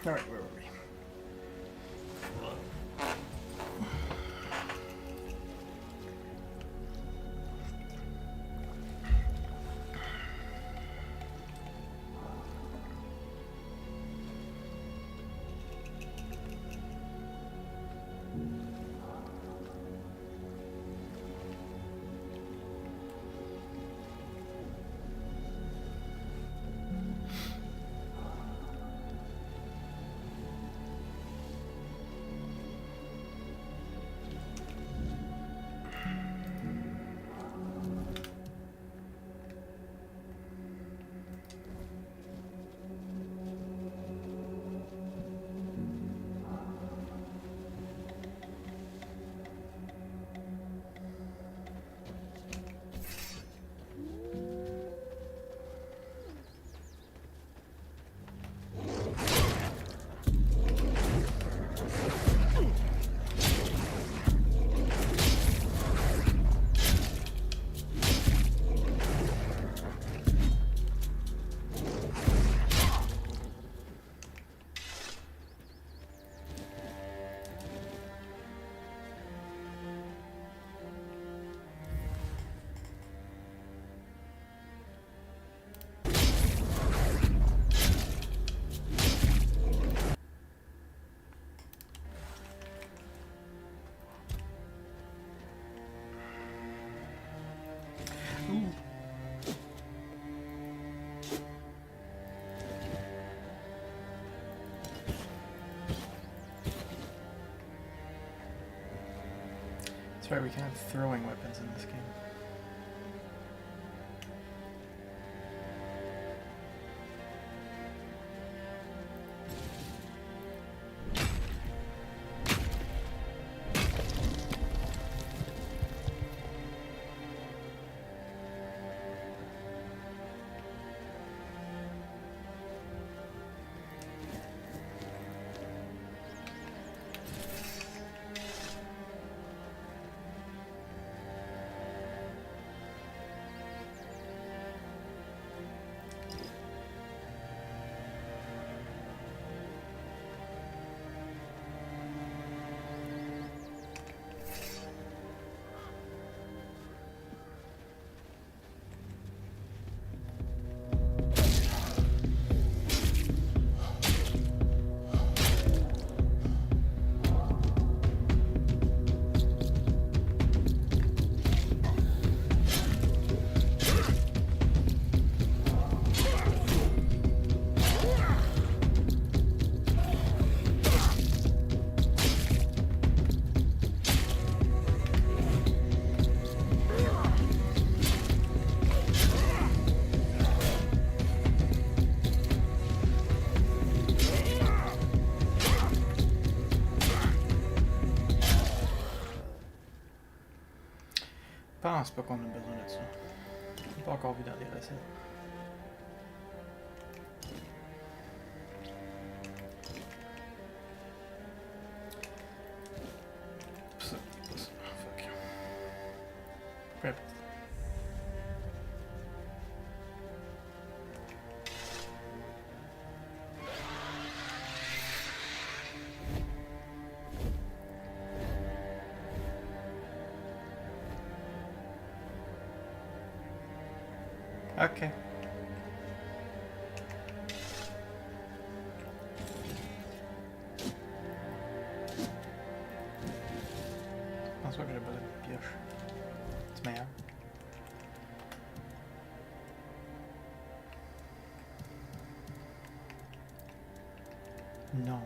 Alright, where were we? That's right, we can have throwing weapons in this game. Pas qu'on a besoin de ça. On n'a pas encore vu dans les recettes. Ça, pas ça. Fuck. Prep. Ok. Je pense pas que j'ai pas de pioche. C'est meilleur. Non.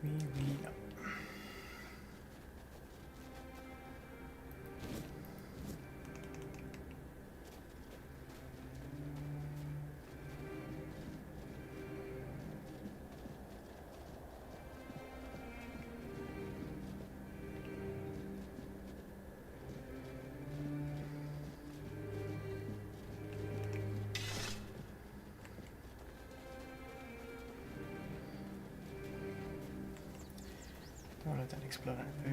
Oui, non. On a le temps d'explorer un peu.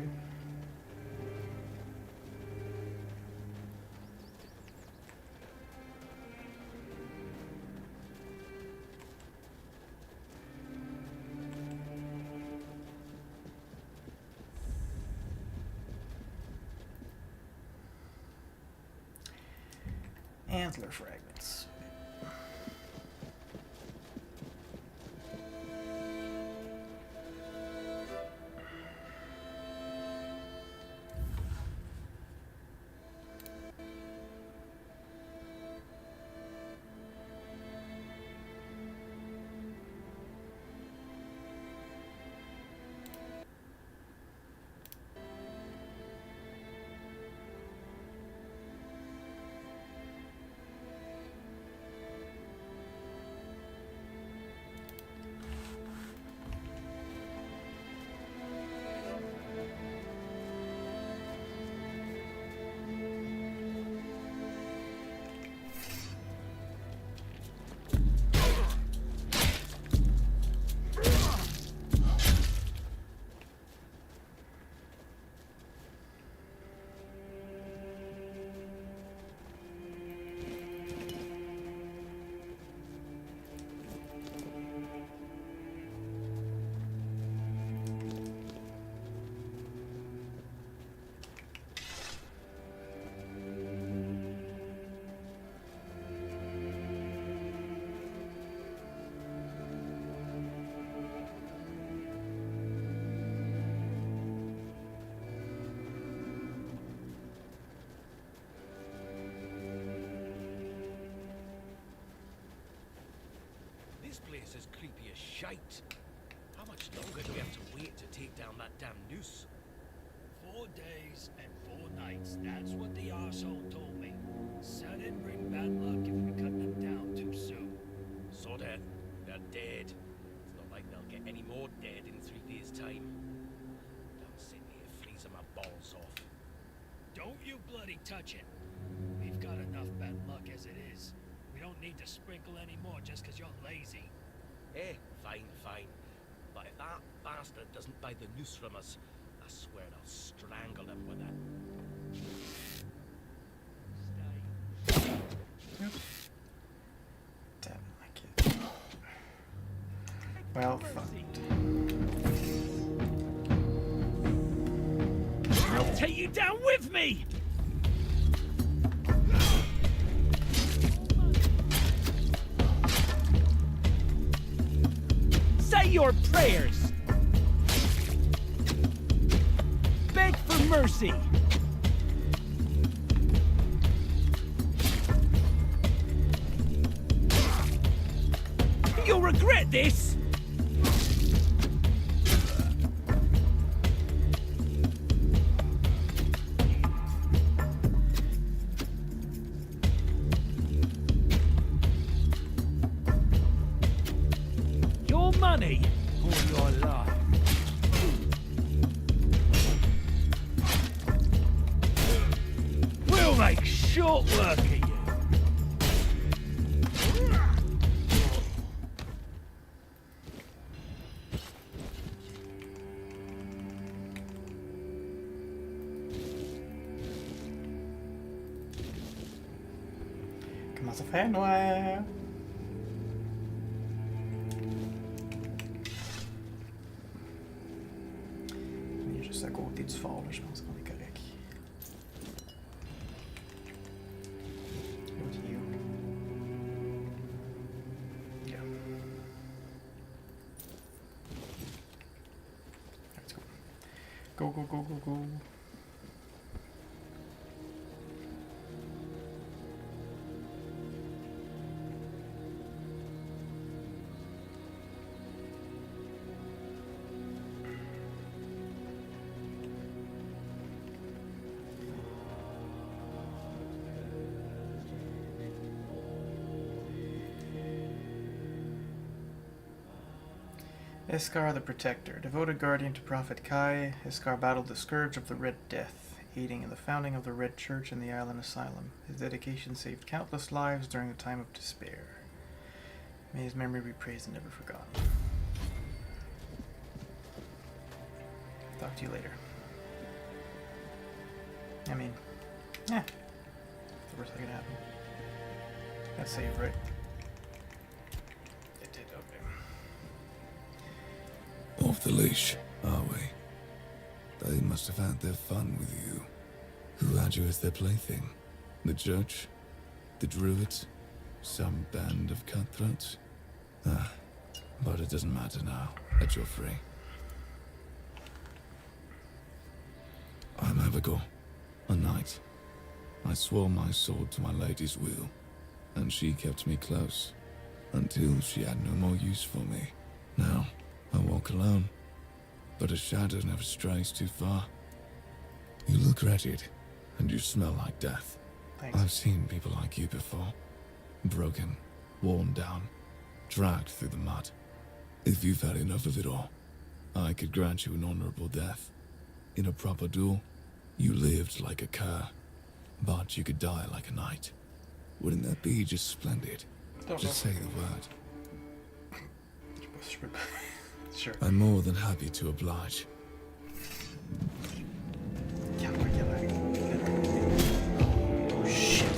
Antler fragments. This place is creepy as shite. How much longer do we have to wait to take down that damn noose? 4 days and 4 nights, that's what the arsehole told me. Said it'd bring bad luck if we cut them down too soon. So then, they're dead. It's not like they'll get any more dead in 3 days' time. Don't sit here freezing my balls off. Don't you bloody touch it. We've got enough bad luck as it is. We don't need to sprinkle any more just because you're lazy. Eh, fine. But if that bastard doesn't buy the noose from us, I swear I'll strangle him with it. Stay. Yep. Damn like it. Well fucked. I'll take you down with me! Say your prayers! Beg for mercy! You'll regret this! Your money or your life. We'll make short work of you. Comment ça fait, noir? On est juste à côté du fort, là, je pense qu'on est correct. L'autre, il est où? Yeah. Let's go. Go. Iskar the Protector. Devoted guardian to Prophet Kai, Iskar battled the Scourge of the Red Death, aiding in the founding of the Red Church and the Island Asylum. His dedication saved countless lives during a time of despair. May his memory be praised and never forgotten. Talk to you later. I mean, yeah. It's the worst that could happen. That's saved, right? It did, okay. Off the leash, are we? They must have had their fun with you. Who had you as their plaything? The Judge? The Druids? Some band of cutthroats? Ah, but it doesn't matter now that you're free. I'm Abigail, a knight. I swore my sword to my lady's will, and she kept me close, until she had no more use for me. Now, I walk alone, but a shadow never strays too far. You look wretched, and you smell like death. Thanks. I've seen people like you before. Broken, worn down, dragged through the mud. If you've had enough of it all, I could grant you an honorable death. In a proper duel, you lived like a cur, but you could die like a knight. Wouldn't that be just splendid? Just say the word. Sure. I'm more than happy to oblige. Oh shit.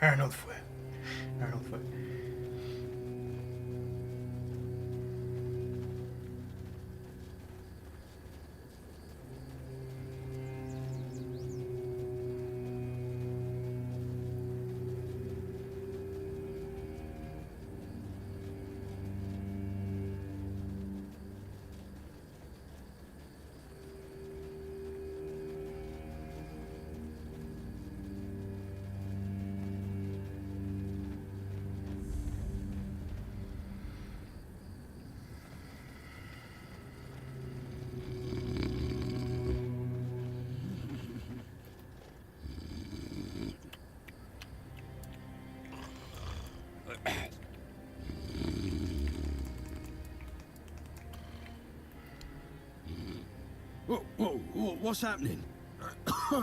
Arnold fue. Arnold fue. What's happening?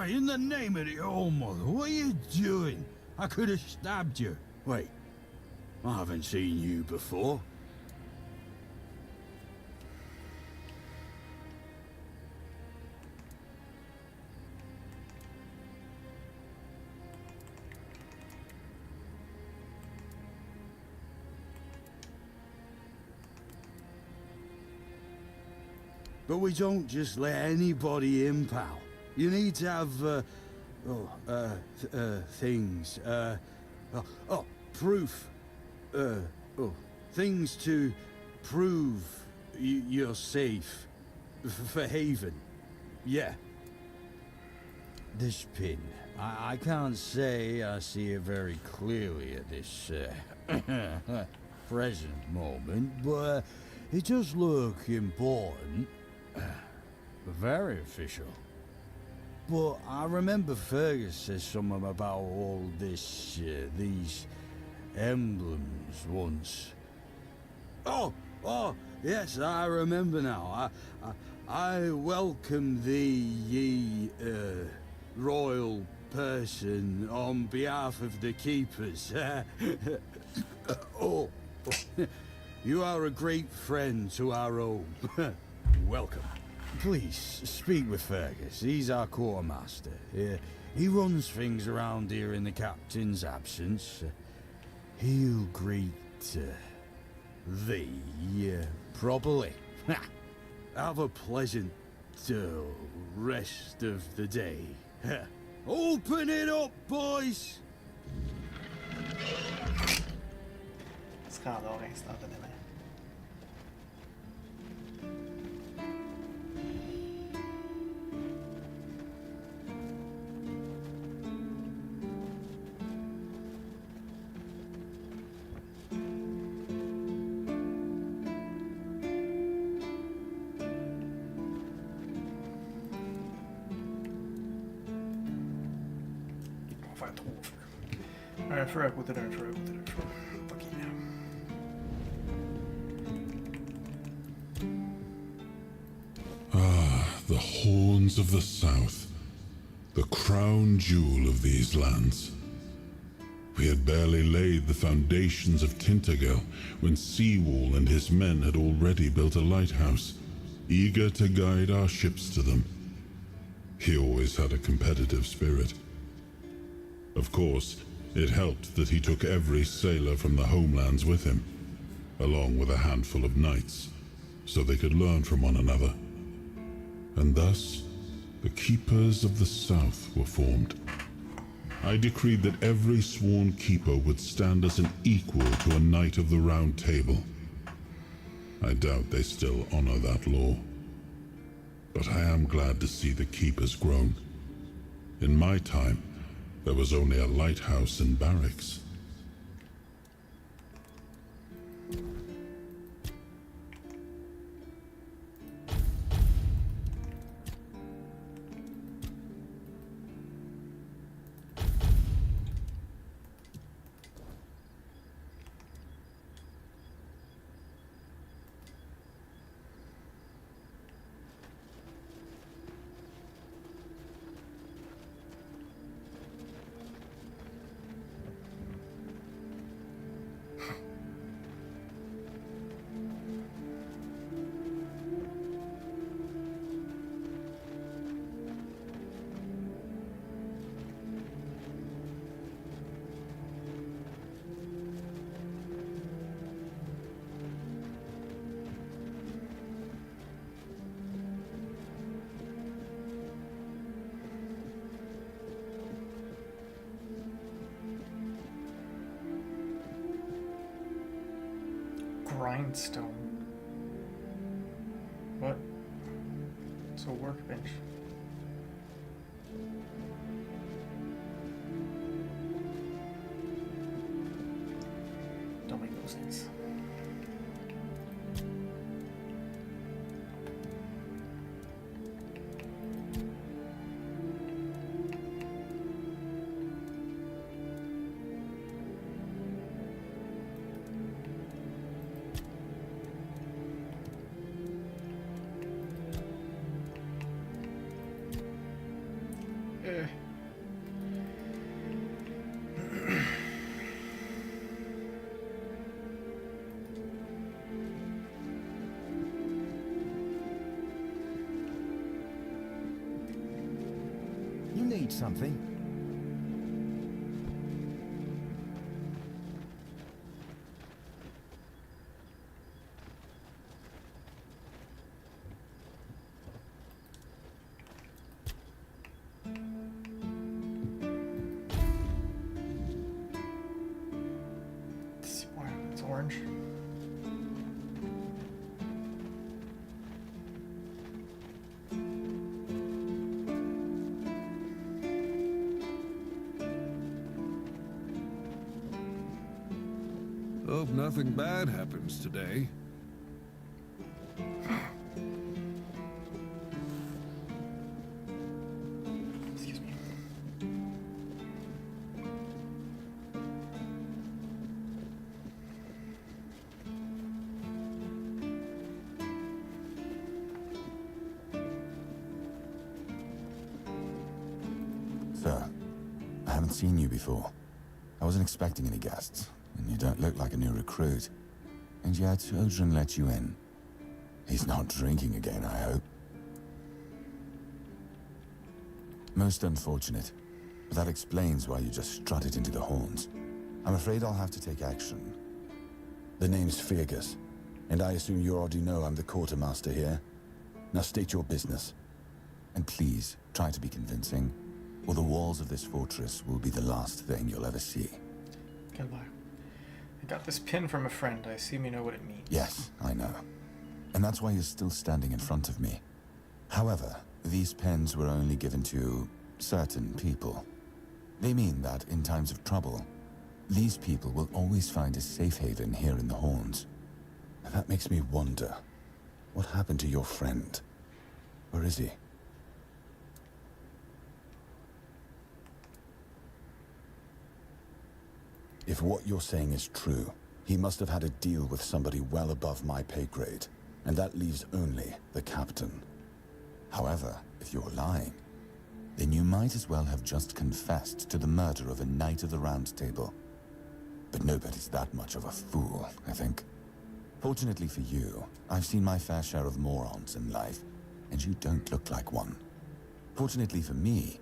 In the name of the All Mother, what are you doing? I could have stabbed you. Wait, I haven't seen you before. But we don't just let anybody in, pal. You need to have, things, proof. Things to prove you're safe. For Haven. Yeah. This pin. I can't say I see it very clearly at this, present moment, but it does look important. Very official. But I remember Fergus said something about all this, these emblems once. Oh, yes, I remember now. I welcome thee, ye, royal person, on behalf of the keepers. You are a great friend to our own. Welcome. Please, speak with Fergus. He's our quartermaster. He runs things around here in the captain's absence. He'll greet thee properly. Have a pleasant rest of the day. Open it up, boys! Skada avvägsnade det med. Föröka det där, Okej. The horns of the south, the crown jewel of these lands. We had barely laid the foundations of Tintagel when Seawall and his men had already built a lighthouse, eager to guide our ships to them. He always had a competitive spirit. Of course, it helped that he took every sailor from the homelands with him, along with a handful of knights, so they could learn from one another. And thus, the Keepers of the South were formed. I decreed that every sworn keeper would stand as an equal to a Knight of the Round Table. I doubt they still honor that law. But I am glad to see the keepers grown. In my time, there was only a lighthouse and barracks. Grindstone. What? It's a workbench. Don't make those things. You need something? It's orange. Hope nothing bad happens today. Excuse me. Sir, I haven't seen you before. I wasn't expecting any guests, and you don't look like a new recruit. And yet, Odrin let you in. He's not drinking again, I hope. Most unfortunate, but that explains why you just strutted into the horns. I'm afraid I'll have to take action. The name's Fergus, and I assume you already know I'm the quartermaster here. Now state your business. And please, try to be convincing, or the walls of this fortress will be the last thing you'll ever see. Goodbye. I got this pin from a friend. I assume you know what it means. Yes, I know. And that's why you're still standing in front of me. However, these pens were only given to certain people. They mean that in times of trouble, these people will always find a safe haven here in the Horns. And that makes me wonder, what happened to your friend? Where is he? If what you're saying is true, he must have had a deal with somebody well above my pay grade, and that leaves only the captain. However, if you're lying, then you might as well have just confessed to the murder of a Knight of the Round Table. But nobody's that much of a fool, I think. Fortunately for you, I've seen my fair share of morons in life, and you don't look like one. Fortunately for me,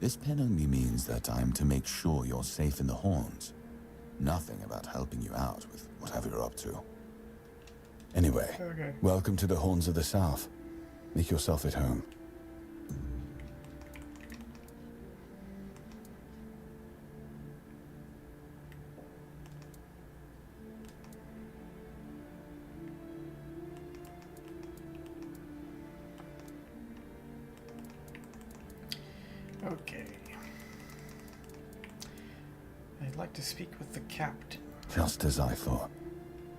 this pen only means that I'm to make sure you're safe in the Horns. Nothing about helping you out with whatever you're up to. Anyway, Okay. welcome to the Horns of the South. Make yourself at home. Okay. I'd like to speak with the captain. Just as I thought.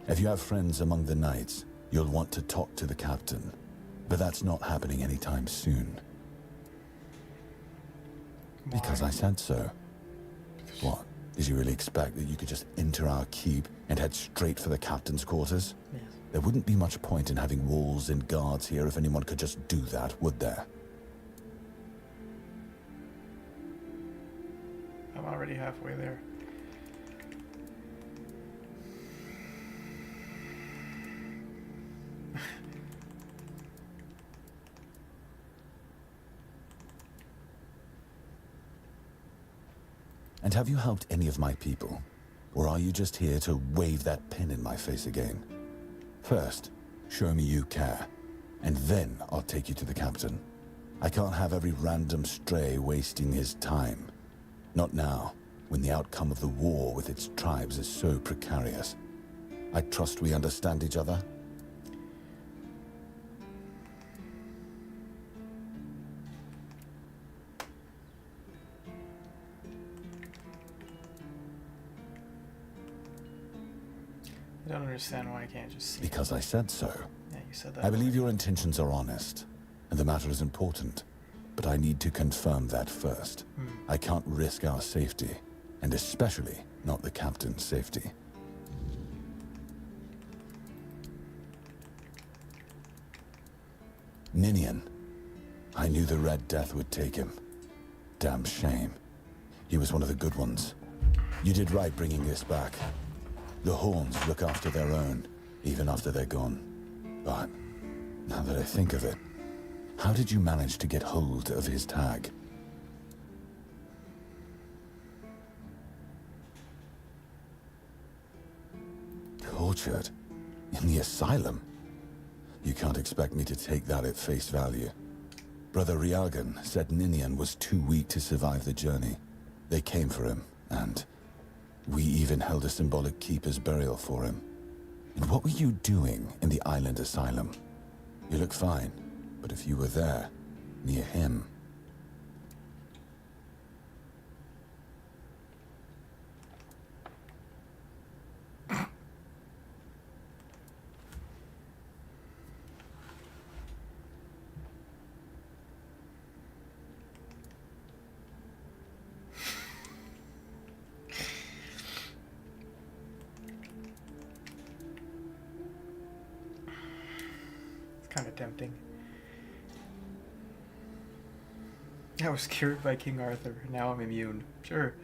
If you have friends among the knights, you'll want to talk to the captain. But that's not happening anytime soon. Because I said so. What? Did you really expect that you could just enter our keep and head straight for the captain's quarters? Yes. There wouldn't be much point in having walls and guards here if anyone could just do that, would there? I'm already halfway there. And have you helped any of my people? Or are you just here to wave that pen in my face again? First, show me you care, and then I'll take you to the captain. I can't have every random stray wasting his time. Not now, when the outcome of the war with its tribes is so precarious. I trust we understand each other? I don't understand why I can't just see. Because I said so. Yeah, you said that. I believe your intentions are honest, and the matter is important. But I need to confirm that first. I can't risk our safety, and especially not the captain's safety. Ninian. I knew the Red Death would take him. Damn shame. He was one of the good ones. You did right bringing this back. The Horns look after their own, even after they're gone. But, now that I think of it, how did you manage to get hold of his tag? Tortured? In the asylum? You can't expect me to take that at face value. Brother Riagan said Ninian was too weak to survive the journey. They came for him, and we even held a symbolic keeper's burial for him. And what were you doing in the island asylum? You look fine, but if you were there, near him... Kind of tempting. I was cured by King Arthur. Now I'm immune. Sure.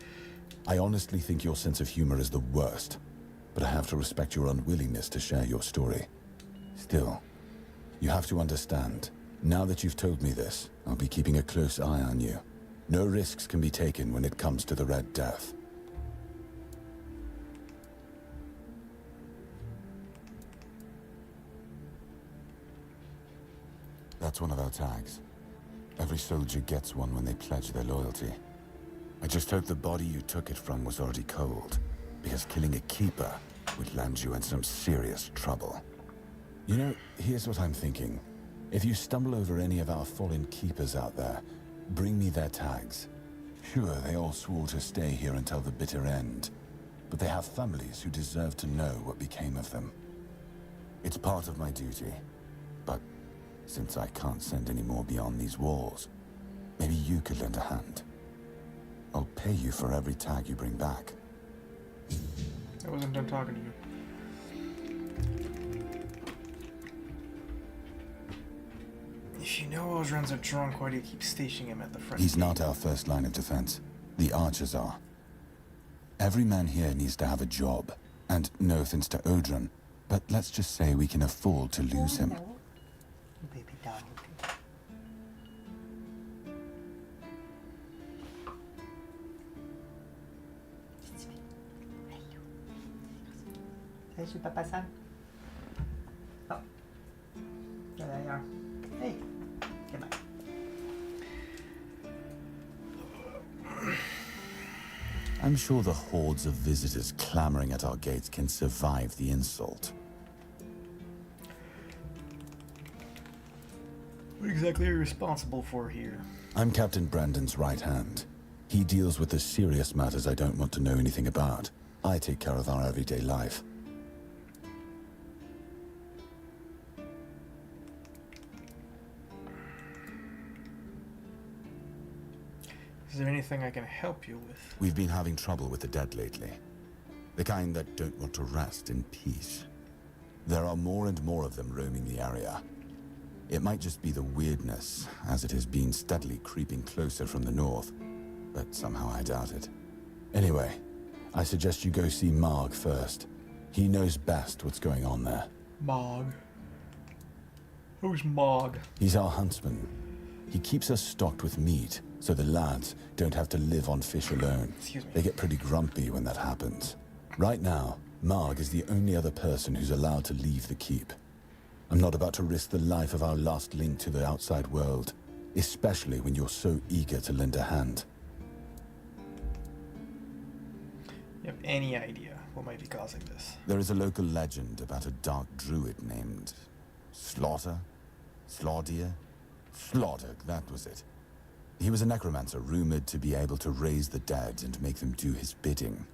I honestly think your sense of humor is the worst, but I have to respect your unwillingness to share your story. Still, you have to understand, now that you've told me this, I'll be keeping a close eye on you. No risks can be taken when it comes to the Red Death. That's one of our tags. Every soldier gets one when they pledge their loyalty. I just hope the body you took it from was already cold, because killing a keeper would land you in some serious trouble. You know, here's what I'm thinking. If you stumble over any of our fallen keepers out there, bring me their tags. Sure, they all swore to stay here until the bitter end, but they have families who deserve to know what became of them. It's part of my duty, but since I can't send any more beyond these walls, maybe you could lend a hand. I'll pay you for every tag you bring back. wasn't done talking to you. If you know Ozran's a drunk, why do you keep stationing him at the front? He's not our first line of defense. The archers are. Every man here needs to have a job. And no offense to Odran, but let's just say we can afford to lose him. Baby darling. There's your Papa San. Oh. There they are. Hey. Come on. I'm sure the hordes of visitors clamoring at our gates can survive the insult. What exactly are you responsible for here? I'm Captain Brandon's right hand. He deals with the serious matters I don't want to know anything about. I take care of our everyday life. Is there anything I can help you with? We've been having trouble with the dead lately. The kind that don't want to rest in peace. There are more and more of them roaming the area. It might just be the weirdness, as it has been steadily creeping closer from the north. But somehow I doubt it. Anyway, I suggest you go see Marg first. He knows best what's going on there. Mog. Who's Mog? He's our huntsman. He keeps us stocked with meat, so the lads don't have to live on fish alone. Excuse me. They get pretty grumpy when that happens. Right now, Marg is the only other person who's allowed to leave the keep. I'm not about to risk the life of our last link to the outside world, especially when you're so eager to lend a hand. You have any idea what might be causing this? There is a local legend about a dark druid named Slaughter? Slaudier? Slaughter, that was it. He was a necromancer rumored to be able to raise the dead and make them do his bidding.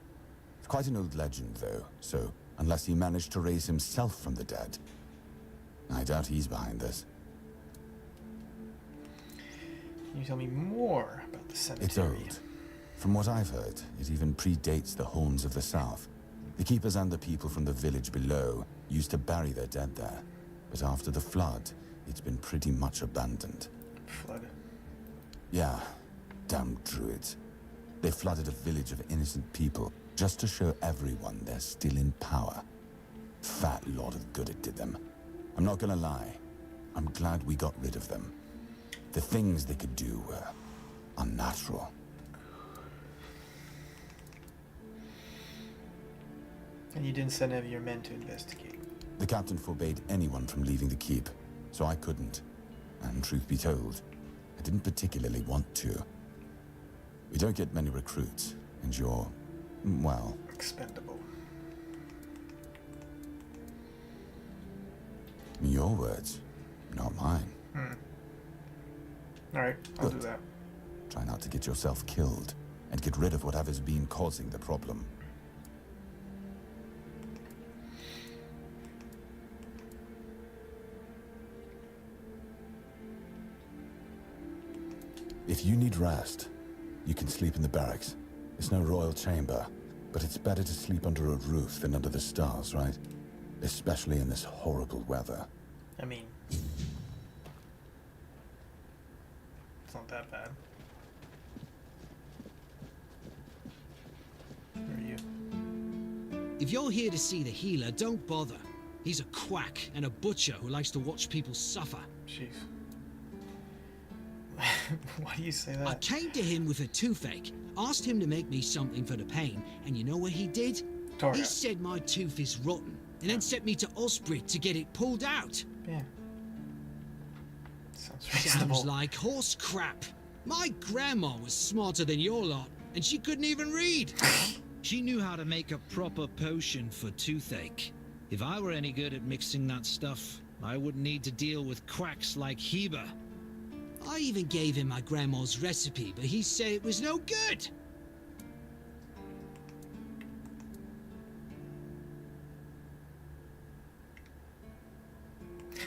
It's quite an old legend, though, so unless he managed to raise himself from the dead, I doubt he's behind this. Can you tell me more about the cemetery? It's old. From what I've heard, it even predates the Horns of the South. The keepers and the people from the village below used to bury their dead there. But after the flood, it's been pretty much abandoned. Flood. Yeah, damn druids. They flooded a village of innocent people just to show everyone they're still in power. Fat lot of good it did them. I'm not gonna lie, I'm glad we got rid of them. The things they could do were unnatural. And you didn't send any of your men to investigate? The captain forbade anyone from leaving the keep, so I couldn't. And truth be told, I didn't particularly want to. We don't get many recruits, and you're, well... Expendable. Your words, not mine. Alright, I'll do Good. that. Try not to get yourself killed, and get rid of whatever's been causing the problem. If you need rest, you can sleep in the barracks. It's no royal chamber, but it's better to sleep under a roof than under the stars, right? Especially in this horrible weather. I mean... It's not that bad. Who are you? If you're here to see the healer, don't bother. He's a quack and a butcher who likes to watch people suffer. Jeez. Why do you say I that? came to him with a toothache, asked him to make me something for the pain, and you know what he did? Tore He it. said my tooth is rotten, and then sent me to Osprey to get it pulled out. Yeah. Sounds reasonable. Sounds like horse crap. My grandma was smarter than your lot, and she couldn't even read. She knew how to make a proper potion for toothache. If I were any good at mixing that stuff, I wouldn't need to deal with quacks like Heber. I even gave him my grandma's recipe, but he said it was no good.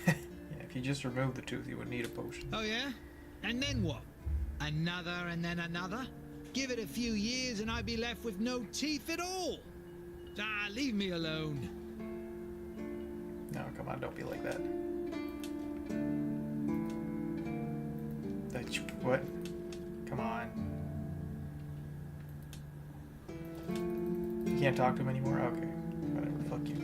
Yeah, if you just removed the tooth, you would need a potion. Oh yeah? And then what? Another and then another? Give it a few years and I'd be left with no teeth at all. Ah, leave me alone. No, come on, don't be like that. What? Come on. You can't talk to him anymore? Okay. Whatever, fuck you.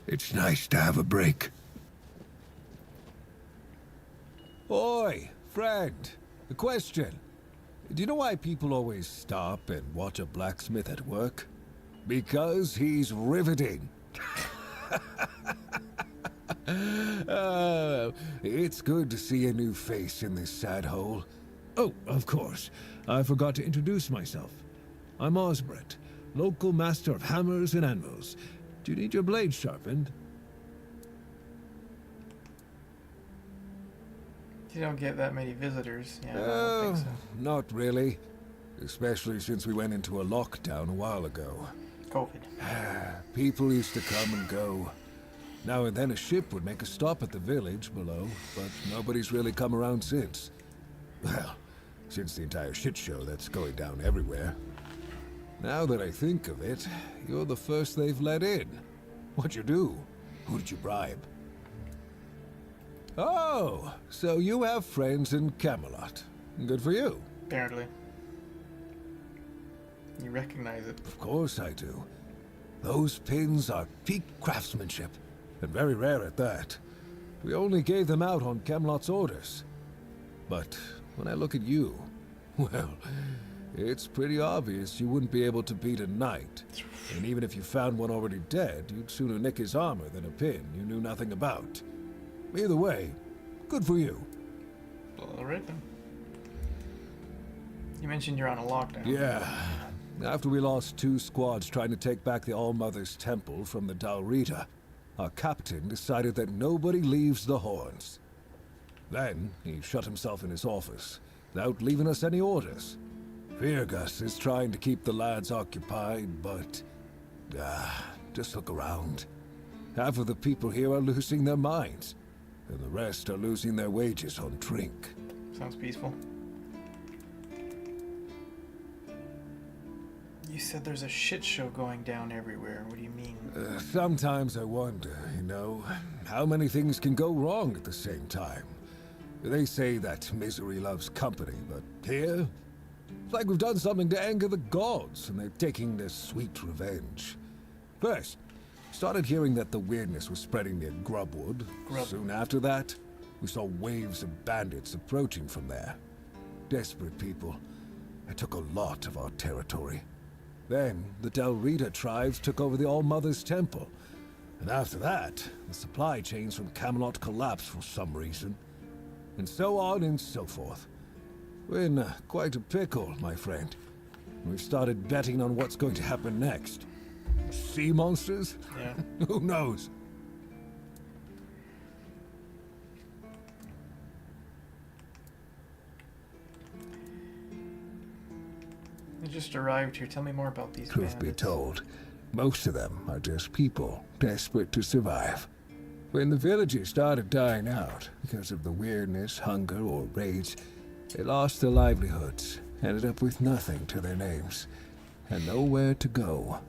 It's nice to have a break. Oi, friend. A question. Do you know why people always stop and watch a blacksmith at work? Because he's riveting. It's good to see a new face in this sad hole. Oh, of course. I forgot to introduce myself. I'm Osbert, local master of hammers and anvils. Do you need your blade sharpened? You don't get that many visitors. Yeah, I don't think so. Not really. Especially since we went into a lockdown a while ago. COVID. People used to come and go. Now and then a ship would make a stop at the village below, but nobody's really come around since. Well, since the entire shit show that's going down everywhere. Now that I think of it, you're the first they've let in. What'd you do? Who did you bribe? Oh, so you have friends in Camelot. Good for you. Apparently. You recognize it. Of course I do. Those pins are peak craftsmanship, and very rare at that. We only gave them out on Camelot's orders. But when I look at you, well, it's pretty obvious you wouldn't be able to beat a knight. And even if you found one already dead, you'd sooner nick his armor than a pin you knew nothing about. Either way, good for you. Alright then. You mentioned you're on a lockdown. Yeah. After we lost 2 squads trying to take back the All-Mother's Temple from the Dalrita, our captain decided that nobody leaves the Horns. Then, he shut himself in his office, without leaving us any orders. Virgus is trying to keep the lads occupied, but... just look around. Half of the people here are losing their minds, and the rest are losing their wages on drink. Sounds peaceful. You said there's a shit show going down everywhere. What do you mean? Sometimes I wonder, you know, how many things can go wrong at the same time. They say that misery loves company, but here, it's like we've done something to anger the gods, and they're taking their sweet revenge. First, started hearing that the weirdness was spreading near Grubwood. Soon after that, we saw waves of bandits approaching from there. Desperate people. They took a lot of our territory. Then, the Dalrita tribes took over the All-Mother's Temple. And after that, the supply chains from Camelot collapsed for some reason. And so on and so forth. We're in quite a pickle, my friend. We've started betting on what's going to happen next. Sea monsters? Yeah. Who knows? You just arrived here. Tell me more about these Truth be bandits. told, most of them are just people desperate to survive. When the villages started dying out because of the weirdness, hunger, or raids, they lost their livelihoods, ended up with nothing to their names, and nowhere to go.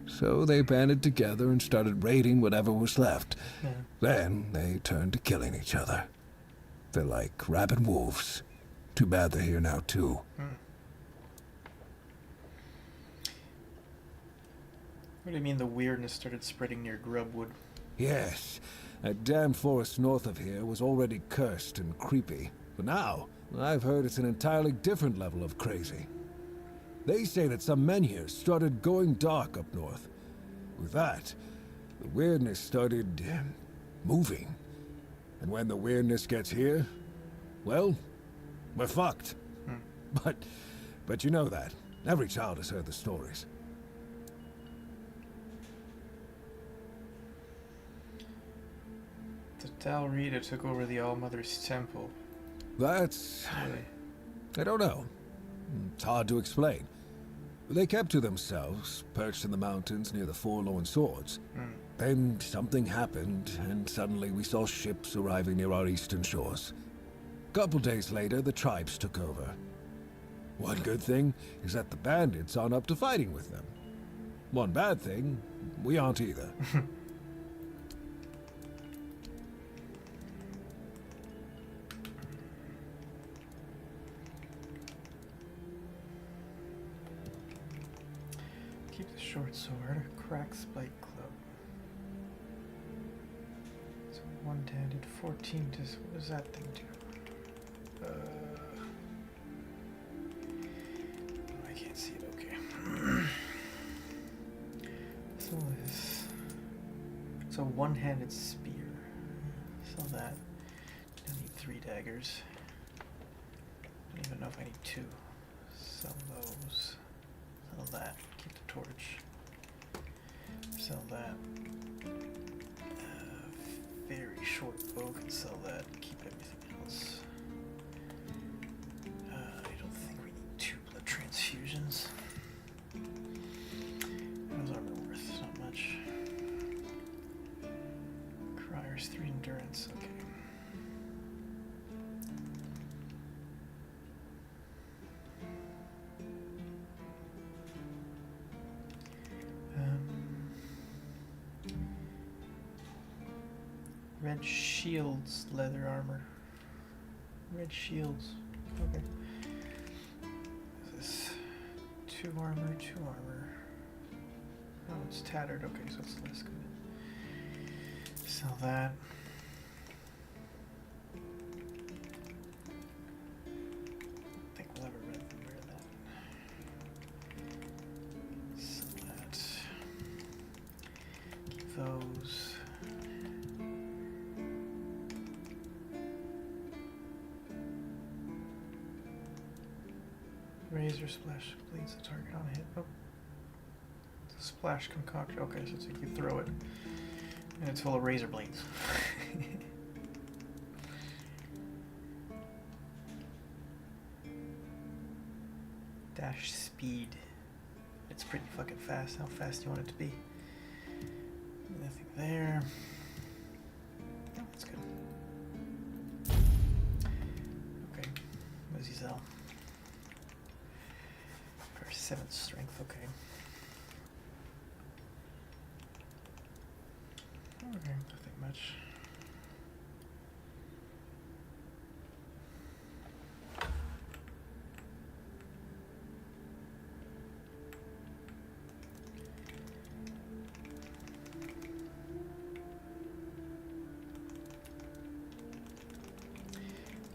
So they banded together and started raiding whatever was left. Yeah. Then they turned to killing each other. They're like rabid wolves. Too bad they're here now, too. What do you mean the weirdness started spreading near Grubwood? Yes, that damn forest north of here was already cursed and creepy. But now, I've heard it's an entirely different level of crazy. They say that some men here started going dark up north. With that, the weirdness started moving. And when the weirdness gets here, well, we're fucked. But you know that. Every child has heard the stories. The Dalrita took over the All-Mother's temple. That's... Really? I don't know. It's hard to explain. They kept to themselves, perched in the mountains near the Forlorn Swords. Then something happened, and suddenly we saw ships arriving near our eastern shores. Couple days later, the tribes took over. One good thing is that the bandits aren't up to fighting with them. One bad thing, we aren't either. Keep the short sword. Crack spike club. So one-handed 14 to... What does that thing do? I can't see it. Okay. So this. It's a one-handed spear. Sell that. I need 3 daggers. I don't even know if I need 2. Sell those. Sell that. Keep the torch. Sell that. Very short bow. Can sell that. Keep everything else. I don't think we need 2 blood transfusions. How's armor worth? Not much. Crier's 3 endurance. Okay. Red shields, leather armor. Red shields. Okay. Is this 2 armor, 2 armor? Oh, it's tattered. Okay, so it's less good. Sell that. I think we'll ever wear that. Sell that. Keep those. Razor splash bleeds the target on hit. Oh. It's a splash concoction. Okay, so it's like you throw it and it's full of razor blades. Dash speed. It's pretty fucking fast. How fast do you want it to be? Nothing there. Oh, that's good. Okay. What does he sell? 7th strength, okay. Okay, nothing much.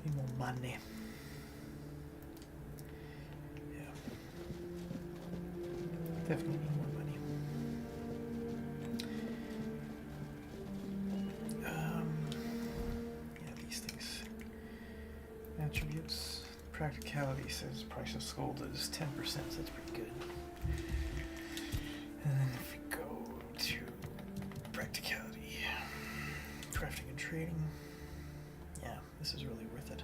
Need more money. Definitely need more money. Yeah, these things. Attributes. Practicality says price of gold is 10%, so that's pretty good. And then if we go to practicality, crafting and trading, yeah, this is really worth it.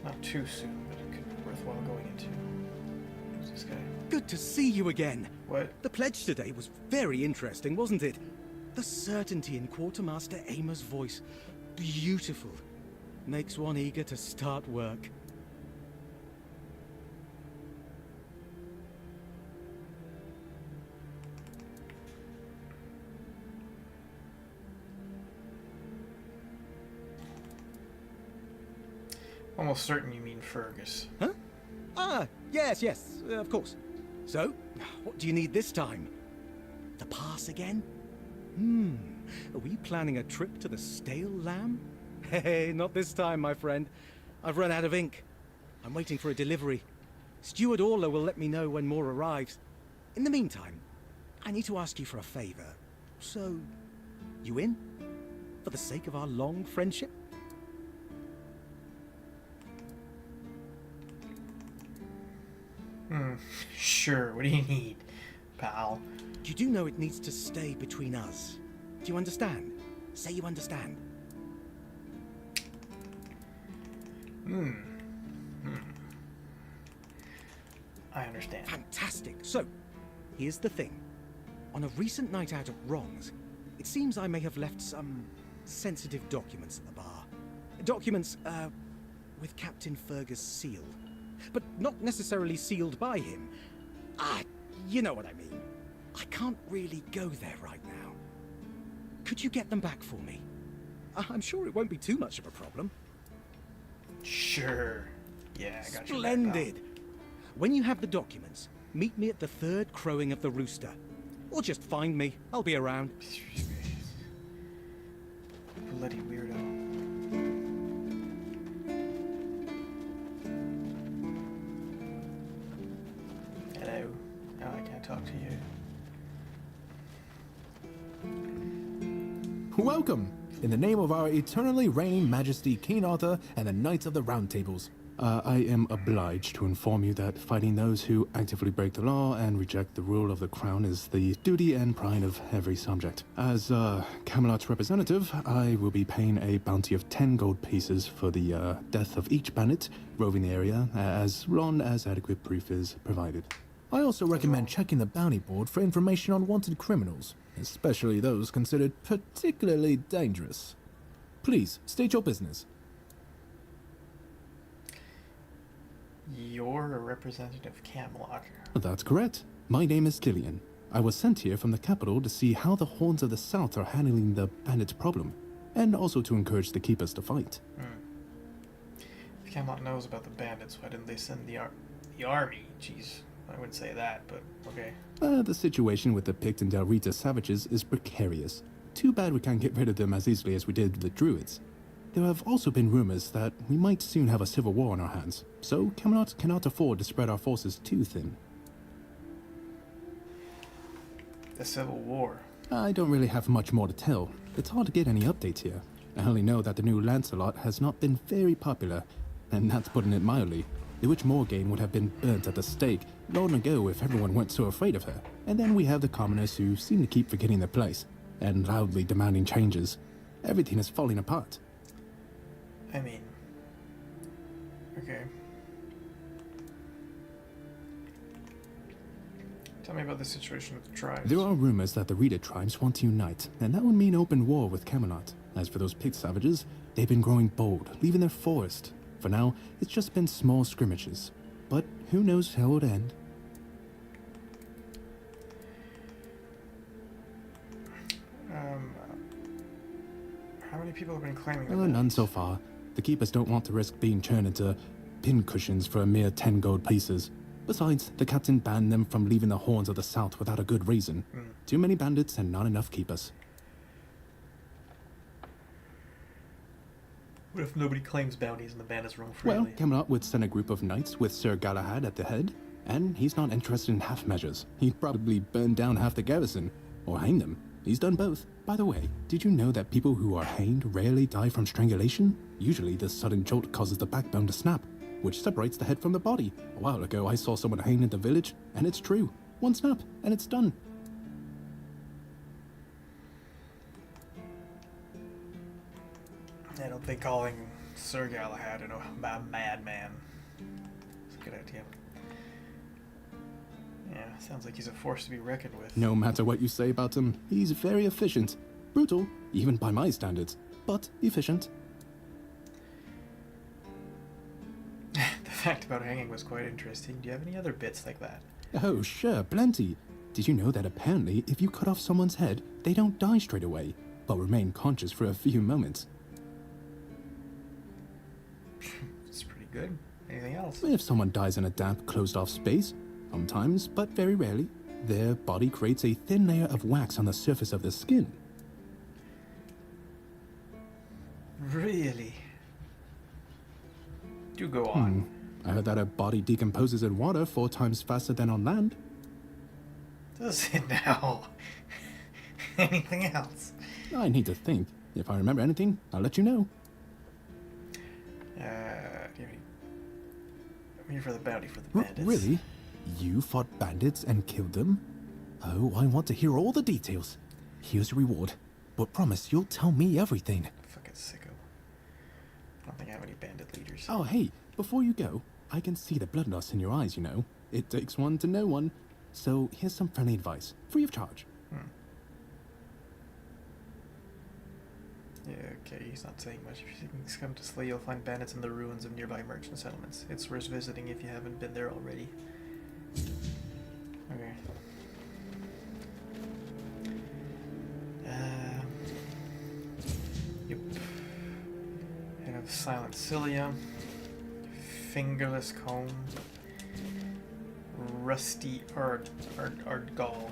Not too soon, but it could be worthwhile going into. Who's this guy? Good to see you again. What? The pledge today was very interesting, wasn't it? The certainty in Quartermaster Aimer's voice. Beautiful. Makes one eager to start work. Almost certain you mean Fergus. Huh? Ah, yes, of course. So, what do you need this time? The pass again? Are we planning a trip to the Stale Lamb? Hey, not this time, my friend. I've run out of ink. I'm waiting for a delivery. Steward Orla will let me know when more arrives. In the meantime, I need to ask you for a favor. So, you in? For the sake of our long friendship? Sure, what do you need? pal. You do know it needs to stay between us. Do you understand? Say you understand. I understand. Fantastic. So, here's the thing. On a recent night out at Wrong's, it seems I may have left some sensitive documents at the bar. Documents, with Captain Fergus' seal. But not necessarily sealed by him. You know what I mean. I can't really go there right now. Could you get them back for me? I'm sure it won't be too much of a problem. Sure. Yeah, I got you. Splendid. When you have the documents, meet me at the third crowing of the rooster. Or just find me. I'll be around. Bloody weirdo. Hello. Oh, I can't talk to you. Welcome! In the name of our eternally reigning Majesty King Arthur and the Knights of the Round Tables. I am obliged to inform you that fighting those who actively break the law and reject the rule of the crown is the duty and pride of every subject. As Camelot's representative, I will be paying a bounty of 10 gold pieces for the death of each bandit roving the area, as long as adequate proof is provided. I also recommend checking the bounty board for information on wanted criminals, especially those considered particularly dangerous. Please, state your business. You're a representative of Camelot. That's correct. My name is Killian. I was sent here from the capital to see how the Horns of the South are handling the bandit problem, and also to encourage the keepers to fight. If Camelot knows about the bandits, why didn't they send the army? Jeez, I wouldn't say that, but okay. The situation with the Pict and Del Rita savages is precarious. Too bad we can't get rid of them as easily as we did the Druids. There have also been rumors that we might soon have a civil war on our hands, so Camelot cannot afford to spread our forces too thin. The Civil War. I don't really have much more to tell. It's hard to get any updates here. I only know that the new Lancelot has not been very popular, and that's putting it mildly. The Witch Morgaine would have been burnt at the stake long ago if everyone weren't so afraid of her. And then we have the commoners who seem to keep forgetting their place, and loudly demanding changes. Everything is falling apart. I mean, okay. Tell me about the situation with the tribes. There are rumors that the Rita tribes want to unite, and that would mean open war with Camelot. As for those Pict savages, they've been growing bold, leaving their forest. For now, it's just been small scrimmages. But who knows how it would end? How many people have been claiming that? None so far. The keepers don't want to risk being turned into pincushions for a mere 10 gold pieces. Besides, the captain banned them from leaving the Horns of the South without a good reason. Too many bandits and not enough keepers. What if nobody claims bounties and the bandits roam freely? Well, Camelot would send a group of knights with Sir Galahad at the head, and he's not interested in half measures. He'd probably burn down half the garrison, or hang them. He's done both. By the way, did you know that people who are hanged rarely die from strangulation? Usually the sudden jolt causes the backbone to snap, which separates the head from the body. A while ago I saw someone hanged in the village, and it's true. One snap, and it's done. I don't think calling Sir Galahad a madman is a good idea. Yeah, sounds like he's a force to be reckoned with. No matter what you say about him, he's very efficient. Brutal, even by my standards, but efficient. The fact about hanging was quite interesting. Do you have any other bits like that? Oh, sure, plenty. Did you know that apparently if you cut off someone's head, they don't die straight away, but remain conscious for a few moments? It's pretty good. Anything else? If someone dies in a damp, closed-off space, sometimes, but very rarely, their body creates a thin layer of wax on the surface of the skin. Really? Do go on. I heard that a body decomposes in water 4 times faster than on land. Does it now? Anything else? I need to think. If I remember anything, I'll let you know. Do you have any... I'm here for the bounty for the bandits. Really? You fought bandits and killed them? Oh, I want to hear all the details. Here's your reward, but promise you'll tell me everything. Fucking sicko. I don't think I have any bandit leaders. Oh, hey, before you go, I can see the bloodlust in your eyes, you know. It takes one to know one. So here's some friendly advice, free of charge. Yeah, okay, he's not saying much. If you come to Slay, you'll find bandits in the ruins of nearby merchant settlements. It's worth visiting if you haven't been there already. Okay. Yep. I have Silent Cilia, Fingerless Comb, Rusty Ardgall.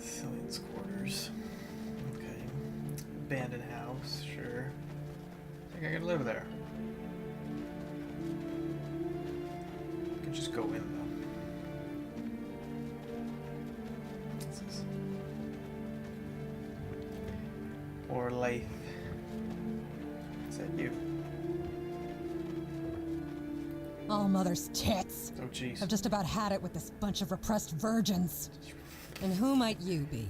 Cillian's Quarters. Okay. Abandoned house, sure. I think I could live there. I could just go in though. What's this? Or Lath. Is that you? Oh, mother's tits. Oh, jeez. I've just about had it with this bunch of repressed virgins. And who might you be?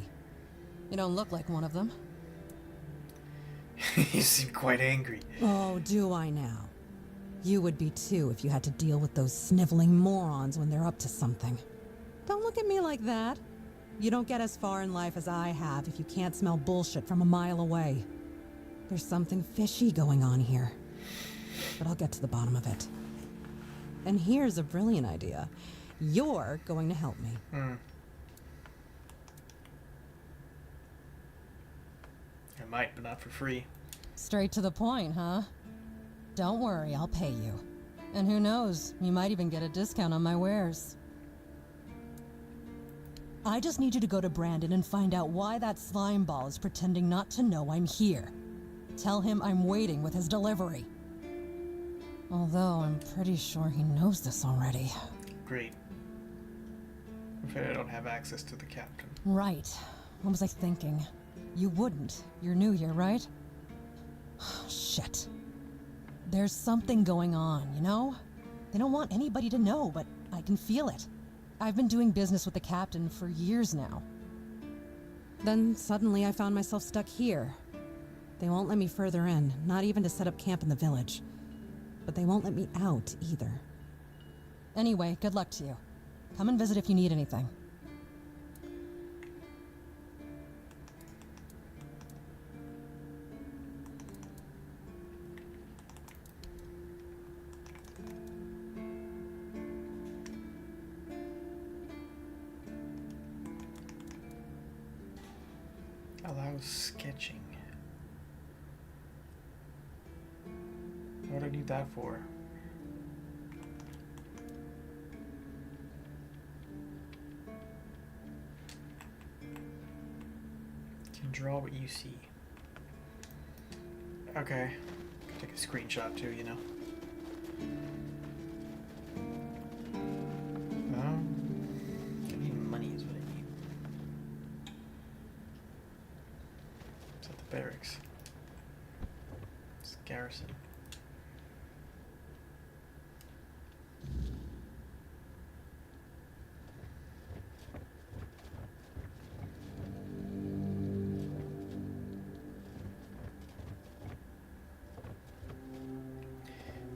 You don't look like one of them. You seem quite angry. Oh, do I now? You would be too if you had to deal with those sniveling morons when they're up to something. Don't look at me like that. You don't get as far in life as I have if you can't smell bullshit from a mile away. There's something fishy going on here. But I'll get to the bottom of it. And here's a brilliant idea. You're going to help me. I might, but not for free. Straight to the point, huh? Don't worry, I'll pay you. And who knows, you might even get a discount on my wares. I just need you to go to Brandon and find out why that slime ball is pretending not to know I'm here. Tell him I'm waiting with his delivery. Although I'm pretty sure he knows this already. Great. I'm afraid I don't have access to the captain. Right. What was I thinking? You wouldn't. You're new here, right? Shit. There's something going on, you know? They don't want anybody to know, but I can feel it. I've been doing business with the captain for years now. Then suddenly I found myself stuck here. They won't let me further in, not even to set up camp in the village. But they won't let me out either. Anyway, good luck to you. Come and visit if you need anything. Allows sketching. What do I need that for? Can draw what you see. Okay. Take a screenshot too, you know. I need money is what I need. It's at the barracks. It's garrison.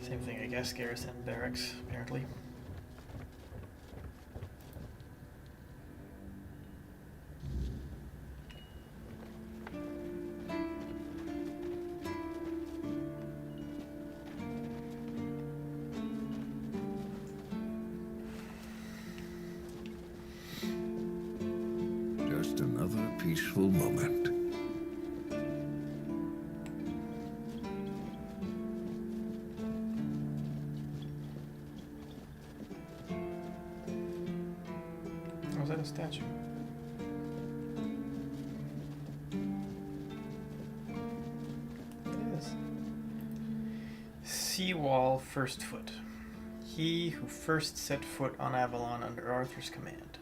Same thing, I guess. Garrison barracks, apparently. Just another peaceful moment. Oh, is that a statue? It is. Seawall First Foot. He who first set foot on Avalon under Arthur's command.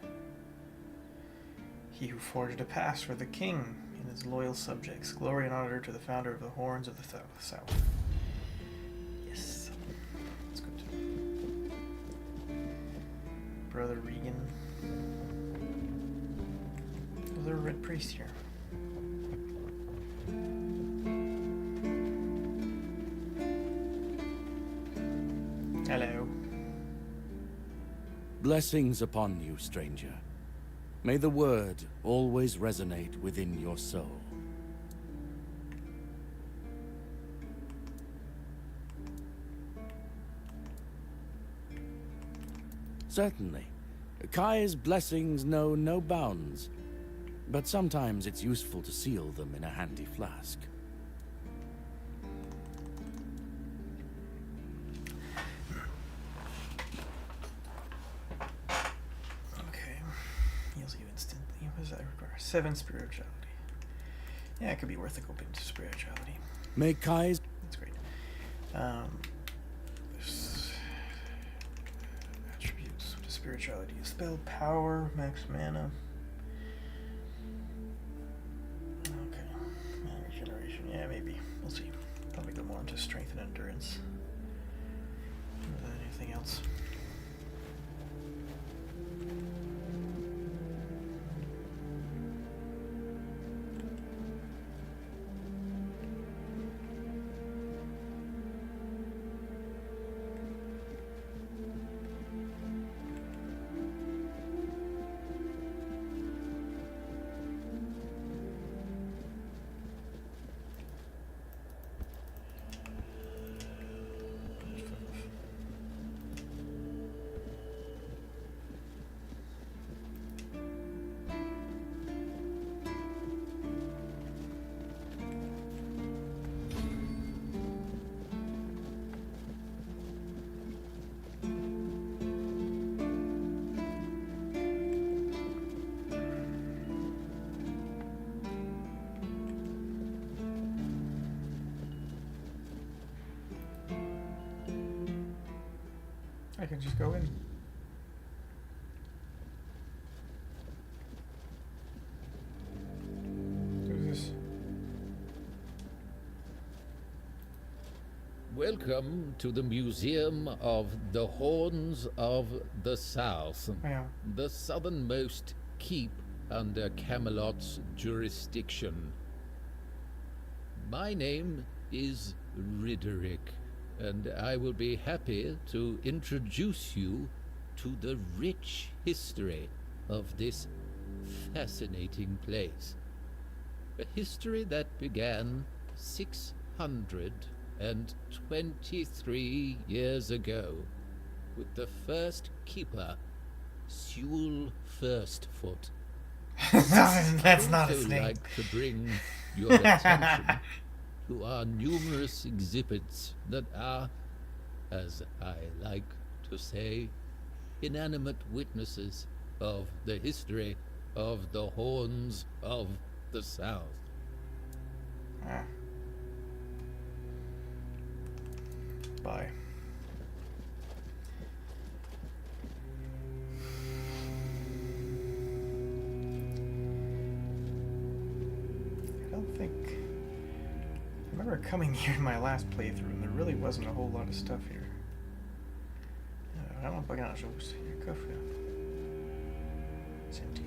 He who forged a pass for the king and his loyal subjects. Glory and honor to the founder of the Horns of the South. Brother Regan. Oh, there's a red priest here. Hello. Blessings upon you, stranger. May the word always resonate within your soul. Certainly. Kai's blessings know no bounds, but sometimes it's useful to seal them in a handy flask. Okay. Heals you instantly. What does that require? 7 spirituality. Yeah, it could be worth a go into spirituality. May Kai's... That's great. There's attributes to spirituality. Spell power, max mana. Okay. Mana regeneration. Yeah, maybe. We'll see. Probably go more into strength and endurance. Anything else? I can just go in. Who's this? Welcome to the Museum of the Horns of the South, Yeah. the southernmost keep under Camelot's jurisdiction. My name is Ridderick, and I will be happy to introduce you to the rich history of this fascinating place. A history that began 623 years ago with the first keeper, Sewell Firstfoot. That's not his I'd name. like to bring your attention to our numerous exhibits that are, as I like to say, inanimate witnesses of the history of the Horns of the South. Ah. Bye. I don't think... I remember coming here in my last playthrough and there really wasn't a whole lot of stuff here. I don't know if I can show you. Coffee. It's empty.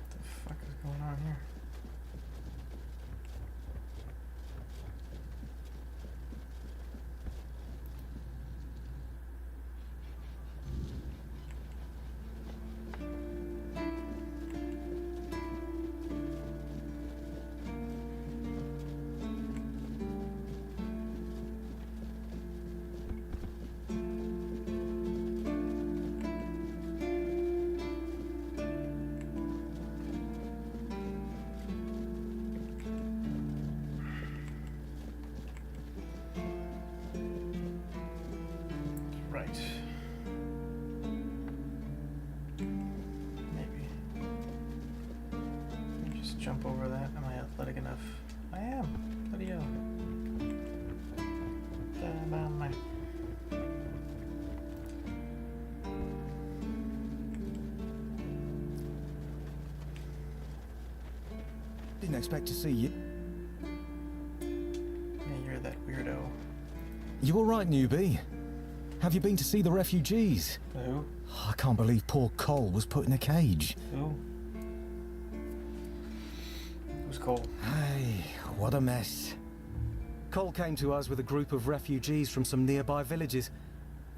What the fuck is going on here? jump over that. Am I athletic enough? I am. Bloody hell. Didn't expect to see you. Yeah, you're that weirdo. You all right, newbie? Have you been to see the refugees? Who? I can't believe poor Cole was put in a cage. Who? Who's Cole? Hey, what a mess. Cole came to us with a group of refugees from some nearby villages.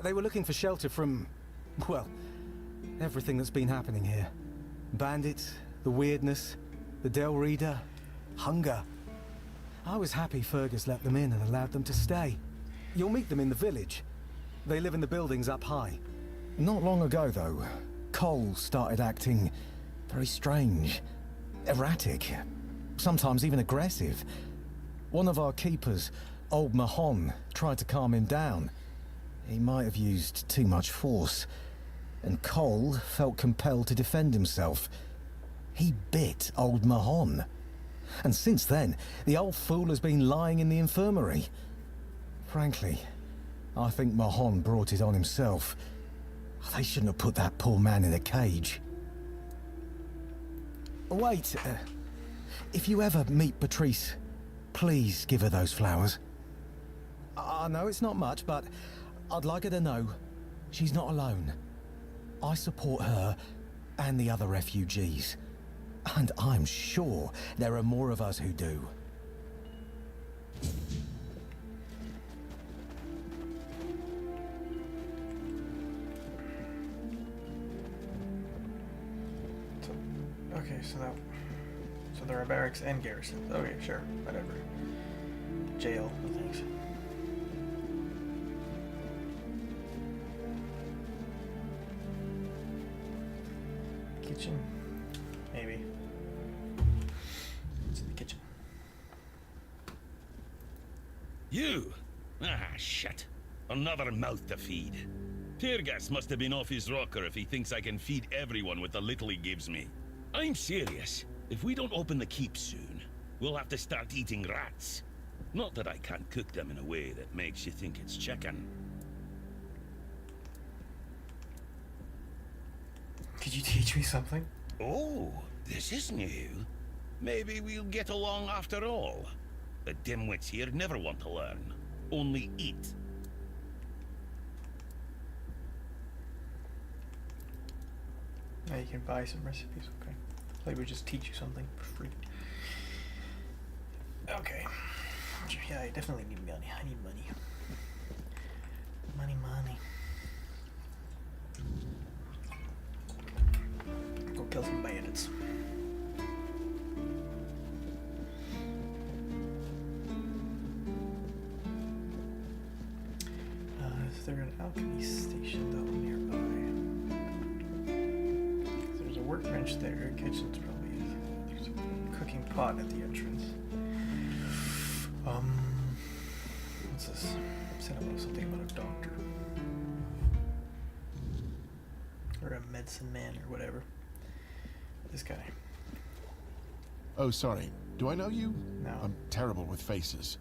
They were looking for shelter from, well, everything that's been happening here. Bandits, the weirdness, the Del Reader, hunger. I was happy Fergus let them in and allowed them to stay. You'll meet them in the village. They live in the buildings up high. Not long ago, though, Cole started acting very strange, erratic, sometimes even aggressive. One of our keepers, old Mahon, tried to calm him down. He might have used too much force, and Cole felt compelled to defend himself. He bit old Mahon. And since then, the old fool has been lying in the infirmary. Frankly, I think Mahon brought it on himself. They shouldn't have put that poor man in a cage. Wait, if you ever meet Patrice, please give her those flowers. I know it's not much, but I'd like her to know she's not alone. I support her and the other refugees. And I'm sure there are more of us who do. Okay, so there are barracks and garrisons. Okay, sure, whatever. Jail, no thanks. Kitchen, maybe. It's in the kitchen. You? Ah, shit. Another mouth to feed. Fergus must have been off his rocker if he thinks I can feed everyone with the little he gives me. I'm serious. If we don't open the keep soon, we'll have to start eating rats. Not that I can't cook them in a way that makes you think it's chicken. Could you teach me something? Oh, this is new. Maybe we'll get along after all. The dimwits here never want to learn. Only eat. Now you can buy some recipes, okay. Like we just teach you something for free. Okay. Yeah, I definitely need money. I need money. Money. Go kill some bandits. Is there an alchemy station though nearby? There's a workbench there. Kitchen's probably. There's a cooking pot at the entrance. What's this? Said about something about a doctor. Or a medicine man or whatever. This guy. Oh, sorry. Do I know you? No. I'm terrible with faces.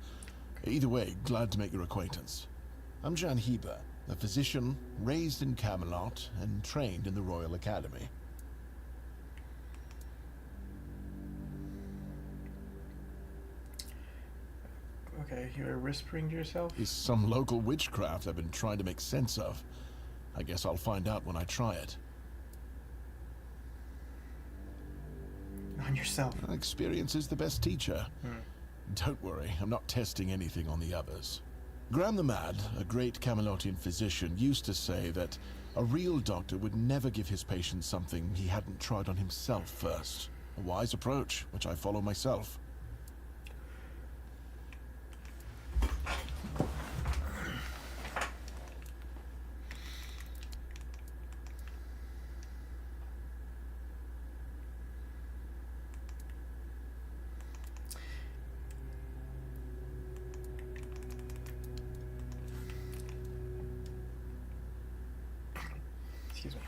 Either way, glad to make your acquaintance. I'm Jan Heber, a physician raised in Camelot and trained in the Royal Academy. Okay, you're whispering to yourself? Is some local witchcraft I've been trying to make sense of. I guess I'll find out when I try it. On yourself. Experience is the best teacher. Don't worry, I'm not testing anything on the others. Graham the Mad, a great Camelotian physician, used to say that a real doctor would never give his patients something he hadn't tried on himself first. A wise approach, which I follow myself. Excuse me.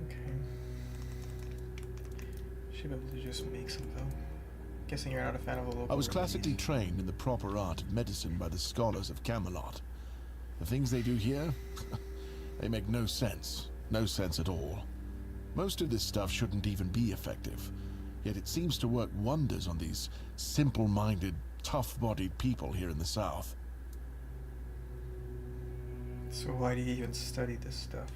Okay. Should be able to just make some though. Guessing you're not a fan of the local. I was classically trained in the proper art of medicine by the scholars of Camelot. The things they do here, they make no sense. No sense at all. Most of this stuff shouldn't even be effective, yet it seems to work wonders on these simple-minded, tough-bodied people here in the South. So why do you even study this stuff?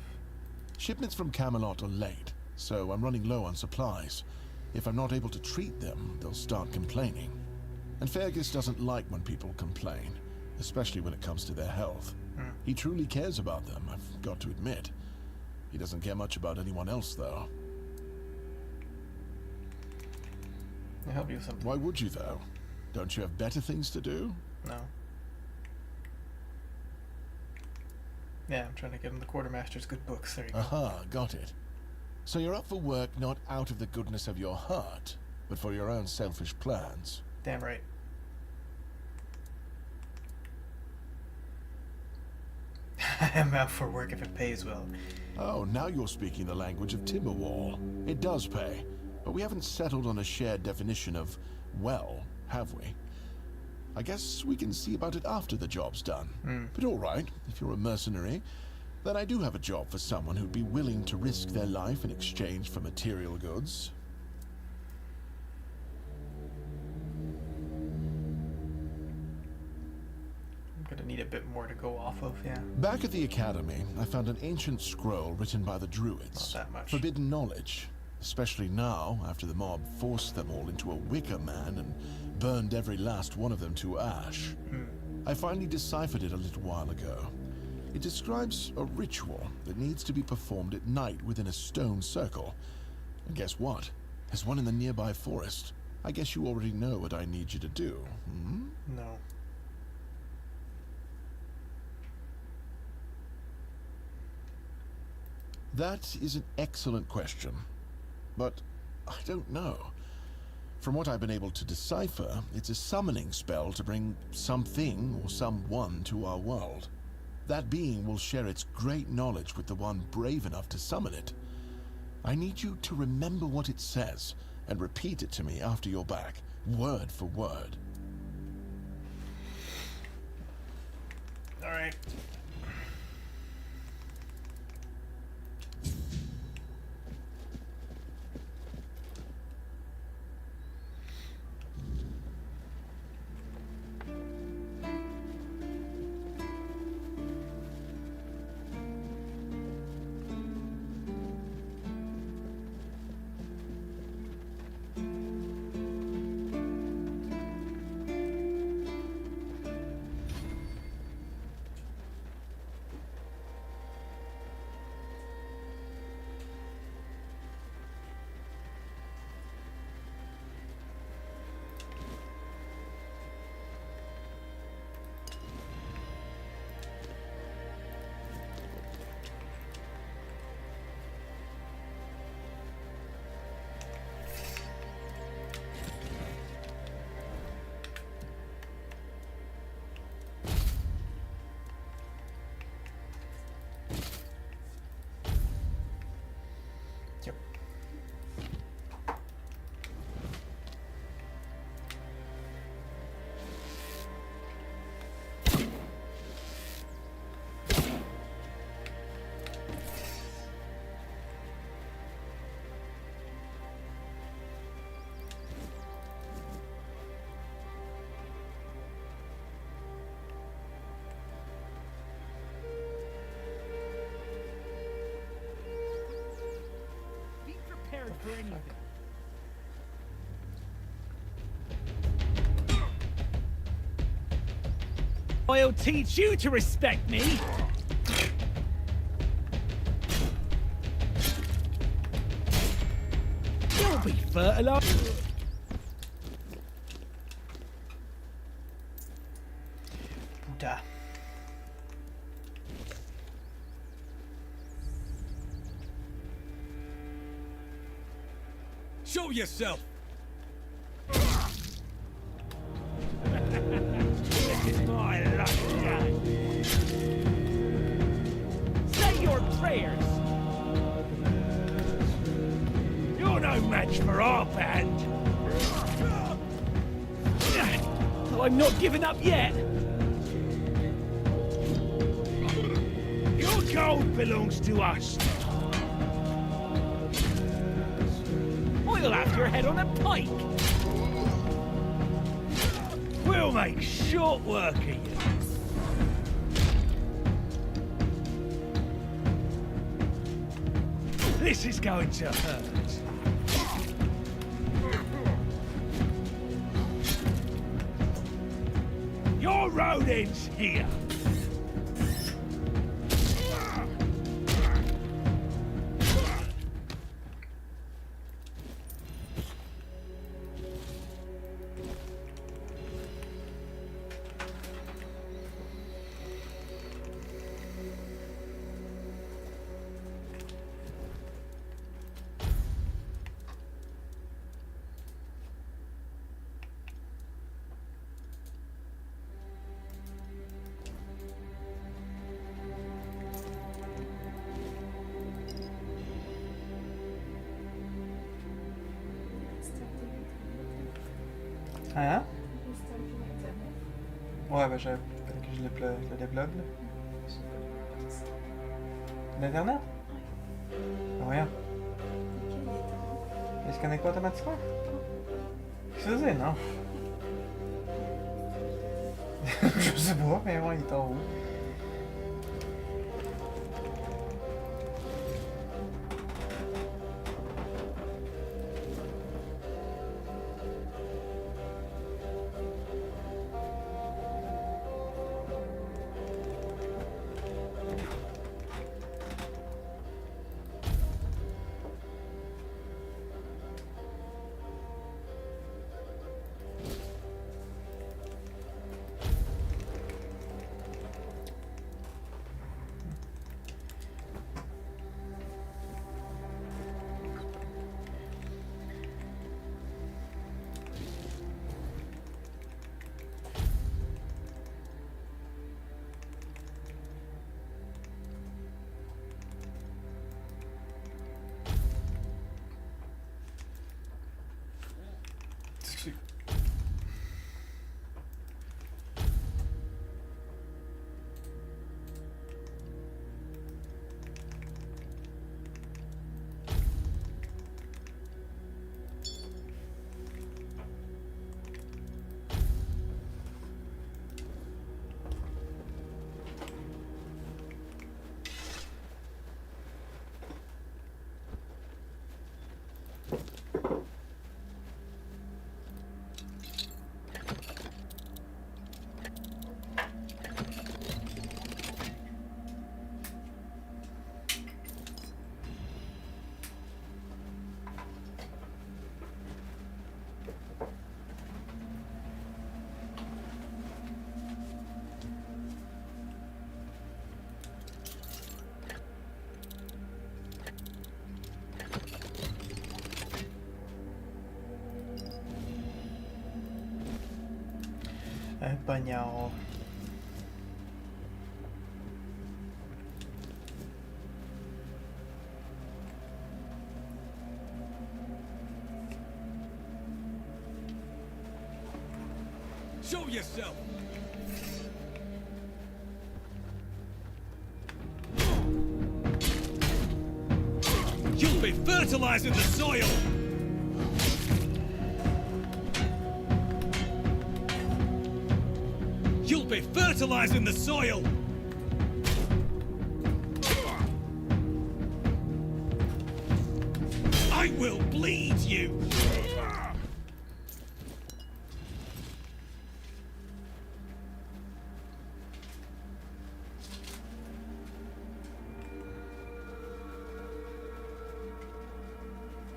Shipments from Camelot are late, so I'm running low on supplies. If I'm not able to treat them, they'll start complaining. And Fergus doesn't like when people complain, especially when it comes to their health. He truly cares about them, I've got to admit. He doesn't care much about anyone else, though. I'll help you with something. Why would you, though? Don't you have better things to do? No. Yeah, I'm trying to get him the Quartermaster's good books. There you go. Aha, got it. So you're up for work not out of the goodness of your heart, but for your own selfish plans. Damn right. I'm out for work if it pays well. Oh, now you're speaking the language of Timberwall. It does pay, but we haven't settled on a shared definition of well, have we? I guess we can see about it after the job's done. But all right, if you're a mercenary, then I do have a job for someone who'd be willing to risk their life in exchange for material goods. I'm gonna need a bit more to go off of, yeah. Back at the academy, I found an ancient scroll written by the Druids. Not that much. Forbidden knowledge, especially now, after the mob forced them all into a wicker man and burned every last one of them to ash. I finally deciphered it a little while ago. It describes a ritual that needs to be performed at night within a stone circle. And guess what? There's one in the nearby forest. I guess you already know what I need you to do, hmm? No. That is an excellent question, but I don't know. From what I've been able to decipher, it's a summoning spell to bring something or someone to our world. That being will share its great knowledge with the one brave enough to summon it. I need you to remember what it says and repeat it to me after you're back, word for word. All right. For anything. I'll teach you to respect me. You'll be fertilized. Buddha. Show yourself! This is my lucky day. Say your prayers. You're no match match for our band. I'm not giving up yet. Your gold belongs to us. I'll have your head on a pike. We'll make short work of you. This is going to hurt. Your road ends here. Hein? Ouais, ben j'avais que je le débloque là. L'internet? Rien. Il se connecte pas automatiquement? Qu'est-ce que c'est, non? Je sais pas, mais bon, il est en haut. Un poignard. Show yourself! You'll be fertilizing the soil! You'll be fertilizing the soil! I will bleed you!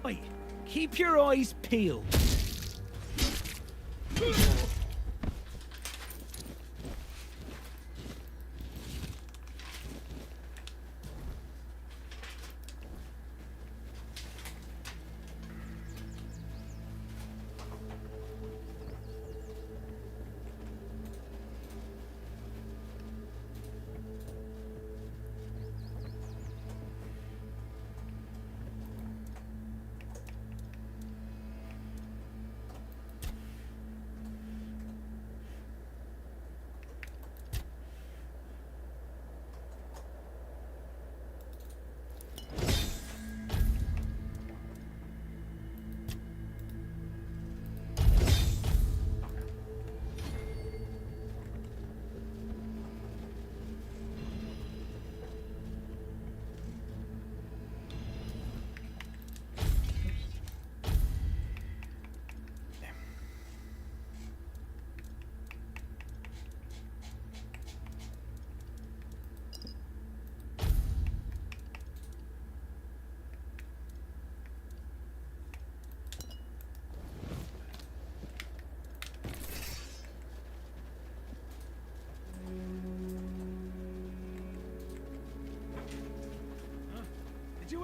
Wait, keep your eyes peeled.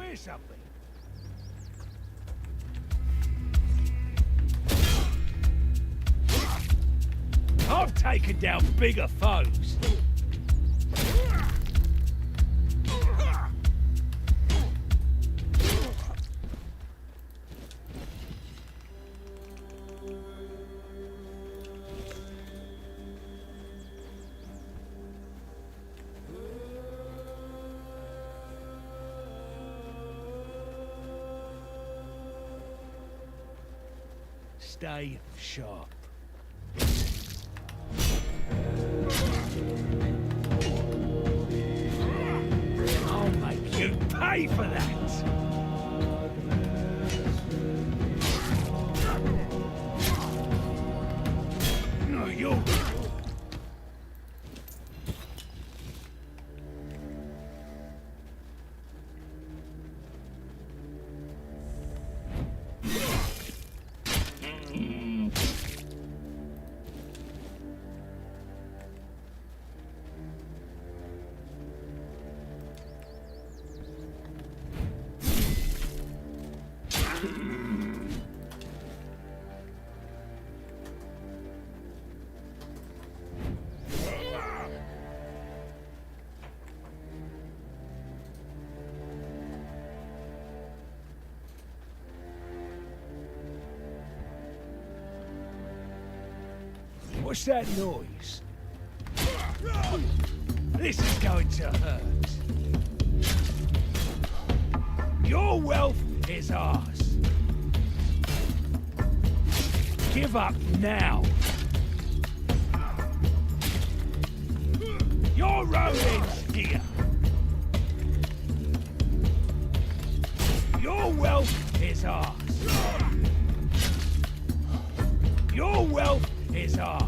hear something? I've taken down bigger foes. Stay sharp. I'll make you pay for that! No, you'll... What's that noise? This is going to hurt. Your wealth is ours. Give up now. Your road ends here. Your wealth is ours. Your wealth is ours.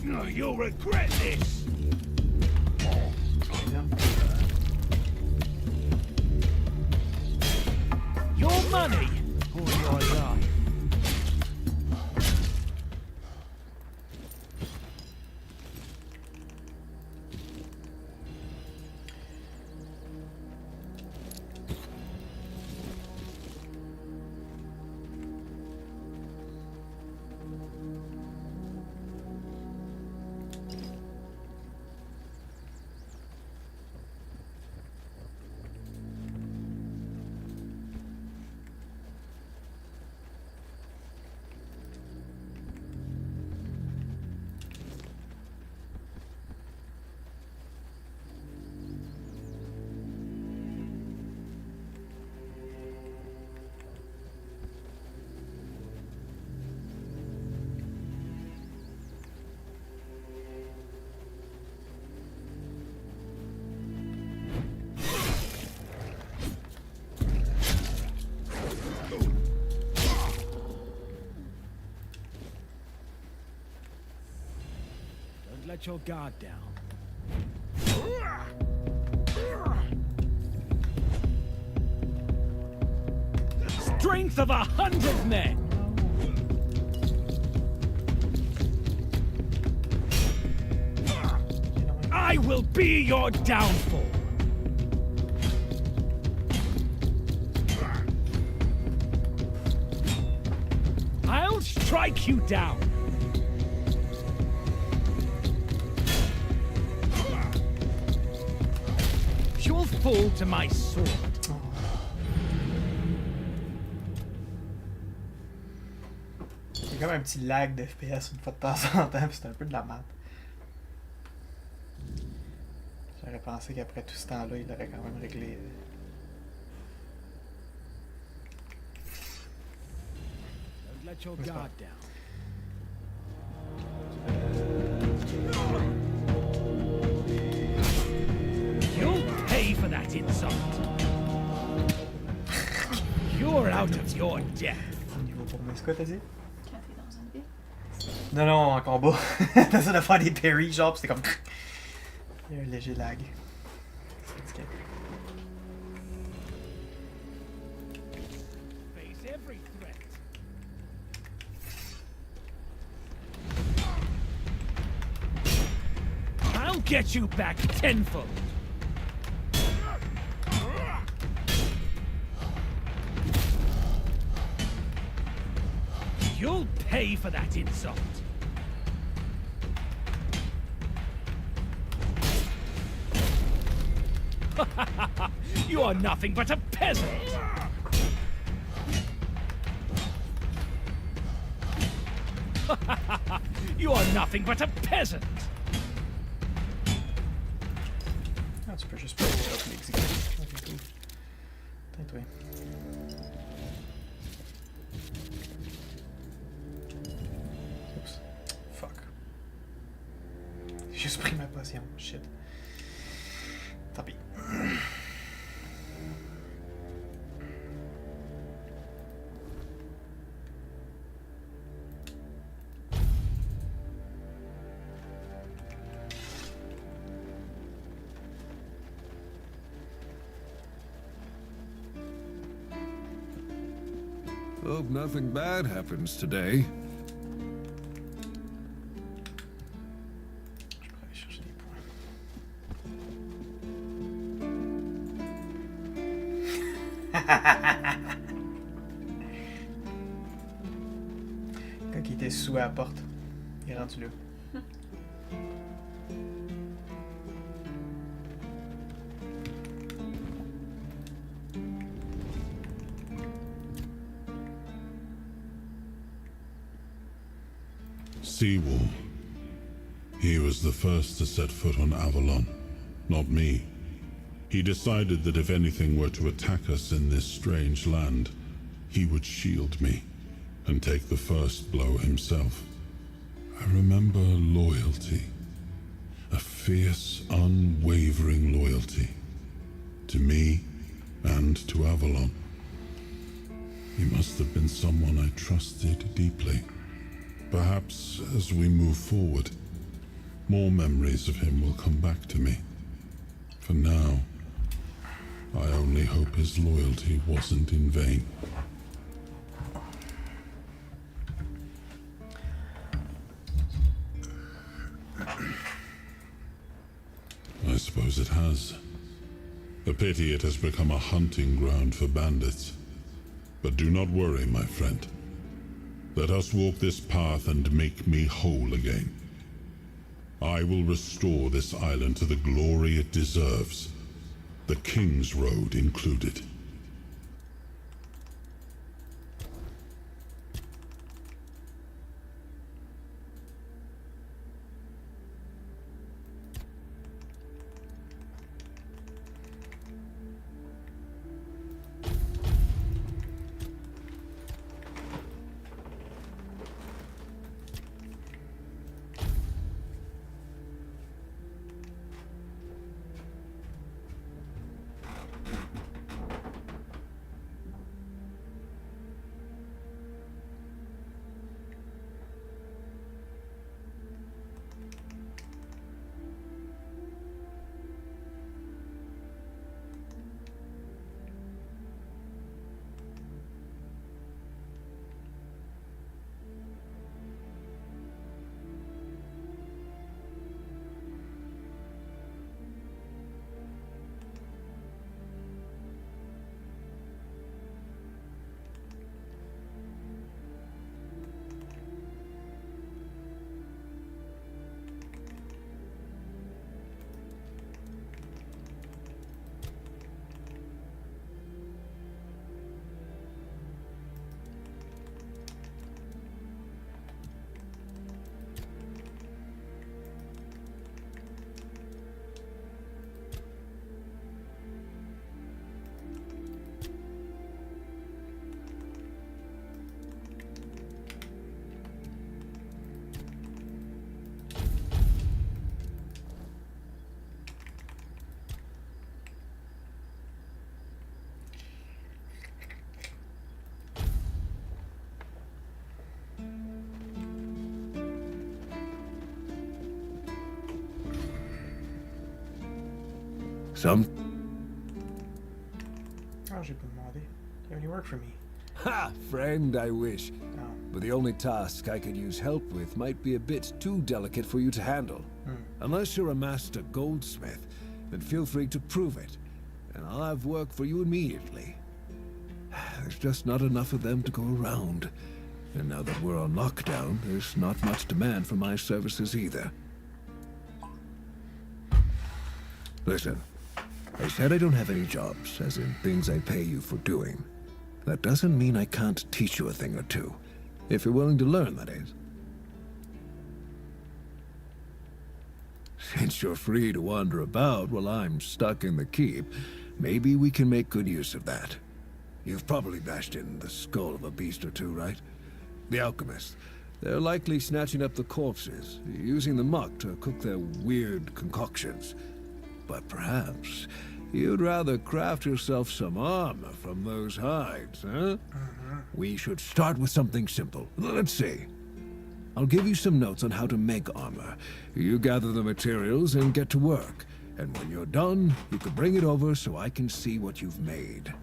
No, you'll regret this. Your money or your life? Let your guard down. Strength of 100 men. I will be your downfall. I'll strike you down. You'll fall to my sword. Il y a comme un petit lag de FPS une fois de temps en temps, puis c'est un peu de la merde. J'aurais pensé qu'après tout ce temps-là, il aurait quand même réglé. Don't let your guard down. You'll pay for that insult. You're out of your depth. Niveau pour moi, c'est quoi t'as dit? Non, non, en combat. T'essaies de faire des parries, genre, pis c'est comme. Il y a un léger lag. C'est Face every threat. I'll get you back tenfold. pay for that insult. You are nothing but a peasant. You are nothing but a peasant. Ah, tu peux juste pas l'exécuter. Ok, cool. Tais-toi. Oups. Fuck. J'ai juste pris ma potion. Shit. Tant pis. Hope nothing bad happens today. Je pourrais aller chercher des points. Quand il était sous à la porte, il est rendu là. Seawall. He was the first to set foot on Avalon, not me. He decided that if anything were to attack us in this strange land, he would shield me and take the first blow himself. I remember loyalty. A fierce, unwavering loyalty. To me and to Avalon. He must have been someone I trusted deeply. Perhaps as we move forward, more memories of him will come back to me. For now, I only hope his loyalty wasn't in vain. I suppose it has. A pity it has become a hunting ground for bandits. But do not worry, my friend. Let us walk this path and make me whole again. I will restore this island to the glory it deserves, the King's Road included. Oh, j'ai pas demandé. Do you have any work for me? Ha! Friend, I wish. Oh. But the only task I could use help with might be a bit too delicate for you to handle. Unless you're a master goldsmith, then feel free to prove it, and I'll have work for you immediately. There's just not enough of them to go around, And now that we're on lockdown, there's not much demand for my services either. Listen, I said I don't have any jobs, as in things I pay you for doing. That doesn't mean I can't teach you a thing or two. If you're willing to learn, that is. Since you're free to wander about while I'm stuck in the keep, maybe we can make good use of that. You've probably bashed in the skull of a beast or two, right? The alchemists. They're likely snatching up the corpses, using the muck to cook their weird concoctions. But perhaps you'd rather craft yourself some armor from those hides, huh? We should start with something simple. Let's see. I'll give you some notes on how to make armor. You gather the materials and get to work. And when you're done, you can bring it over so I can see what you've made.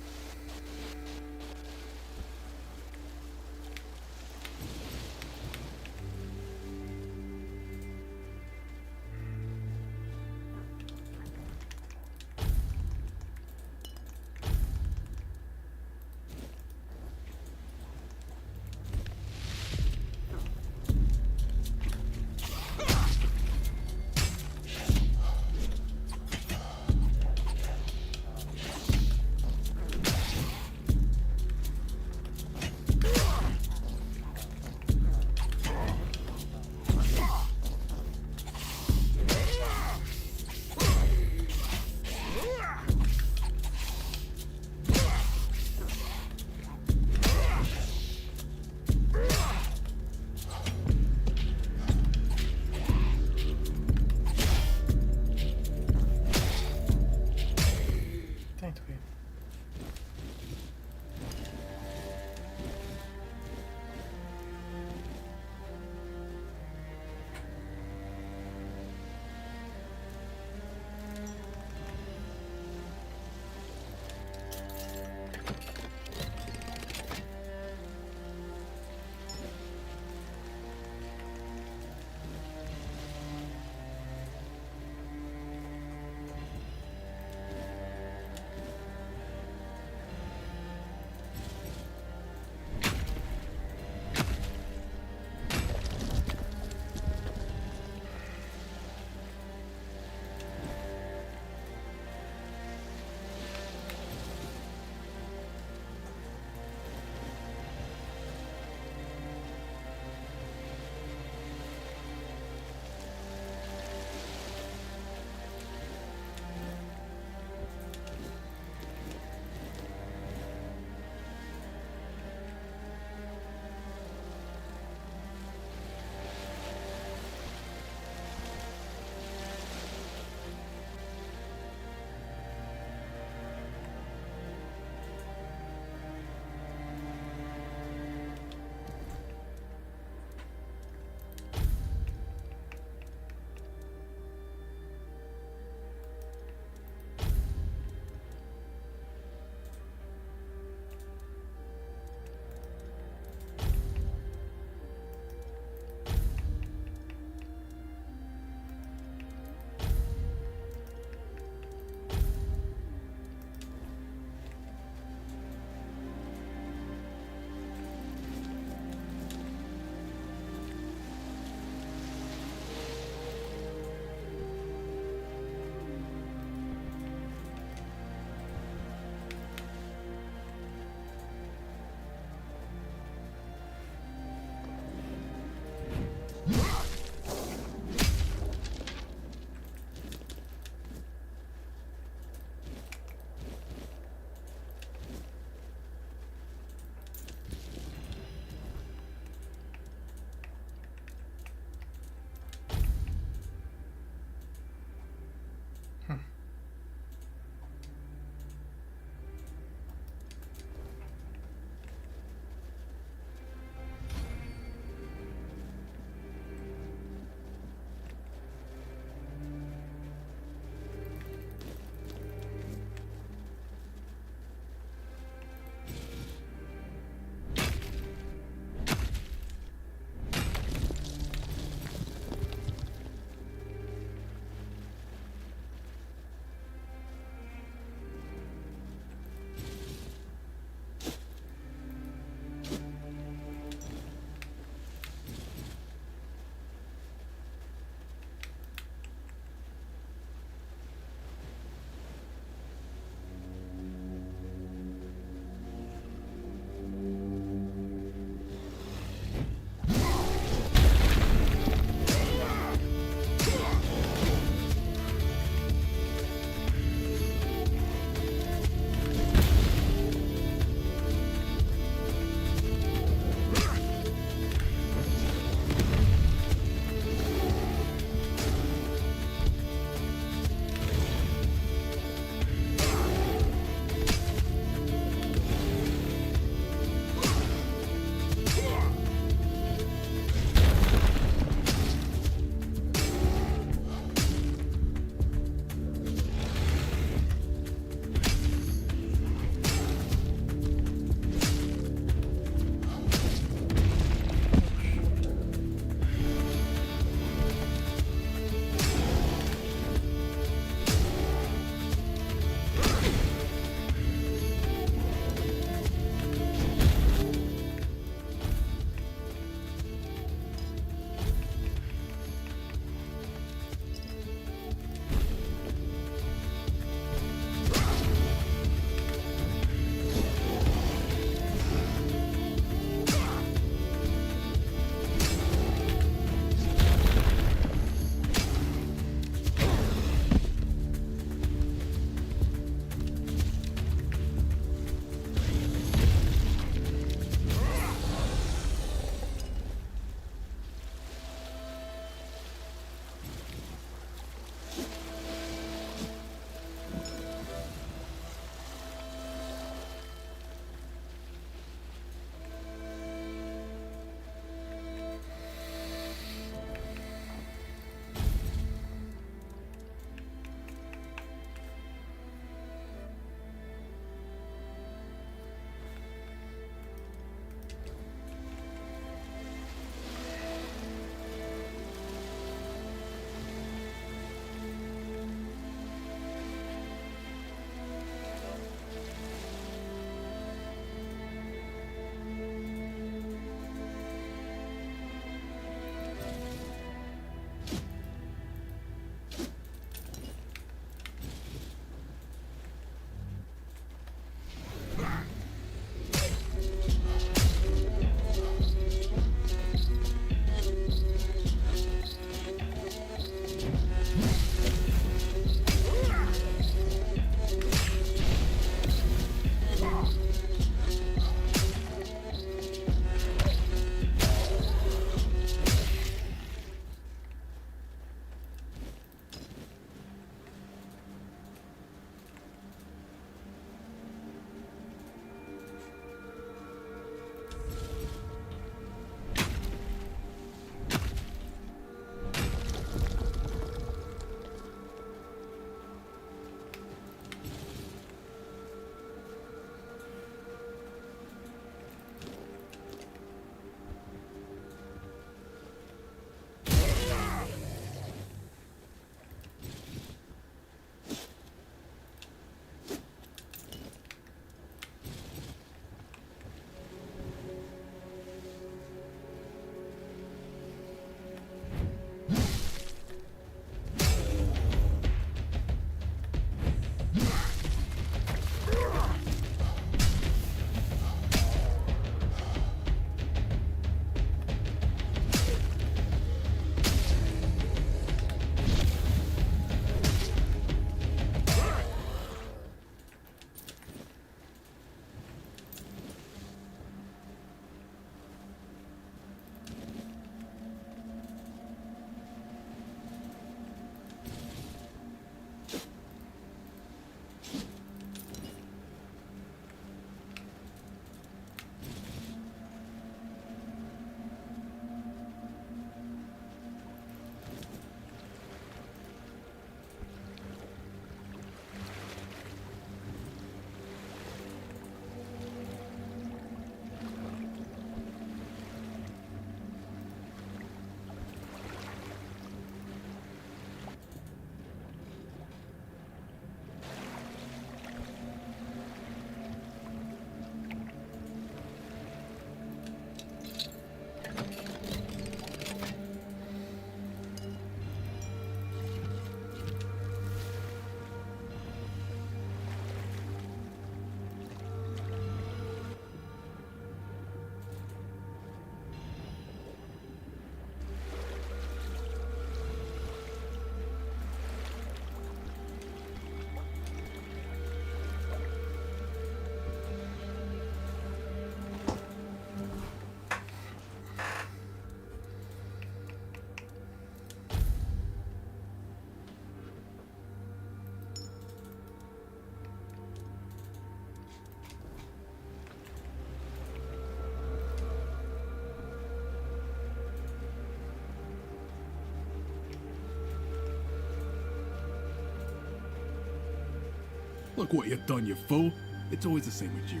Look what you've done, you fool. It's always the same with you.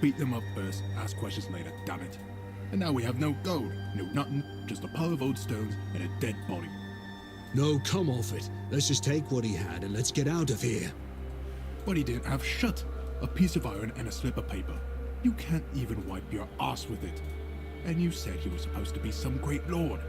Beat them up first, ask questions later, damn it. And now we have no gold, no nothing, just a pile of old stones and a dead body. No, come off it. Let's just take what he had and let's get out of here. But he didn't have shut. A piece of iron and a slip of paper. You can't even wipe your ass with it. And you said he was supposed to be some great lord.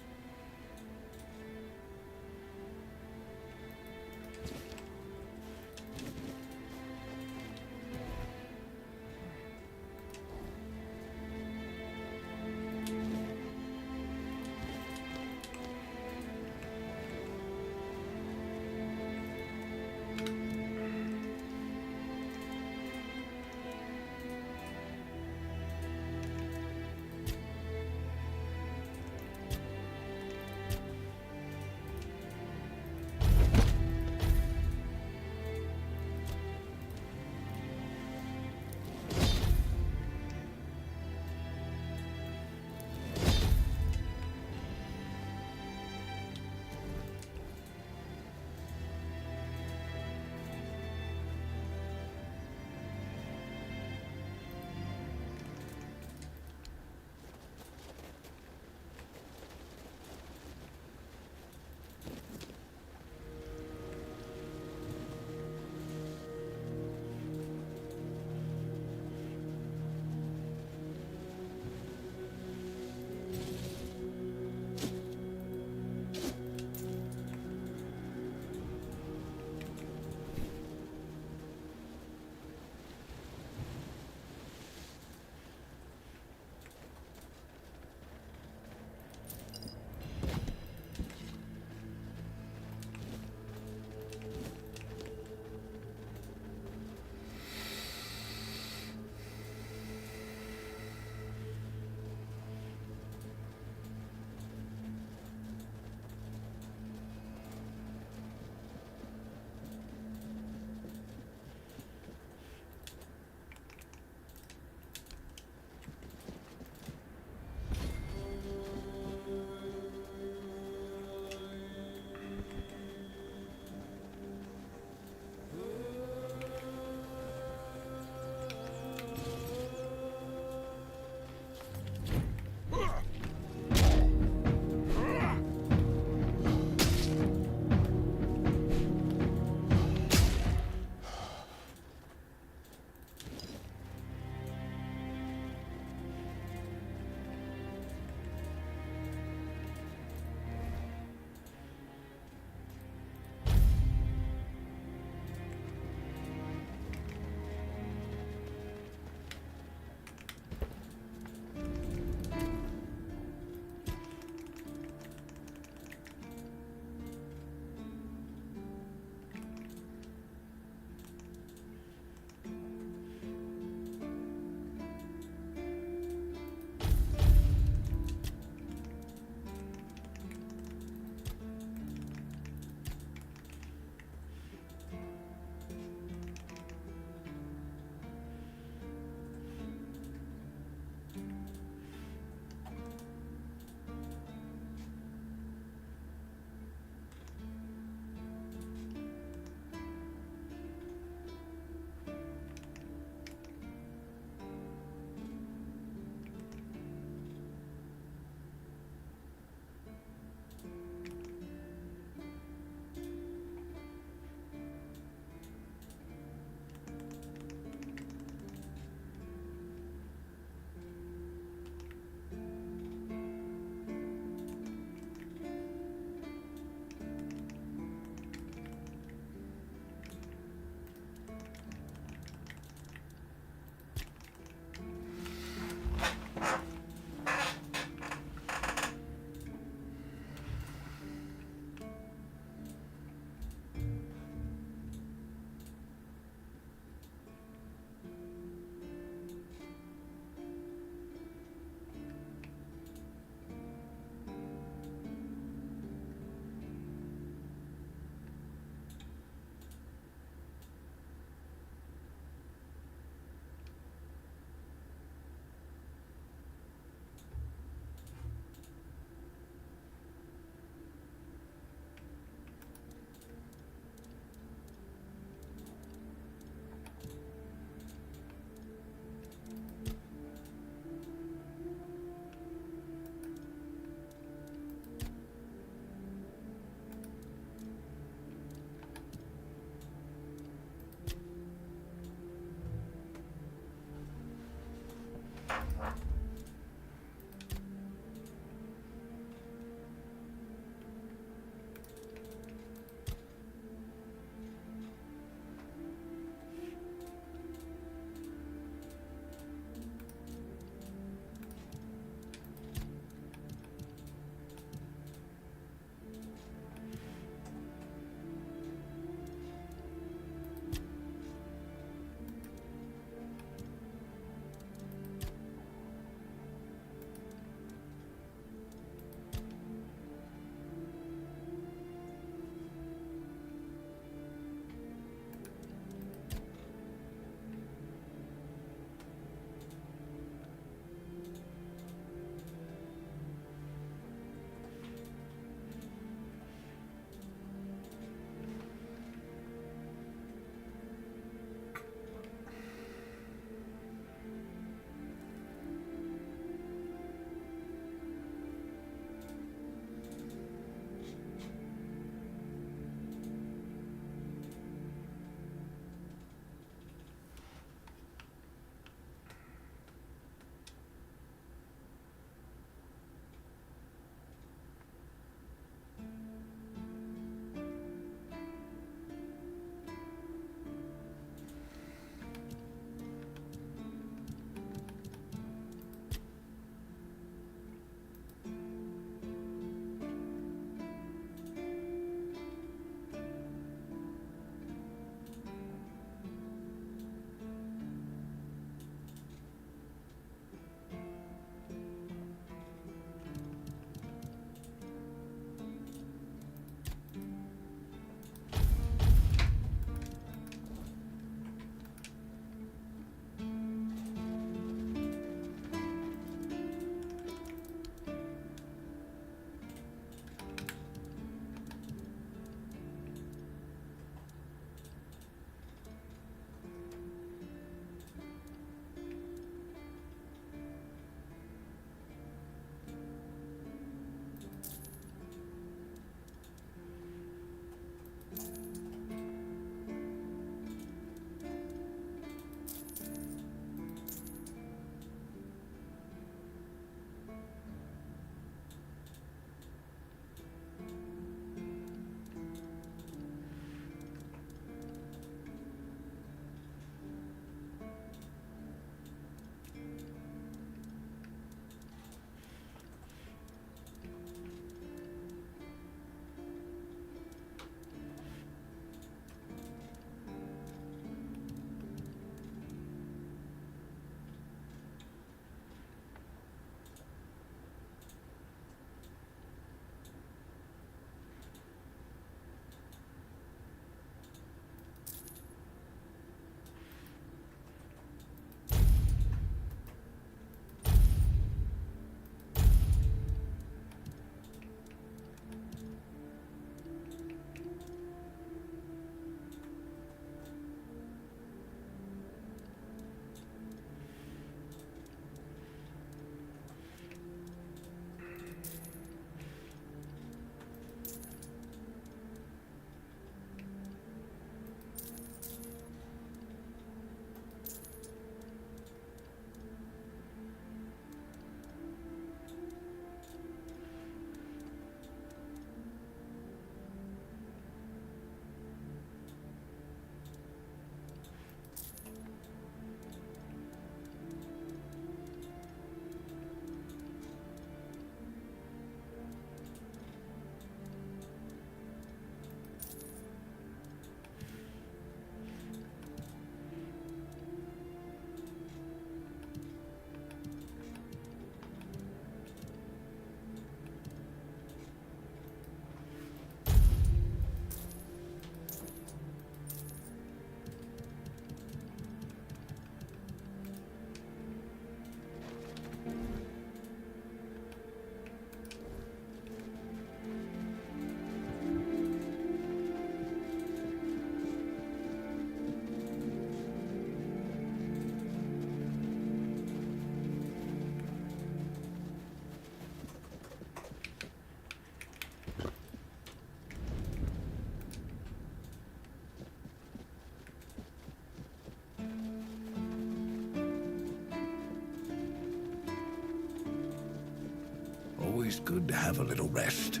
always good to have a little rest.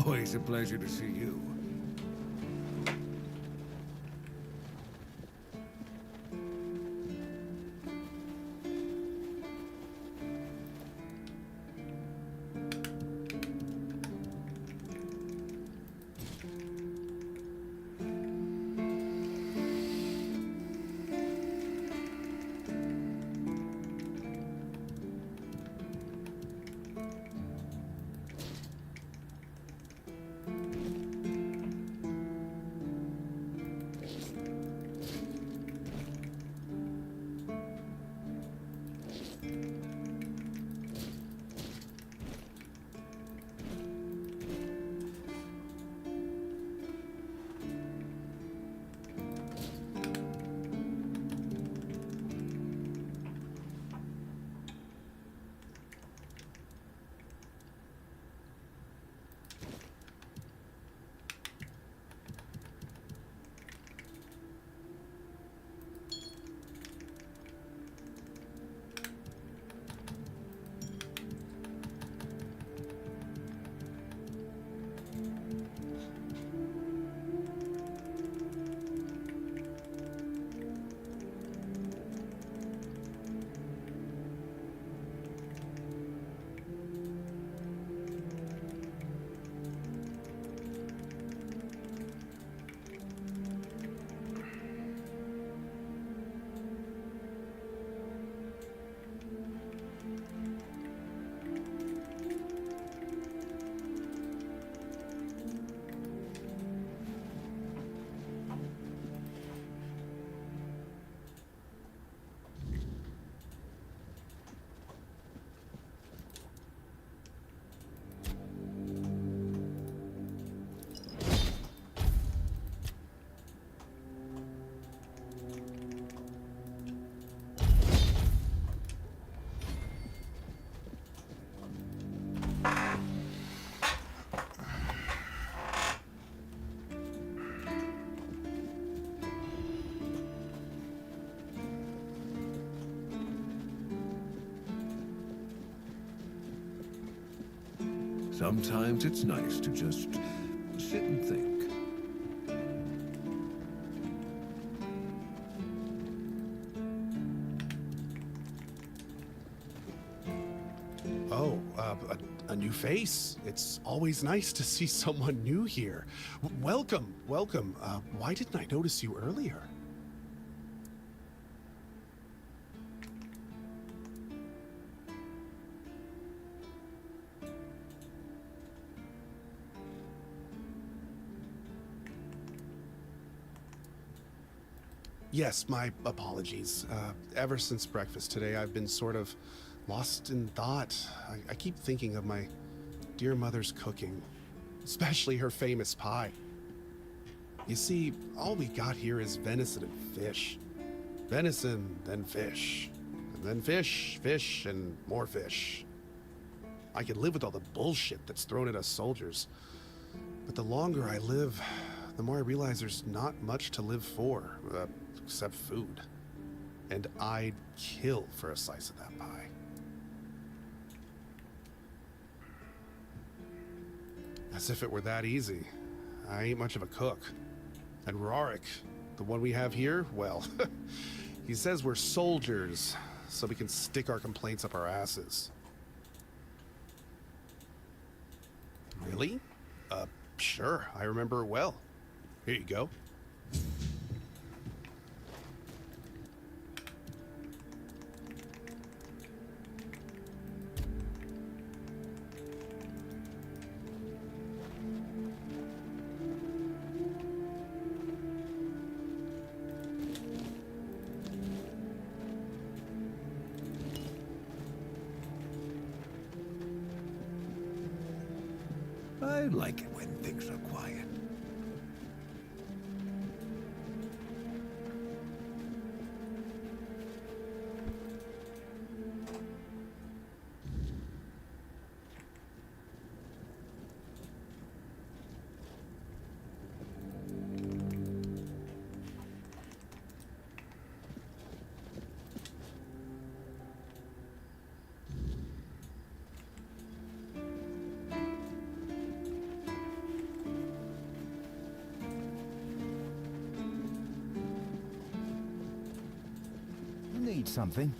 Always a pleasure to see you. Sometimes it's nice to just sit and think. Oh, a new face. It's always nice to see someone new here. Welcome, welcome. Why didn't I notice you earlier? Yes, my apologies. Ever since breakfast today, I've been sort of lost in thought. I keep thinking of my dear mother's cooking, especially her famous pie. You see, all we got here is venison and fish. Venison, then fish. And then fish, fish, and more fish. I can live with all the bullshit that's thrown at us soldiers. But the longer I live, the more I realize there's not much to live for, except food. And I'd kill for a slice of that pie. As if it were that easy. I ain't much of a cook. And Rorik, the one we have here, well, he says we're soldiers, so we can stick our complaints up our asses. Really? Sure, I remember her well. Here you go. I like it when things are quiet. Need something?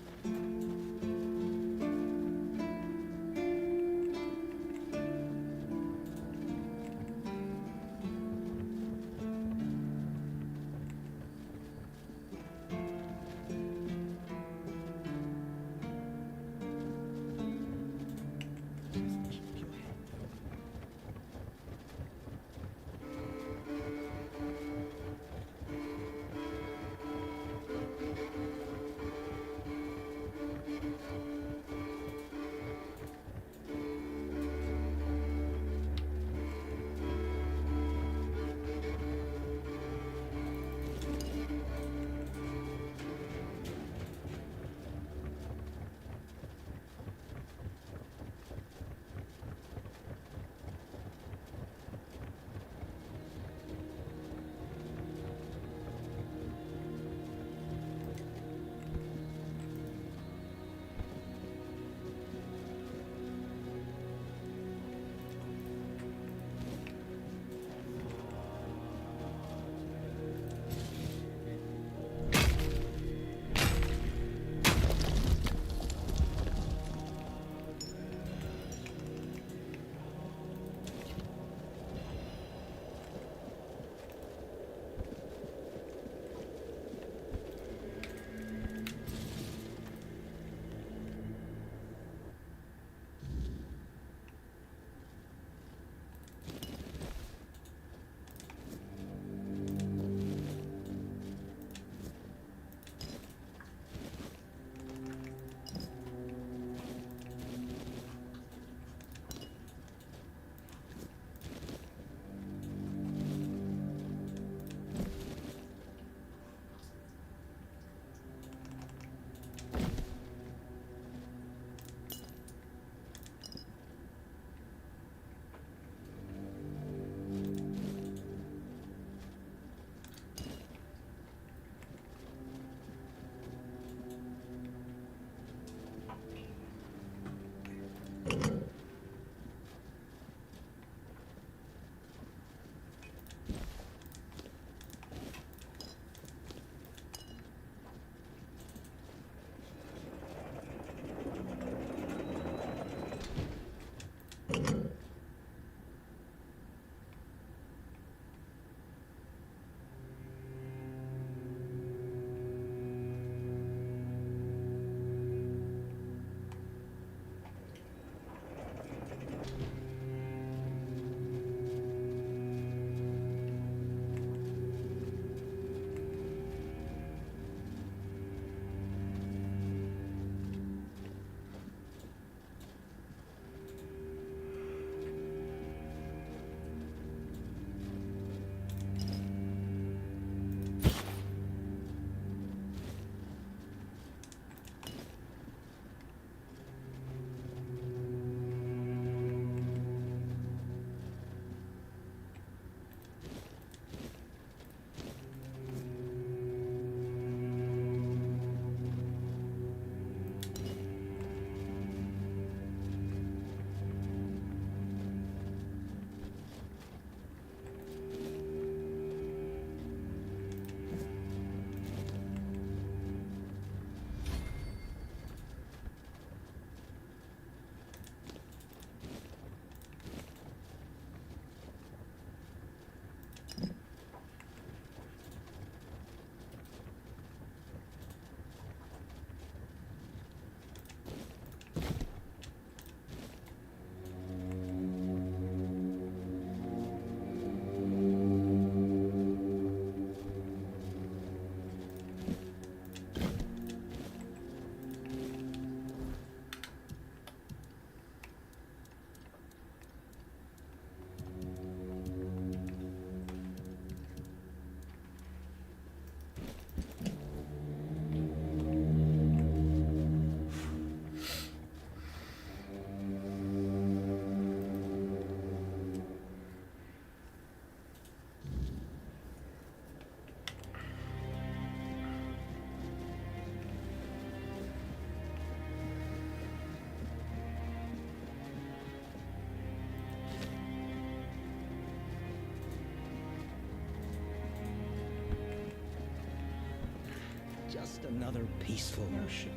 Just another peaceful. Oh shit.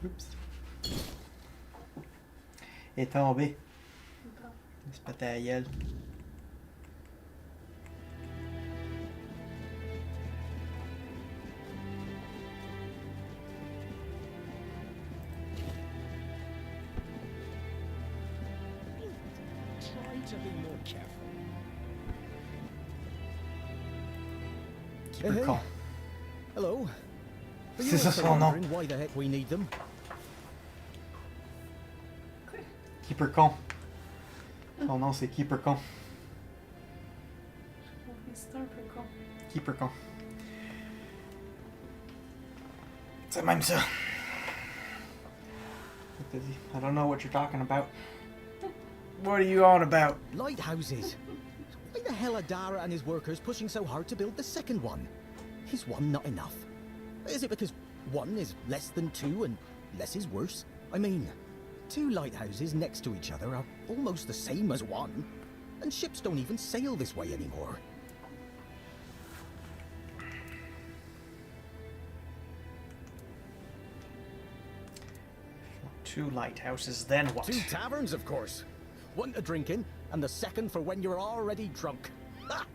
Oups. Il est tombé. Il se pétait à la gueule. Try to be more careful. Keeper con. Hello. C'est ça son nom. Why the heck we need them? Keeper con. Son nom c'est Keeper con. Keeper con. C'est même ça. I don't know what you're talking about. What are you on about? Lighthouses. Why the hell are Dara and his workers pushing so hard to build the second one? Is one not enough? Is it because one is less than two and less is worse? I mean, two lighthouses next to each other are almost the same as one, and ships don't even sail this way anymore. Two lighthouses, then what? Two taverns, of course. One to drink in, and the second for when you're already drunk. Ha!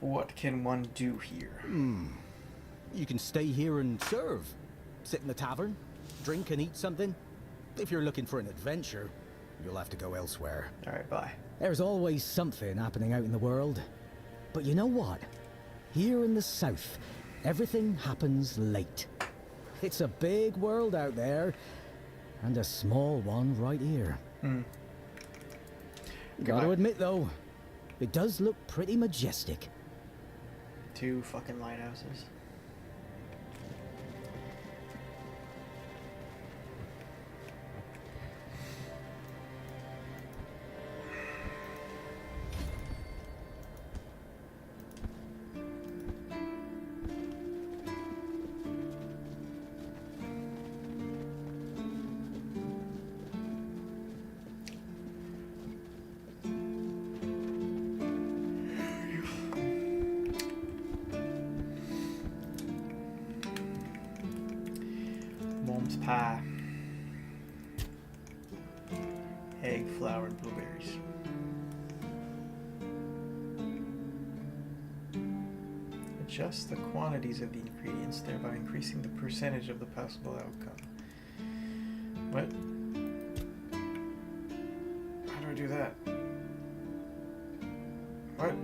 What can one do here? You can stay here and serve. Sit in the tavern, drink and eat something. If you're looking for an adventure, you'll have to go elsewhere. Alright, bye. There's always something happening out in the world. But you know what? Here in the south, everything happens late. It's a big world out there, and a small one right here. Gotta admit, though, it does look pretty majestic. 2 fucking lighthouses. Mom's pie. Egg, flour, and blueberries. Adjust the quantities of the ingredients, thereby increasing the percentage of the possible outcome. What? How do I do that? What?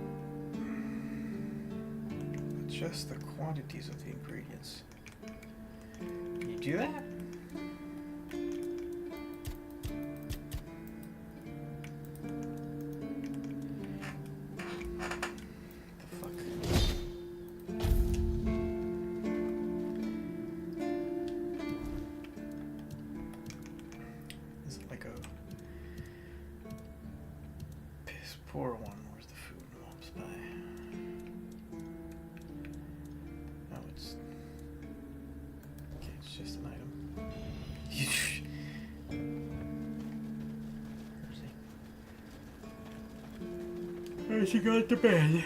Adjust the quantities of the ingredients. Can you do that? Poor one. Where's the food? Mom's pie. Oh, it's... Okay, it's just an item. Where's she got to bed?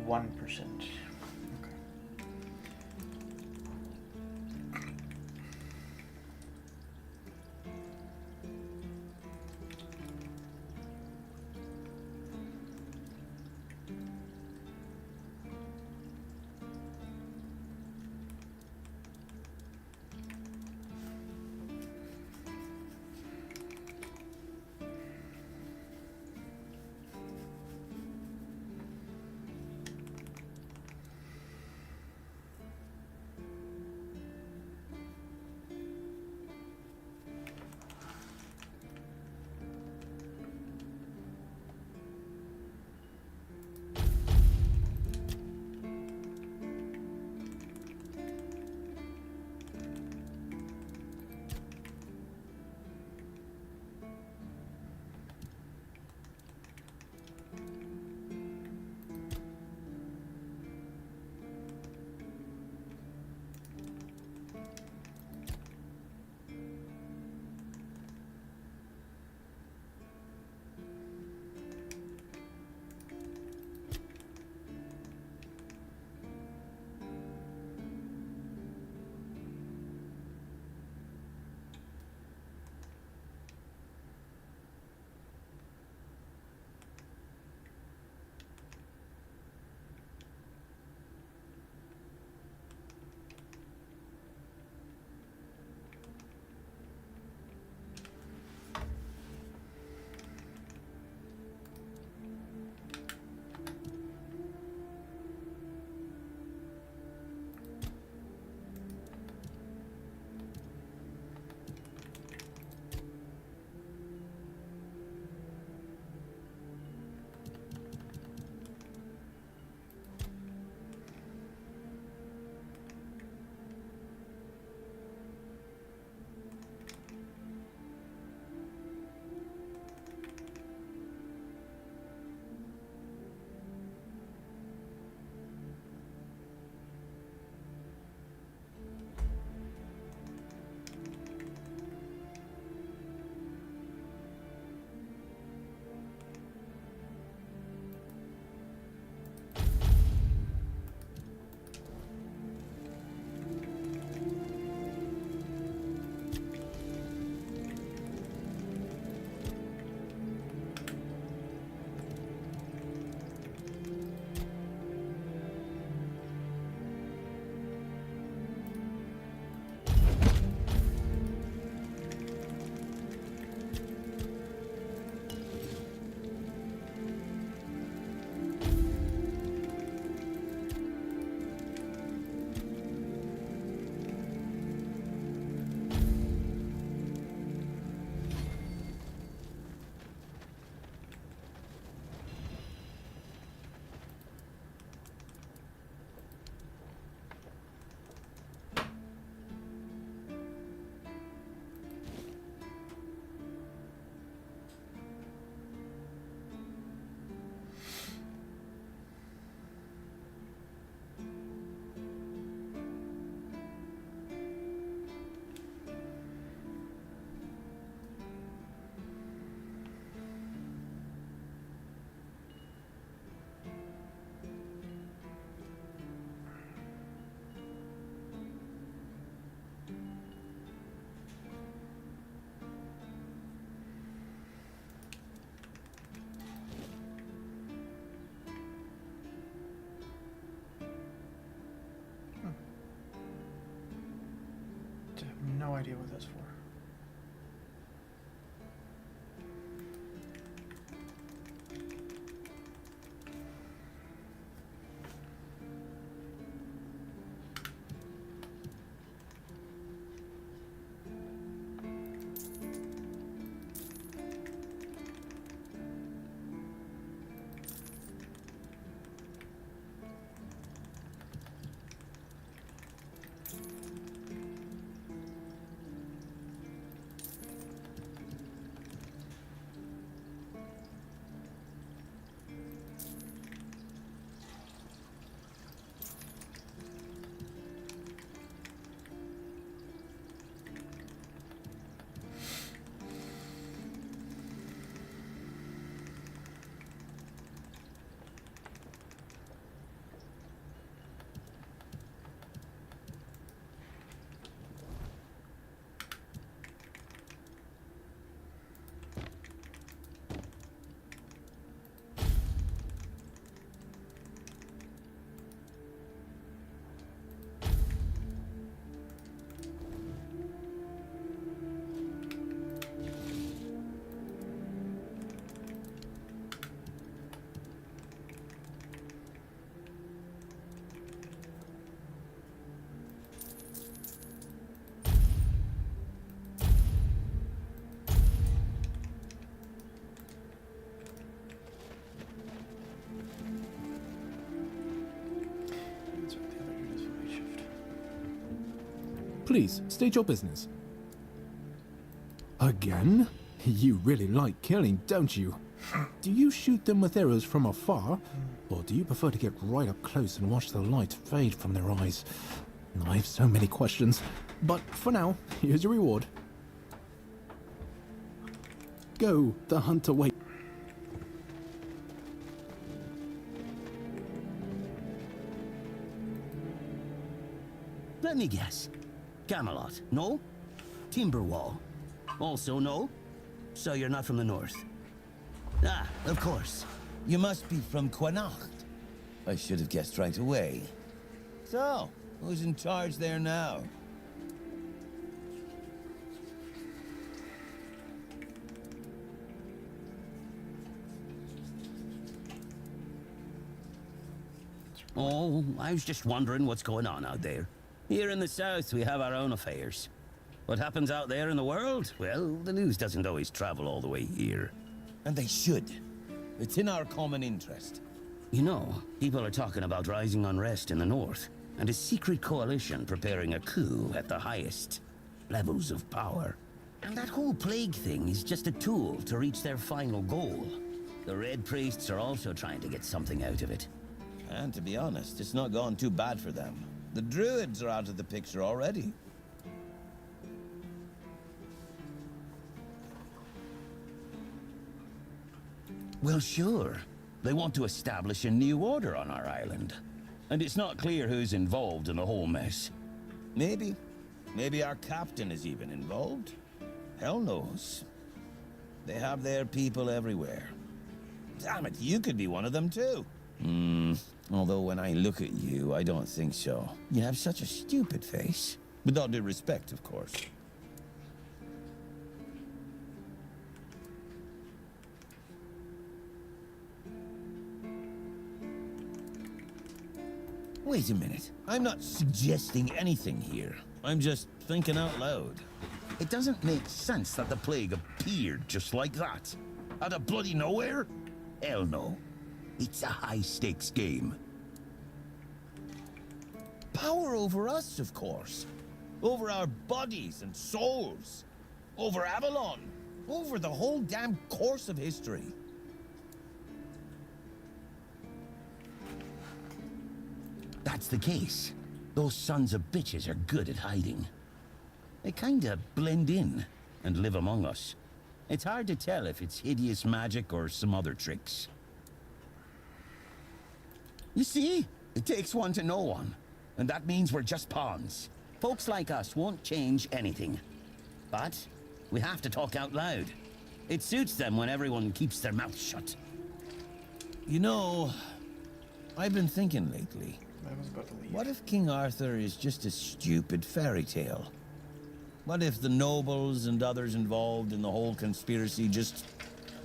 1%. No idea what that's for. Please, state your business. Again? You really like killing, don't you? Do you shoot them with arrows from afar? Or do you prefer to get right up close and watch the light fade from their eyes? I have so many questions. But for now, here's your reward. Go, the hunter waits. Let me guess. Camelot, no? Timberwall, also no? So you're not from the north? Ah, of course. You must be from Connacht. I should have guessed right away. So, who's in charge there now? Oh, I was just wondering what's going on out there. Here in the south, we have our own affairs. What happens out there in the world? Well, the news doesn't always travel all the way here. And they should. It's in our common interest. You know, people are talking about rising unrest in the north, and a secret coalition preparing a coup at the highest levels of power. And that whole plague thing is just a tool to reach their final goal. The Red Priests are also trying to get something out of it. And to be honest, it's not gone too bad for them. The Druids are out of the picture already. Well, sure. They want to establish a new order on our island. And it's not clear who's involved in the whole mess. Maybe. Maybe our captain is even involved. Hell knows. They have their people everywhere. Damn it, you could be one of them too. Although when I look at you, I don't think so. You have such a stupid face. With all due respect, of course. Wait a minute. I'm not suggesting anything here. I'm just thinking out loud. It doesn't make sense that the plague appeared just like that. Out of bloody nowhere? Hell no. It's a high-stakes game. Power over us, of course. Over our bodies and souls. Over Avalon. Over the whole damn course of history. That's the case. Those sons of bitches are good at hiding. They kinda blend in and live among us. It's hard to tell if it's hideous magic or some other tricks. You see? It takes one to know one. And that means we're just pawns. Folks like us won't change anything. But we have to talk out loud. It suits them when everyone keeps their mouth shut. You know, I've been thinking lately. I was about to leave. What if King Arthur is just a stupid fairy tale? What if the nobles and others involved in the whole conspiracy just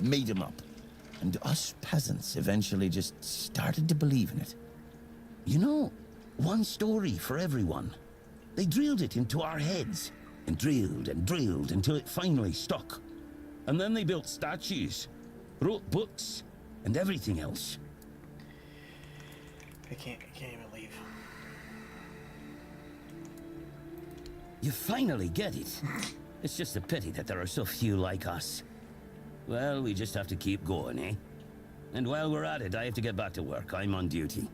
made him up? And us peasants eventually just started to believe in it. You know, one story for everyone. They drilled it into our heads, and drilled until it finally stuck. And then they built statues, wrote books, and everything else. I can't even leave. You finally get it. It's just a pity that there are so few like us. Well, we just have to keep going, eh? And while we're at it, I have to get back to work. I'm on duty.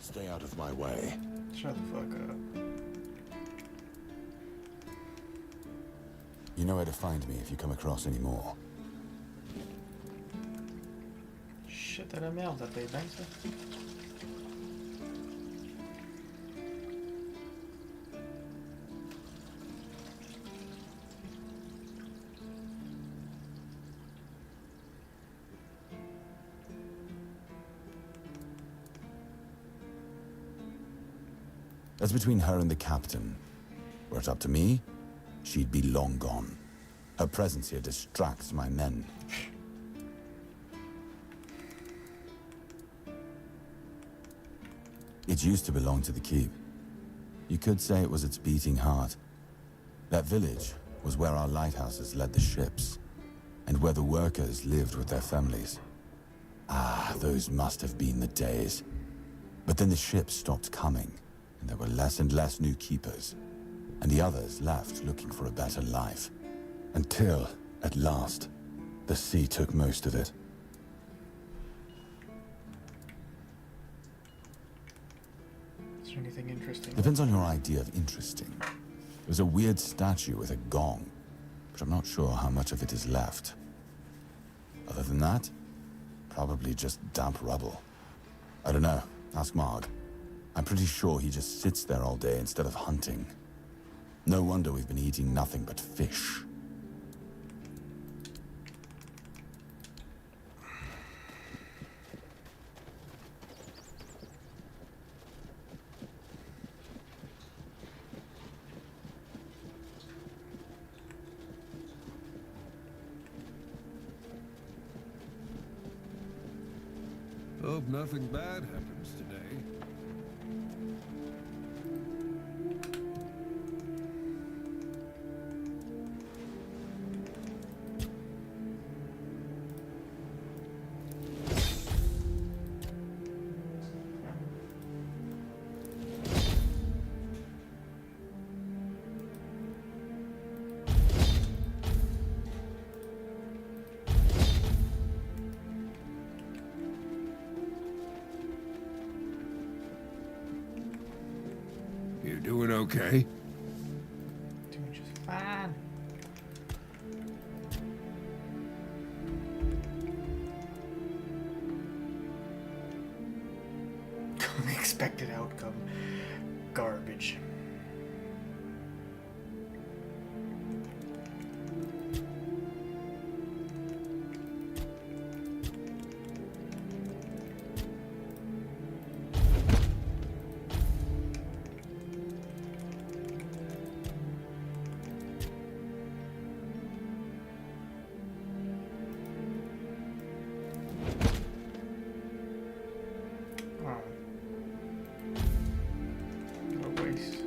Stay out of my way. Shut the fuck up. You know where to find me if you come across any more. Shit, det där med allt att det är bättre. That's between her and the captain. Were it up to me, she'd be long gone. Her presence here distracts my men. It used to belong to the keep. You could say it was its beating heart. That village was where our lighthouses led the ships, and where the workers lived with their families. Ah, those must have been the days. But then the ships stopped coming, and there were less and less new keepers, and the others left looking for a better life. Until, at last, the sea took most of it. Is there anything interesting? Depends on your idea of interesting. There's a weird statue with a gong, but I'm not sure how much of it is left. Other than that, probably just damp rubble. I don't know. Ask Marg. I'm pretty sure he just sits there all day instead of hunting. No wonder we've been eating nothing but fish. Hope nothing bad happens today. You doing okay? Doing just fine. Unexpected outcome. Garbage. What a waste.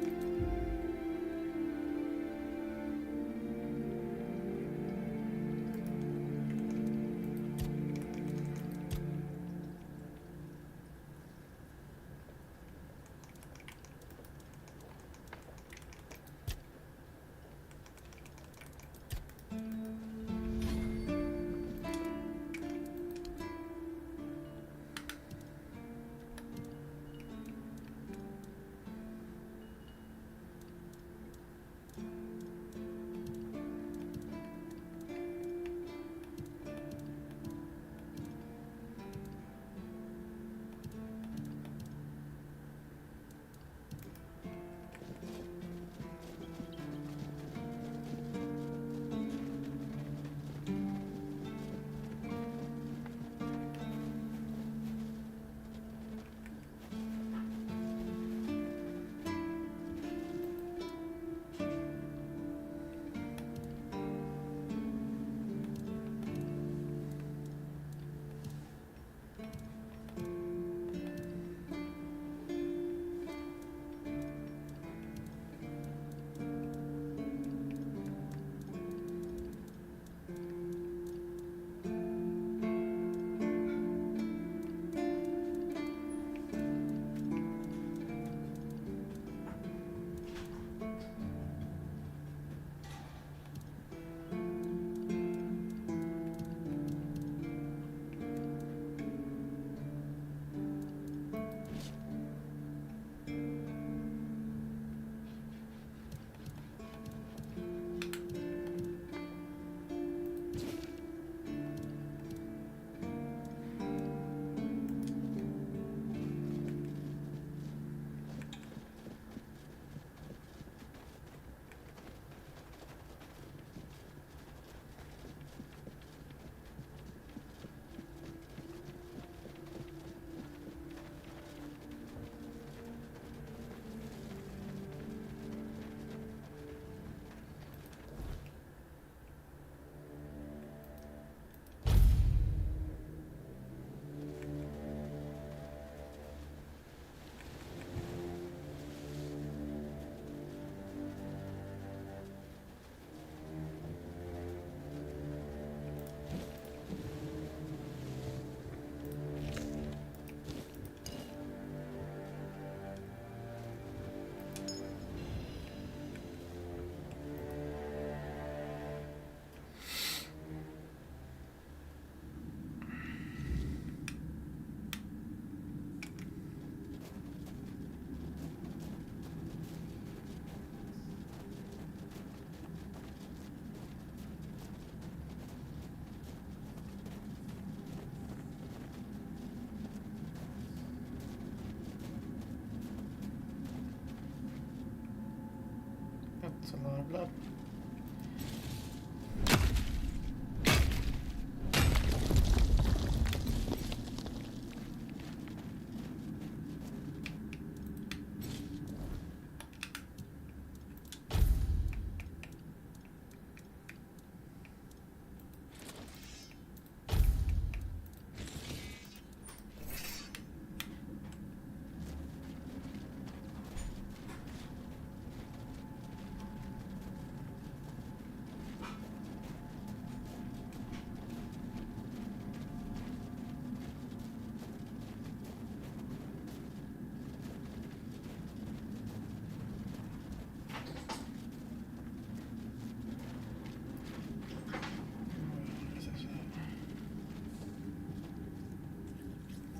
A lot of blood.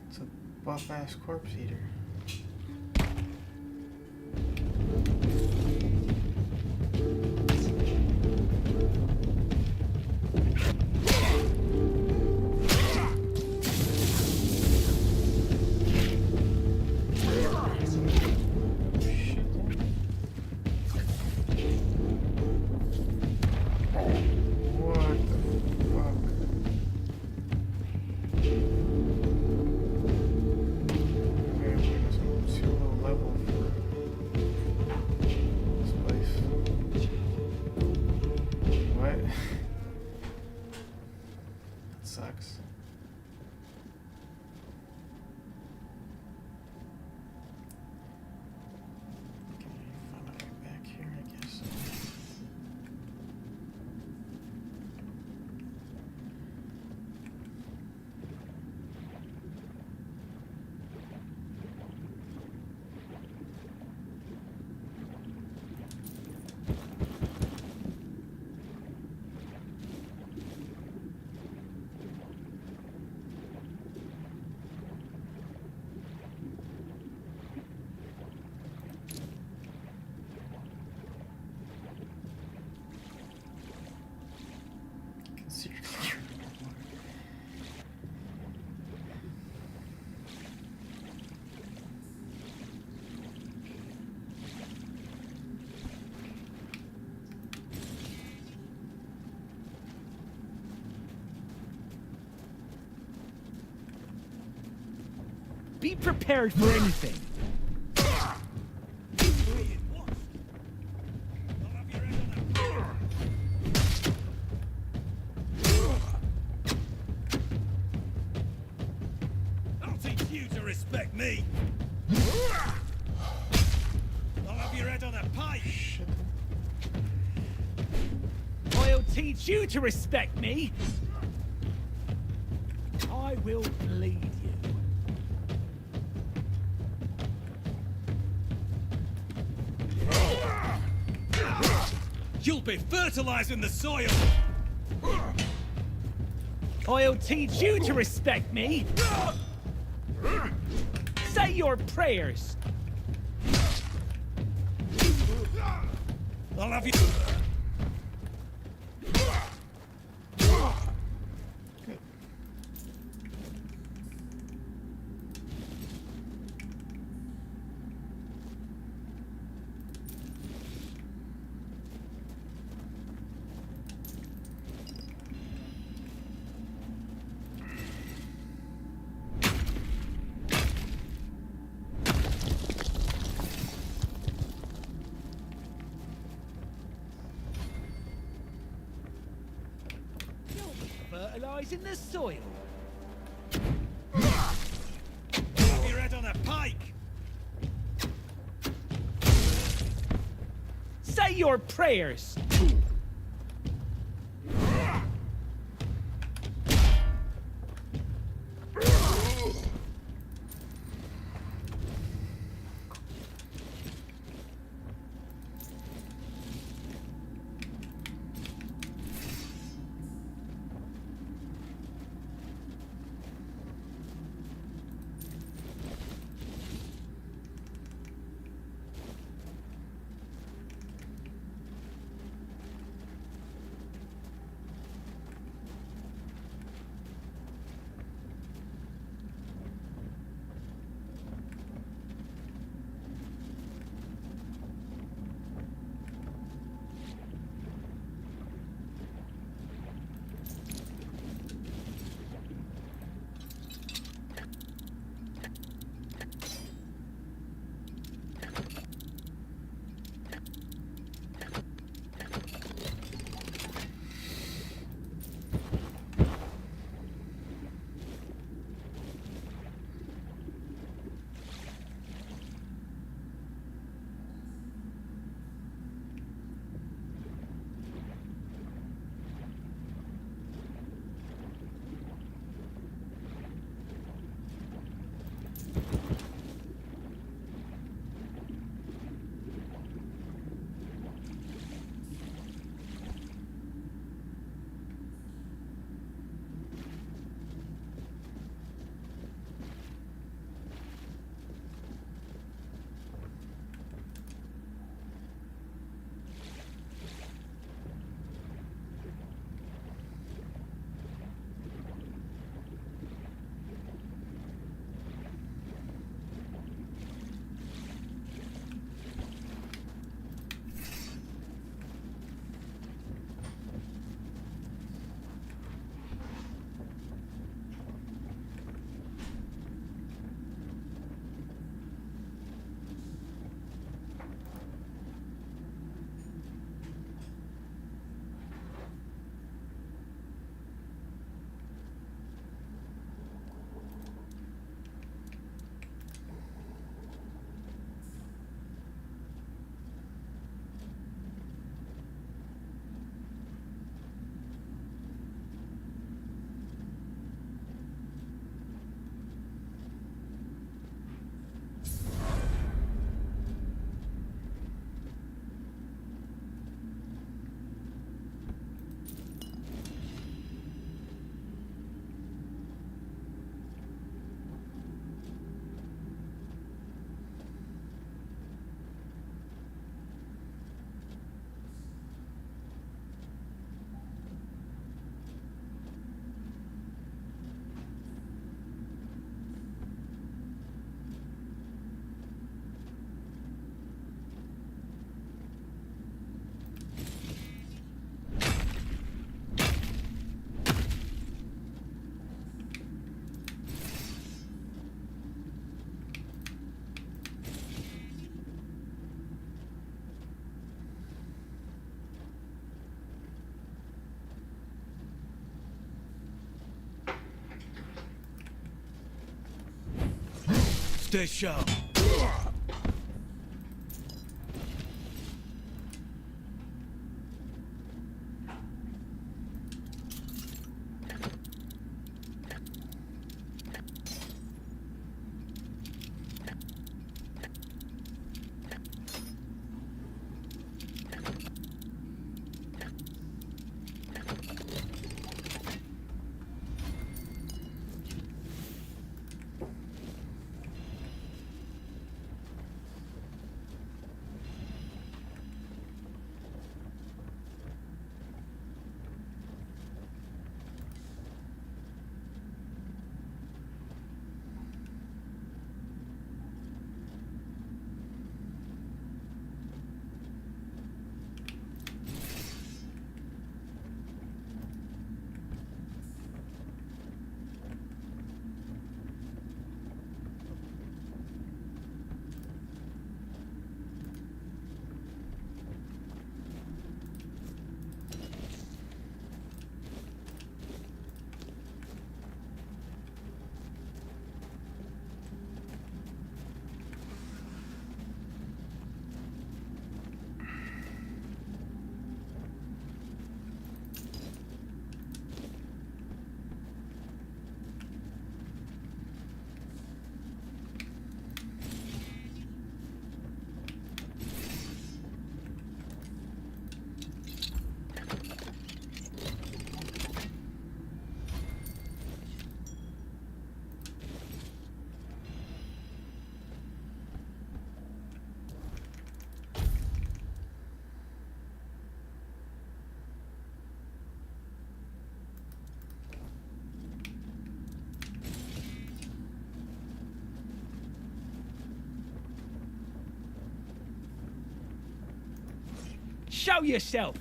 It's a buff-ass corpse eater. Sucks. Okay, find my way back here, I guess. Be prepared for anything. I'll teach you to respect me. I'll have your head on a pike. I'll teach you to respect me. I will bleed you. You'll be fertilizing the soil. I'll teach you to respect me. Say your prayers. I'll have you. Fertilizing the soil. Have your head on a pike. Say your prayers. Stay sharp. Show yourself!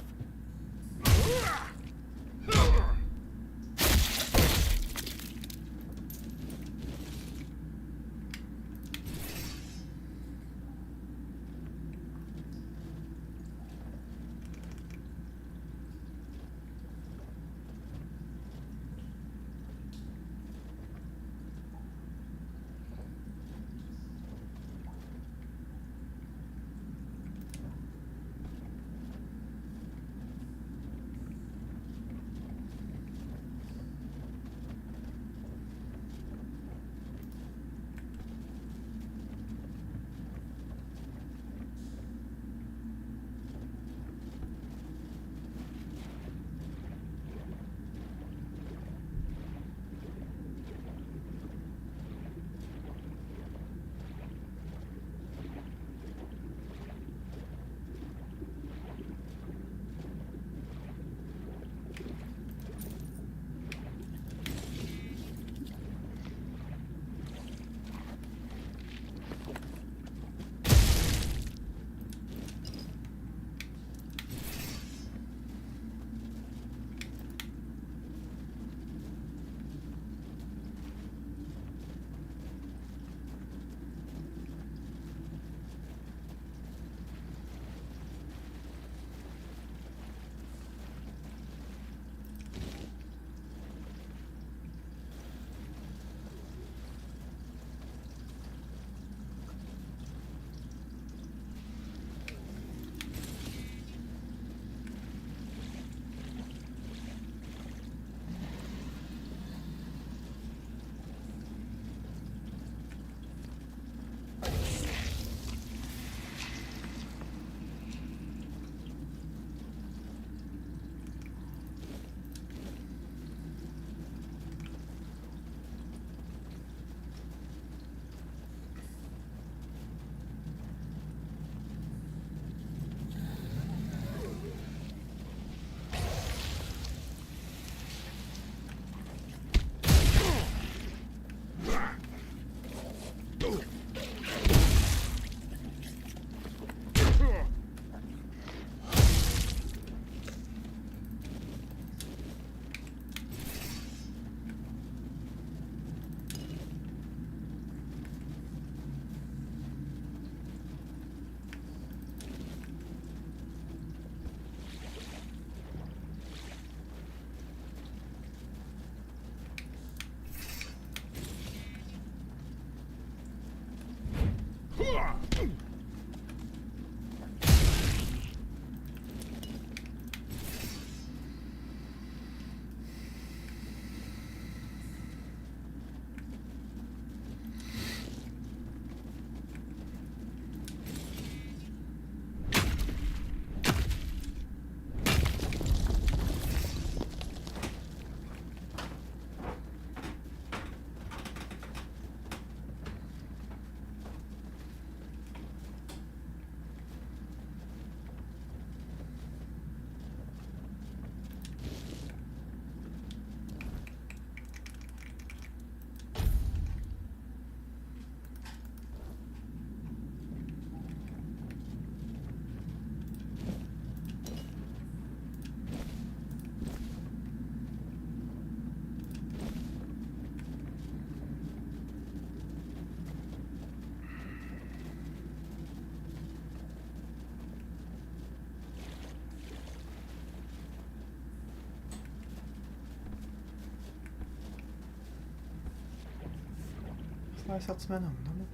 har jag satt som en annan.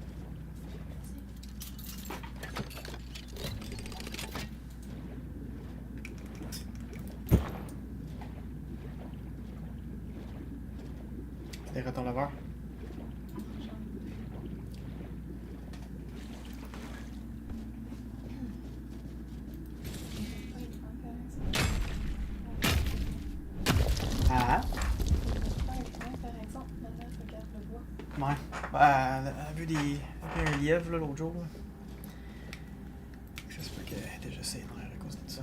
Det är rätt alla var. Ouais, bah, elle a vu un lièvre l'autre jour. Là. Ça se peut qu'elle ait déjà essayé de rire à cause de ça.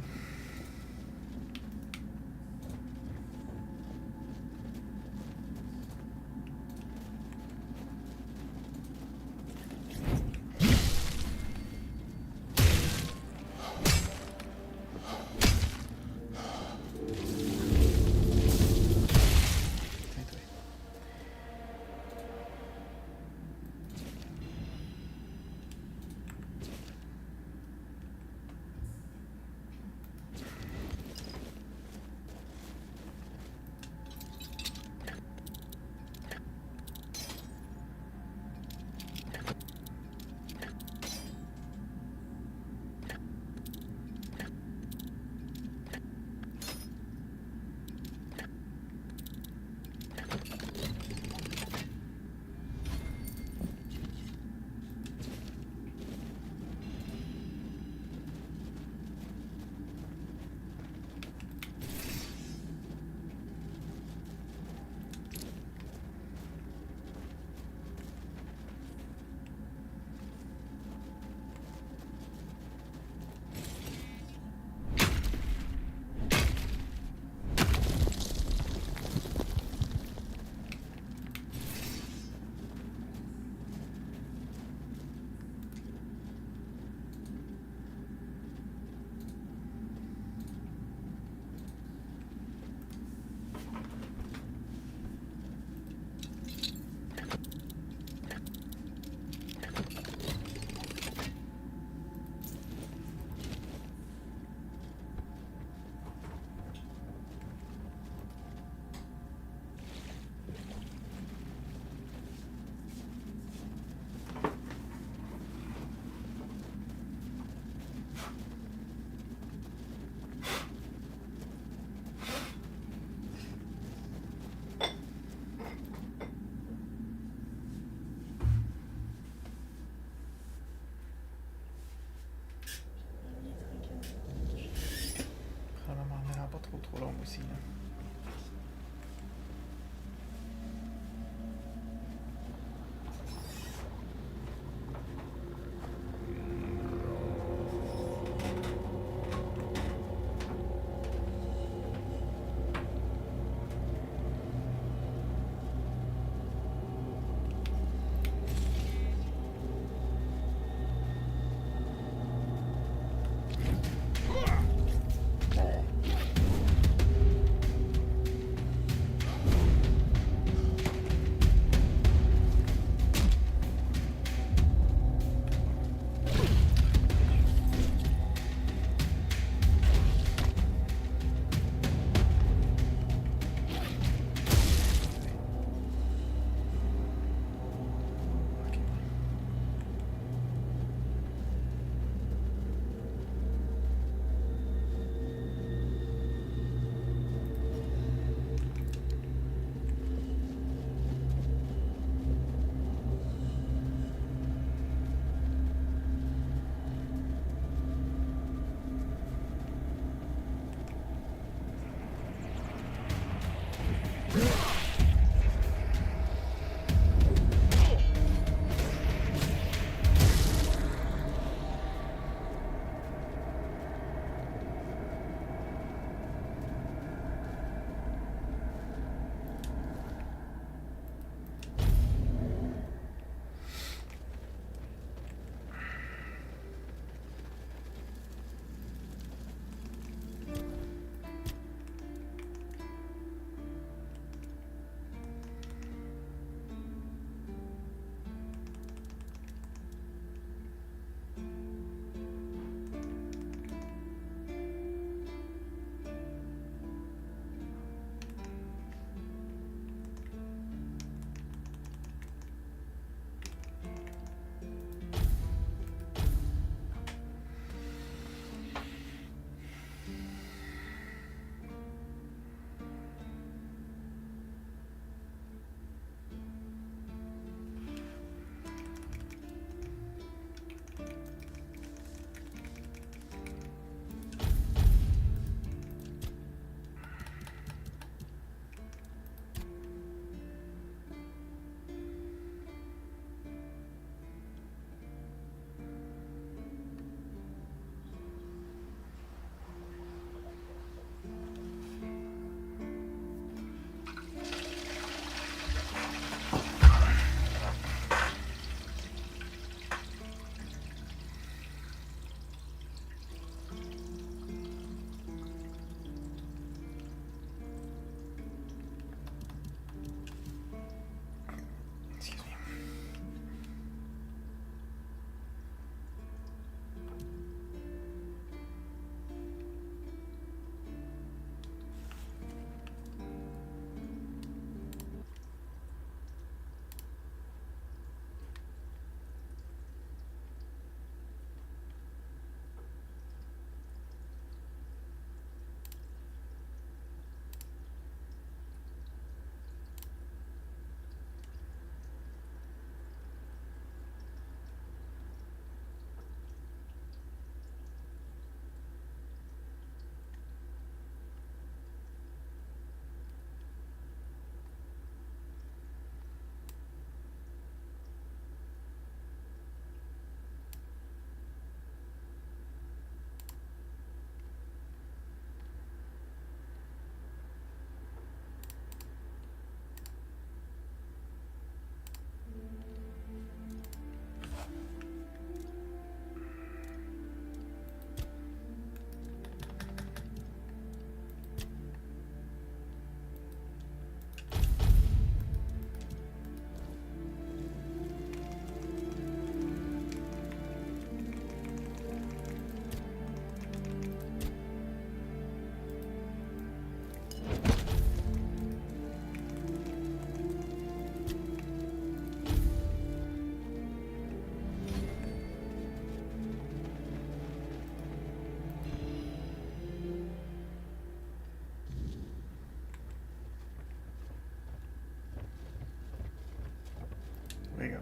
Wake up.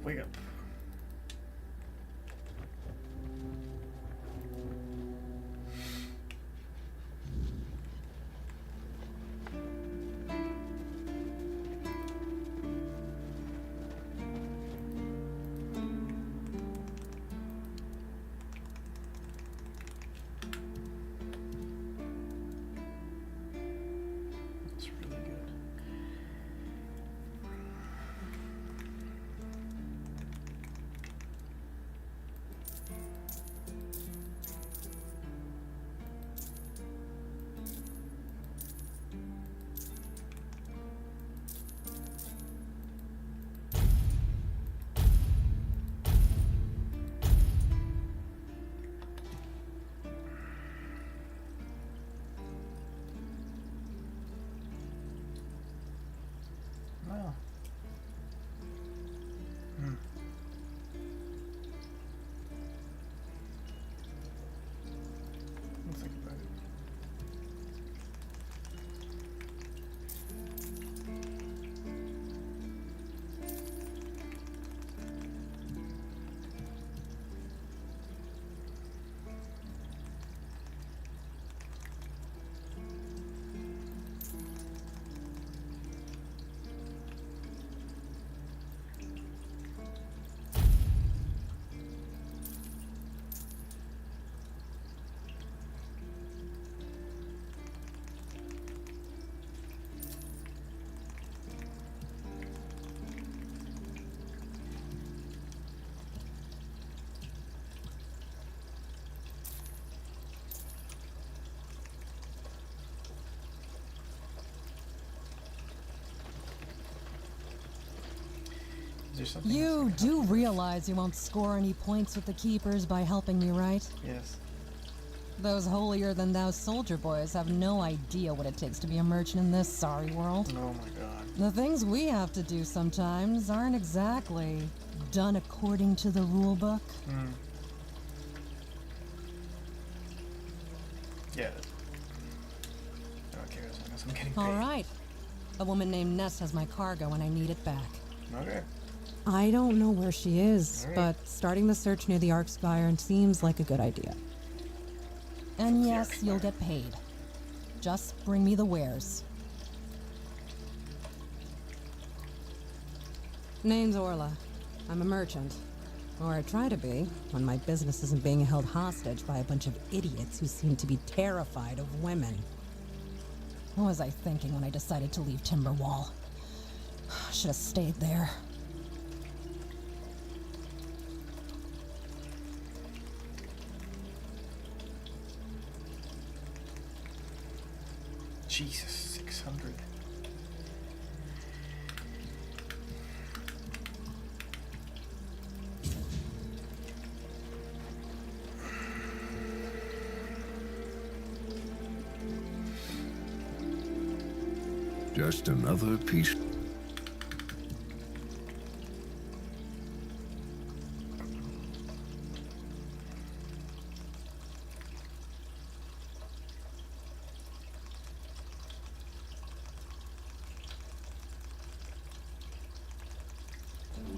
Wake up. That's really good. Wow. I'll think about it. Is there something You do realize you won't score any points with the Keepers by helping me, right? Yes. Those holier-than-thou soldier boys have no idea what it takes to be a merchant in this sorry world. Oh my god. The things we have to do sometimes aren't exactly done according to the rule book. Yeah. I don't care as long as I'm getting paid. All right. A woman named Ness has my cargo and I need it back. Okay. I don't know where she is, All right. but starting the search near the Arkspire seems like a good idea. And yes, you'll get paid. Just bring me the wares. Name's Orla. I'm a merchant. Or I try to be, when my business isn't being held hostage by a bunch of idiots who seem to be terrified of women. What was I thinking when I decided to leave Timberwall? Should have stayed there. Jesus, 600. Just another piece.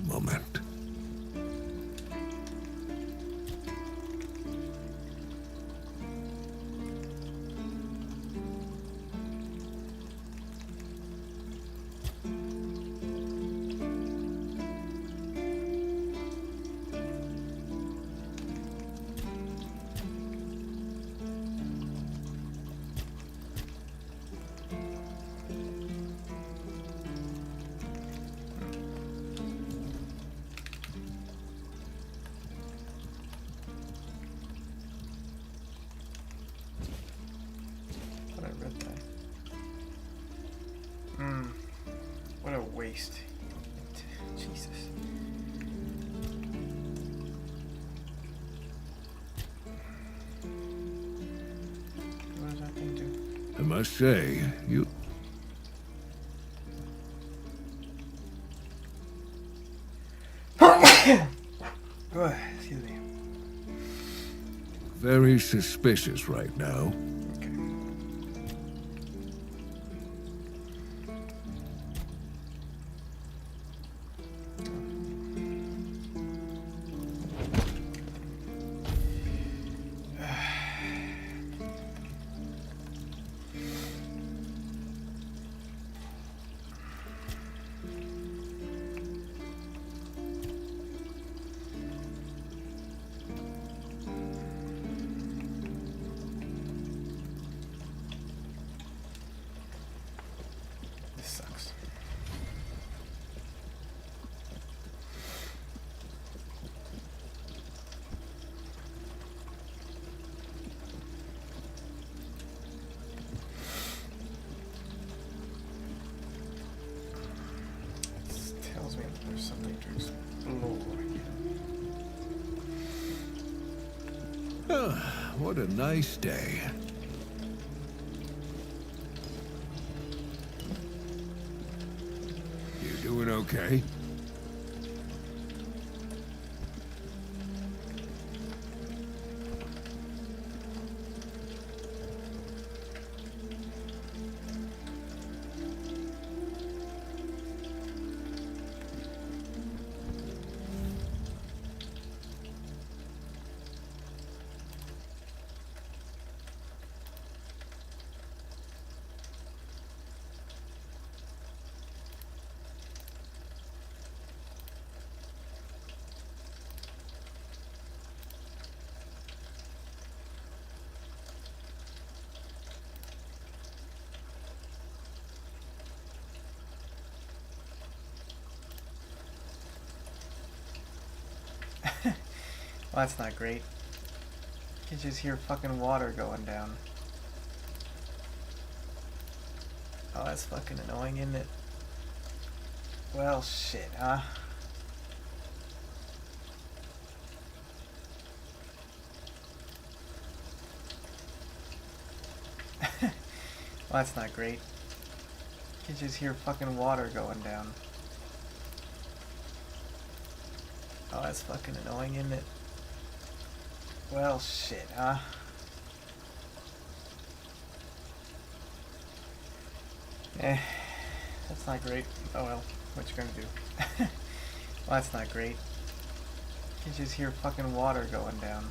Moment. Thought I read that. What a waste. Jesus. What does that thing do? I must say, you... Oh, excuse me. very suspicious right now. tells me that there's something to explore here. What a nice day. You doing okay? Well, that's not great. You can just hear fucking water going down. Oh, that's fucking annoying, isn't it? Well, shit, huh? Well, that's not great. You can just hear fucking water going down. Oh, that's fucking annoying, isn't it? Well, shit, huh? That's not great. Oh well, what you gonna do? Well, that's not great. You can just hear fucking water going down.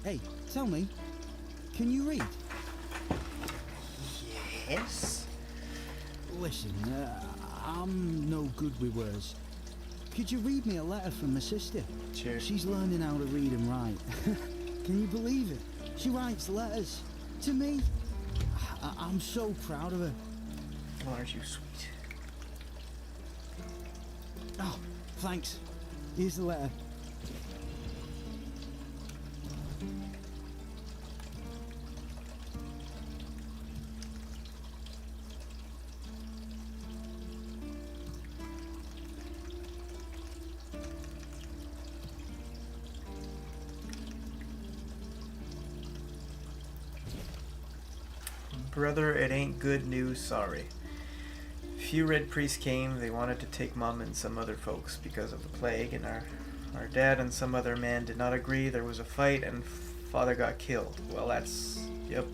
Hey, tell me, can you read? Yes? Listen, I'm no good with words. Could you read me a letter from my sister? Sure. She's learning how to read and write. Can you believe it? She writes letters to me. I'm so proud of her. Well, aren't you sweet? Oh, thanks. Here's the letter. Brother, it ain't good news, sorry. Few red priests came. They wanted to take Mum and some other folks because of the plague, and our dad and some other man did not agree. There was a fight, and Father got killed. Well, yep.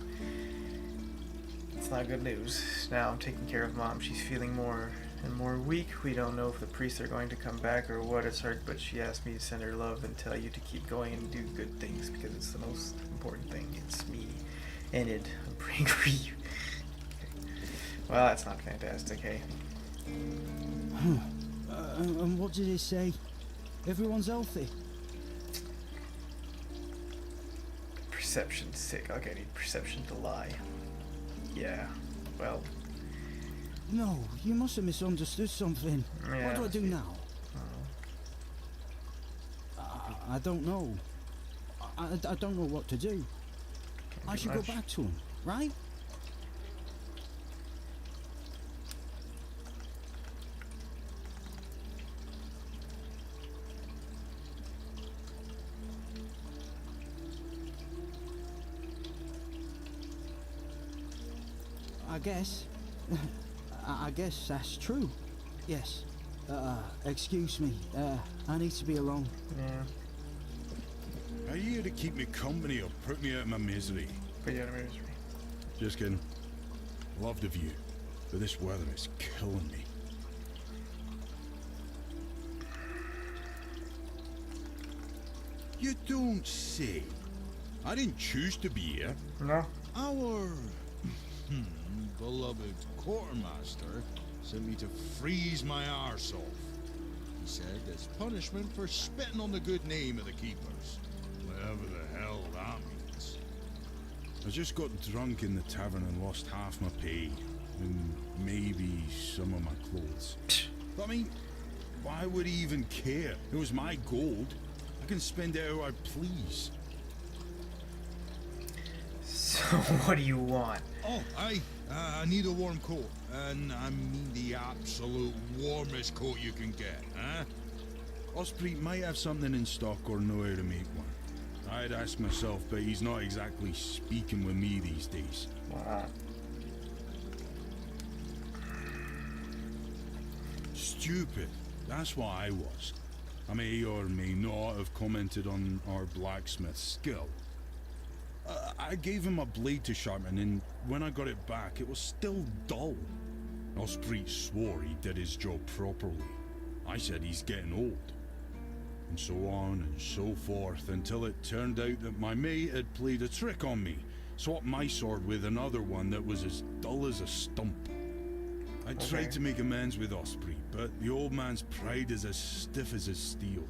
It's not good news. Now I'm taking care of Mom. She's feeling more and more weak. We don't know if the priests are going to come back or what. It's hard, but she asked me to send her love and tell you to keep going and do good things because it's the most important thing. It's me. Enid, I'm praying for you. Okay. Well, that's not fantastic, hey? And what did it say? Everyone's healthy. Perception sick. Okay, I need perception to lie. Yeah. Well. No, you must have misunderstood something. Yeah, What do I do now? I don't know. I don't know what to do. I should go back to him, right? I guess that's true. Yes. Excuse me. I need to be alone. Yeah. Are you here to keep me company or put me out of my misery? Put you out of misery. Just kidding. Love the view, but this weather is killing me. You don't say. I didn't choose to be here. No. Our beloved quartermaster sent me to freeze my arse off. He said as punishment for spitting on the good name of the keepers. Whatever the hell that means. I just got drunk in the tavern and lost half my pay. And maybe some of my clothes. But I mean, why would he even care? It was my gold. I can spend it how I please. So what do you want? Oh, I need a warm coat. And I mean the absolute warmest coat you can get, huh? Osprey might have something in stock or know how to make one. I'd ask myself, but he's not exactly speaking with me these days. Wow. Stupid. That's what I was. I may or may not have commented on our blacksmith's skill. I gave him a blade to sharpen, and when I got it back, it was still dull. Osprey swore he did his job properly. I said he's getting old. And so on and so forth, until it turned out that my mate had played a trick on me, swapped my sword with another one that was as dull as a stump. I tried to make amends with Osprey, but the old man's pride is as stiff as his steel.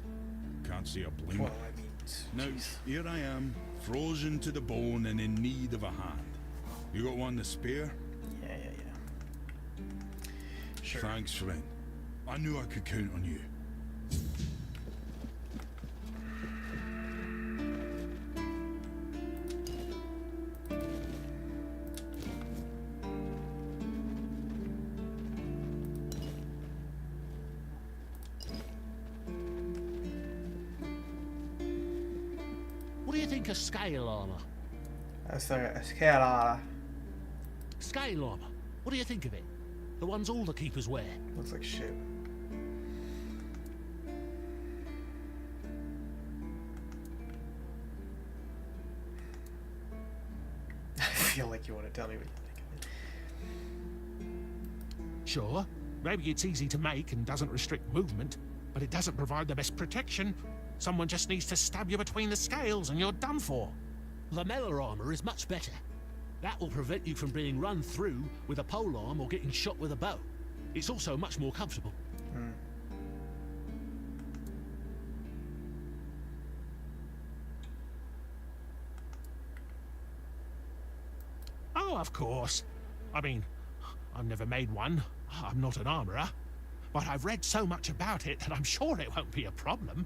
Can't say I blame him. Now, here I am, frozen to the bone and in need of a hand. You got one to spare? Yeah. Sure. Thanks, friend. I knew I could count on you. What do you think of scale armor? Scale armor. Scale armor. What do you think of it? The ones all the keepers wear. Looks like shit. I feel like you want to tell me what you think of it. Sure, maybe it's easy to make and doesn't restrict movement, but it doesn't provide the best protection. Someone just needs to stab you between the scales and you're done for. The melee armor is much better. That will prevent you from being run through with a polearm or getting shot with a bow. It's also much more comfortable. Oh, of course. I mean, I've never made one. I'm not an armorer. But I've read so much about it that I'm sure it won't be a problem.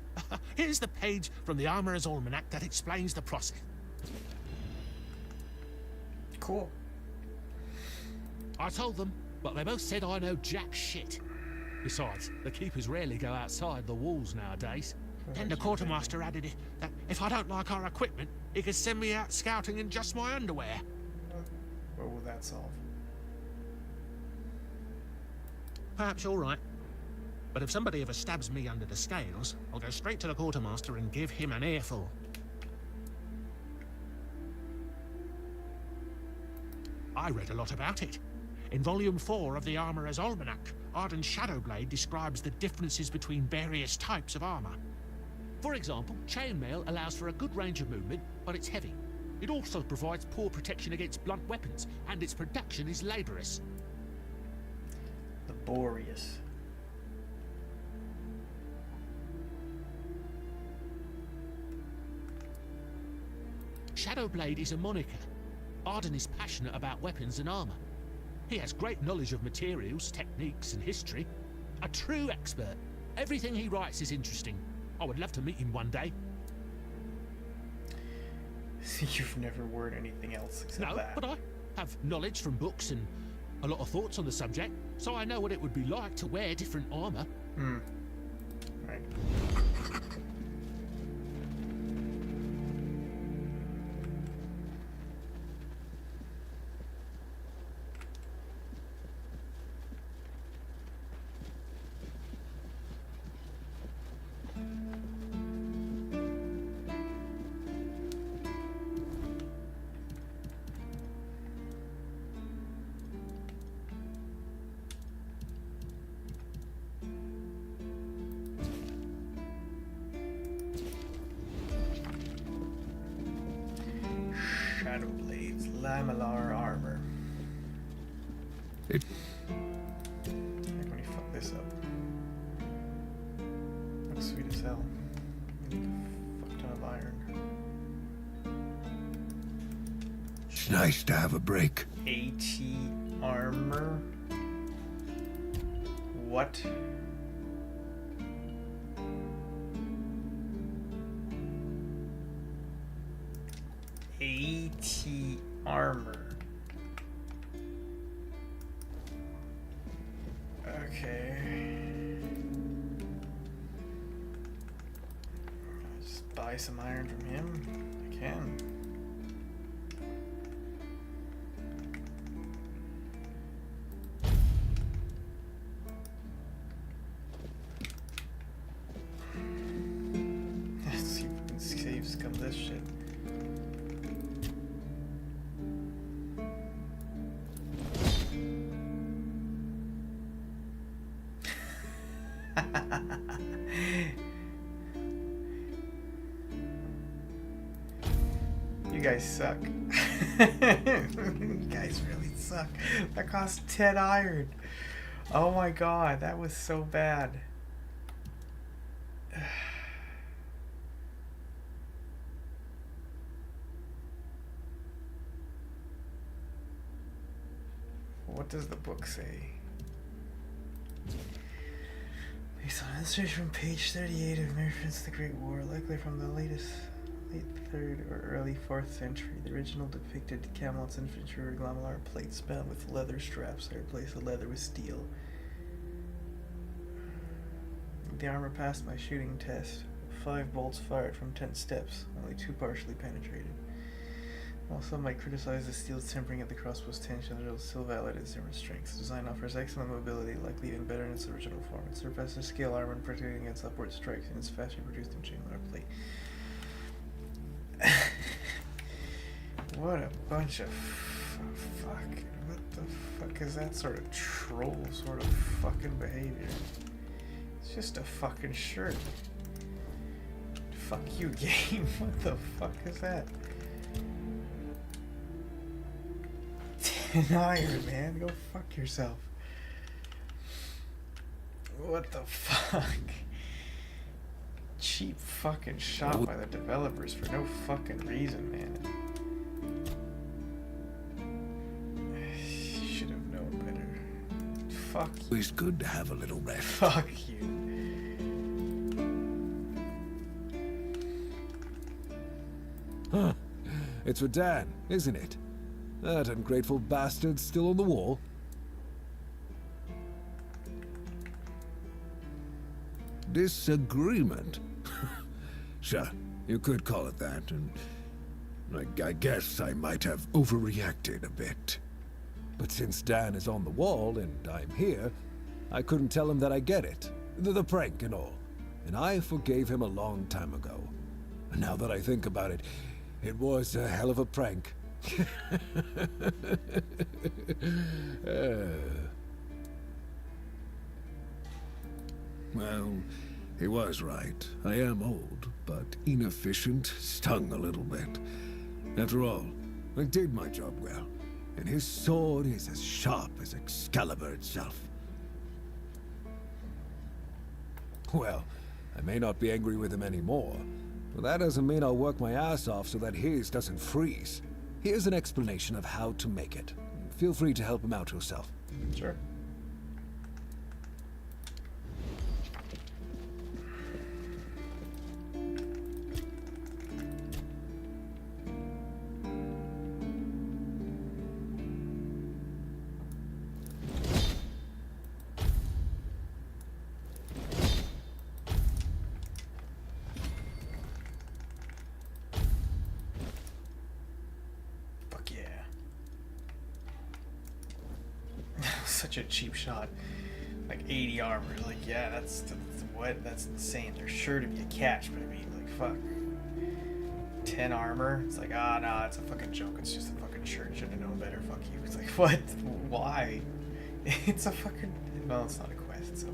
Here's the page from the Armorer's Almanac that explains the process. Cool. I told them, but they both said I know jack shit. Besides, the keepers rarely go outside the walls nowadays. Then the quartermaster added that if I don't like our equipment, he could send me out scouting in just my underwear. What will that solve? Perhaps you're right. But if somebody ever stabs me under the scales, I'll go straight to the quartermaster and give him an earful. I read a lot about it. In Volume 4 of the Armorer's Almanac, Arden Shadowblade describes the differences between various types of armor. For example, chainmail allows for a good range of movement, but it's heavy. It also provides poor protection against blunt weapons, and its production is laborious. Laborious. Shadowblade is a moniker. Arden is passionate about weapons and armor. He has great knowledge of materials, techniques, and history. A true expert. Everything he writes is interesting. I would love to meet him one day. You've never worn anything else except No, that. but I have knowledge from books and a lot of thoughts on the subject, so I know what it would be like to wear different armor. Right. Shadowblade's lamellar armor. Like when you fuck this up. Looks sweet as hell. You need a fuck ton of iron. It's nice to have a break. AT armor? What? AT armor. Okay. Just buy some iron from him. I can. Let's see if we can save some of this shit. You guys suck. You guys really suck. That cost 10 iron. Oh my god, that was so bad. What does the book say? Based on illustration from page 38 of Merfin's The Great War, likely from the late 3rd or early 4th century. The original depicted Camelot's infantry with lamellar plates bound with leather straps that replaced the leather with steel. The armor passed my shooting test. 5 bolts fired from 10 steps, only 2 partially penetrated. While some might criticize the steel's tempering at the crossbow's tension, it will still validate its different strengths. The design offers excellent mobility, likely even better in its original form. It surpasses scale armor and protecting against upward strikes, and is faster produced than chainmail plate. What a bunch of fuck. What the fuck is that sort of troll sort of fucking behavior? It's just a fucking shirt. Fuck you, game. What the fuck is that? 10 iron, man. Go fuck yourself. What the fuck? Cheap fucking shot by the developers for no fucking reason, man. Should have known better. Fuck you. It's good to have a little rest. Fuck you. Huh. It's for Dan, isn't it? That ungrateful bastard's still on the wall. Disagreement? Sure, you could call it that, and I guess I might have overreacted a bit. But since Dan is on the wall and I'm here, I couldn't tell him that I get it. The prank and all. And I forgave him a long time ago. And now that I think about it, it was a hell of a prank. Well, he was right. I am old, but inefficient, stung a little bit. After all, I did my job well, and his sword is as sharp as Excalibur itself. Well, I may not be angry with him anymore, But that doesn't mean I'll work my ass off so that his doesn't freeze. Here's an explanation of how to make it. Feel free to help him out yourself. Sure. Such a cheap shot. Like 80 armor. Like, yeah, that's what? That's insane. There's sure to be a catch, but I mean, like, fuck. 10 armor? It's like, ah, nah, it's a fucking joke. It's just a fucking shirt. Should have known better. Fuck you. It's like, what? Why? It's a fucking. Well, it's not a quest, so.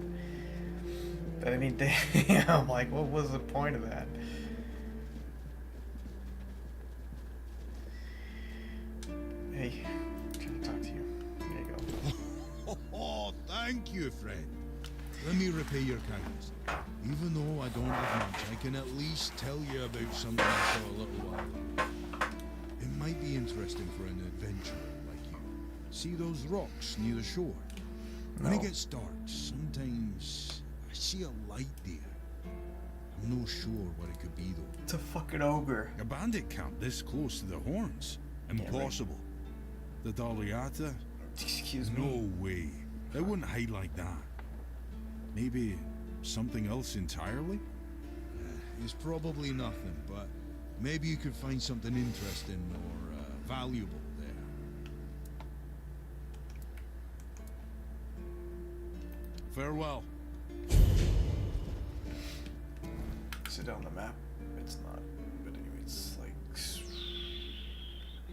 But I mean, damn, like, what was the point of that? Hey, I'm trying to talk to you. There you go. Oh, thank you, friend. Let me repay your kindness. Even though I don't have much, I can at least tell you about something I saw a little while ago. It might be interesting for an adventurer like you. See those rocks near the shore? When it gets dark, sometimes I see a light there. I'm not sure what it could be, though. It's a fucking ogre. A bandit camp this close to the horns? Impossible. The Daliata? Excuse me? No way. They wouldn't hide like that. Maybe something else entirely? It's probably nothing, but maybe you could find something interesting or valuable there. Farewell. Is it on the map? It's not. But anyway, it's like.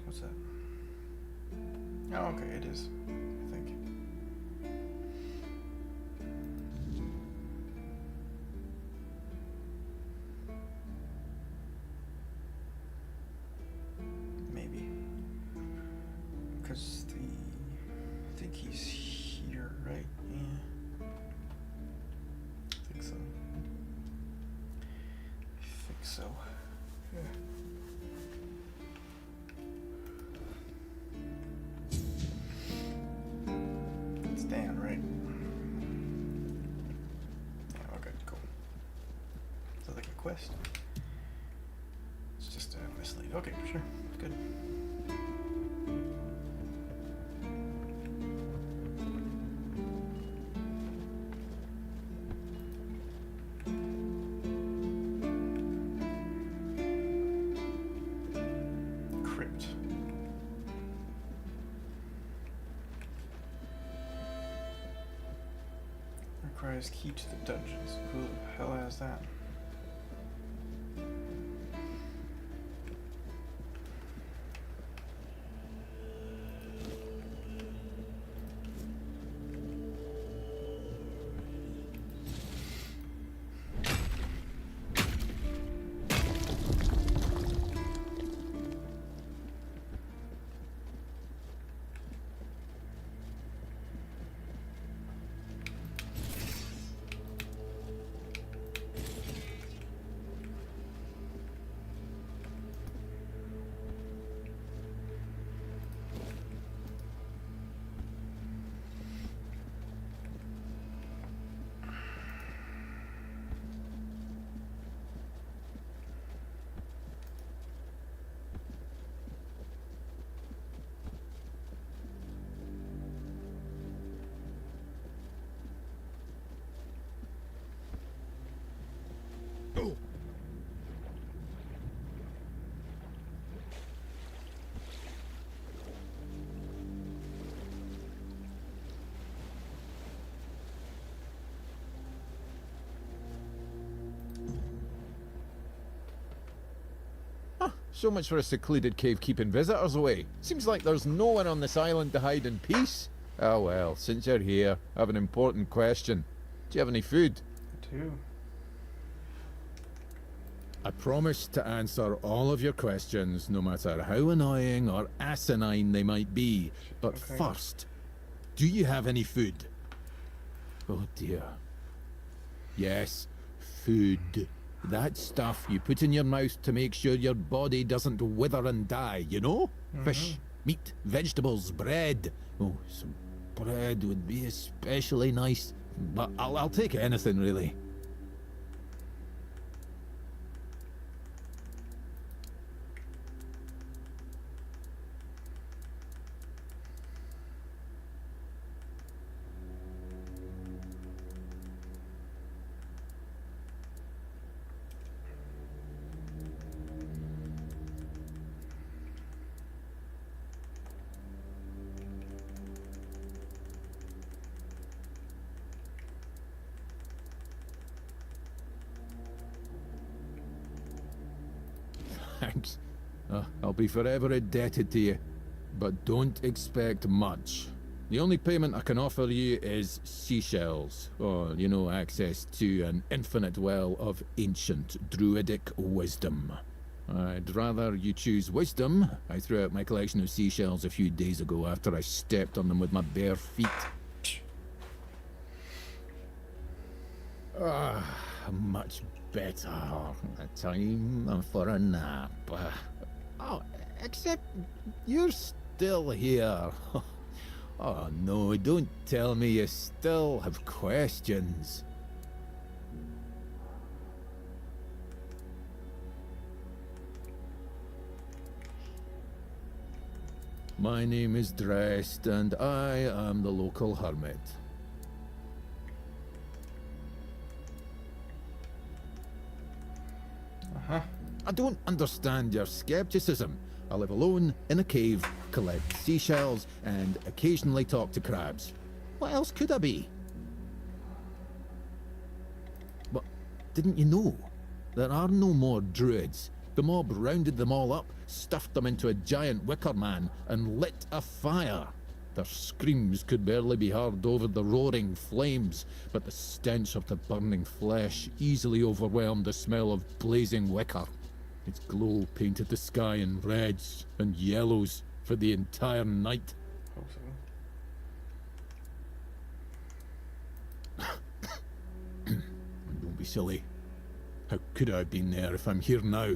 What's that? Oh, okay, it is. I think. Maybe. Because I think he's here, right? Yeah. I think so. So, yeah. It's Dan, right? Yeah, okay, cool. Is that like a quest? It's just a mislead. Okay, sure. Good. Requires key to the dungeons. Who the hell has that? So much for a secluded cave keeping visitors away. Seems like there's no one on this island to hide in peace. Oh well, since you're here, I have an important question. Do you have any food? I do. I promise to answer all of your questions, no matter how annoying or asinine they might be. But Okay. first, do you have any food? Oh dear. Yes, food. That stuff you put in your mouth to make sure your body doesn't wither and die, you know? Fish, meat, vegetables, bread. Oh, some bread would be especially nice. But I'll take anything, really. Thanks. I'll be forever indebted to you. But don't expect much. The only payment I can offer you is seashells, or, you know, access to an infinite well of ancient druidic wisdom. I'd rather you choose wisdom. I threw out my collection of seashells a few days ago after I stepped on them with my bare feet. Much better. Time for a nap. Oh, except you're still here. Oh no, don't tell me you still have questions. My name is Drest, and I am the local hermit. I don't understand your skepticism. I live alone in a cave, collect seashells, and occasionally talk to crabs. What else could I be? But didn't you know? There are no more druids. The mob rounded them all up, stuffed them into a giant wicker man, and lit a fire. Their screams could barely be heard over the roaring flames, but the stench of the burning flesh easily overwhelmed the smell of blazing wicker. Its glow painted the sky in reds and yellows for the entire night. Don't be silly. How could I have been there if I'm here now?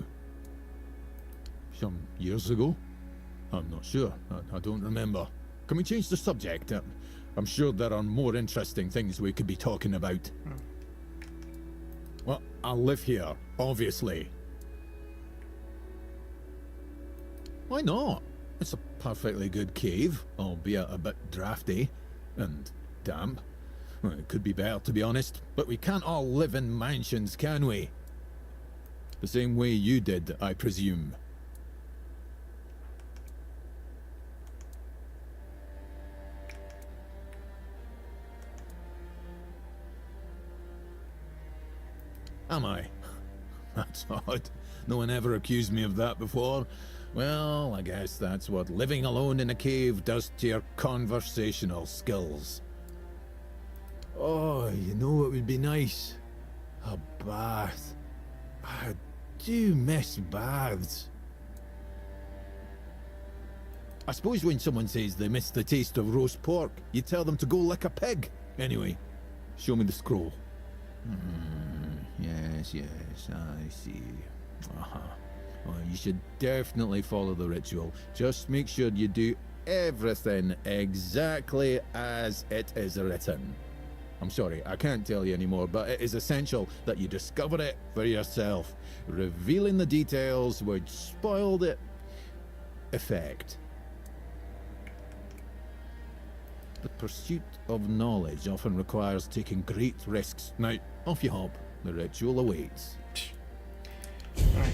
Some years ago? I'm not sure. I don't remember. Can we change the subject? I'm sure there are more interesting things we could be talking about. Well, I live here, obviously. Why not? It's a perfectly good cave, albeit a bit drafty and damp. Well, it could be better, to be honest, but we can't all live in mansions, can we? The same way you did, I presume. Am I? That's odd. No one ever accused me of that before. Well, I guess that's what living alone in a cave does to your conversational skills. Oh, you know what would be nice? A bath. I do miss baths. I suppose when someone says they miss the taste of roast pork, you tell them to go lick a pig. Anyway, show me the scroll. Yes, I see. Well, you should definitely follow the ritual. Just make sure you do everything exactly as it is written. I'm sorry, I can't tell you anymore, but it is essential that you discover it for yourself. Revealing the details would spoil the effect. The pursuit of knowledge often requires taking great risks. Now, off you hop. The ritual awaits. Right.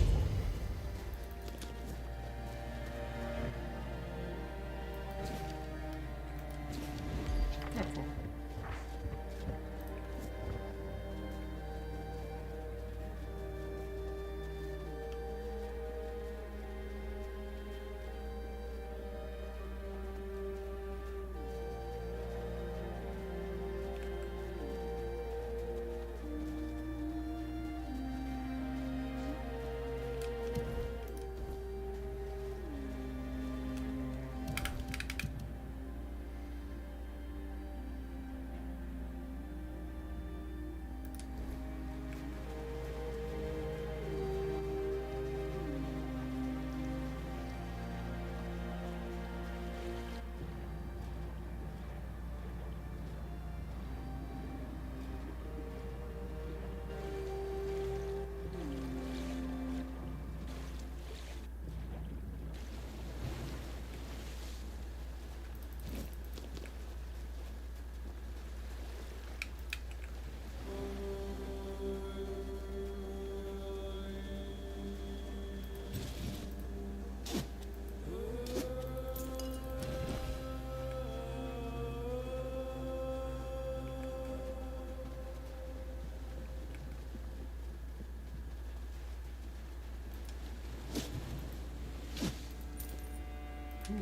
Damn,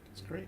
that's great.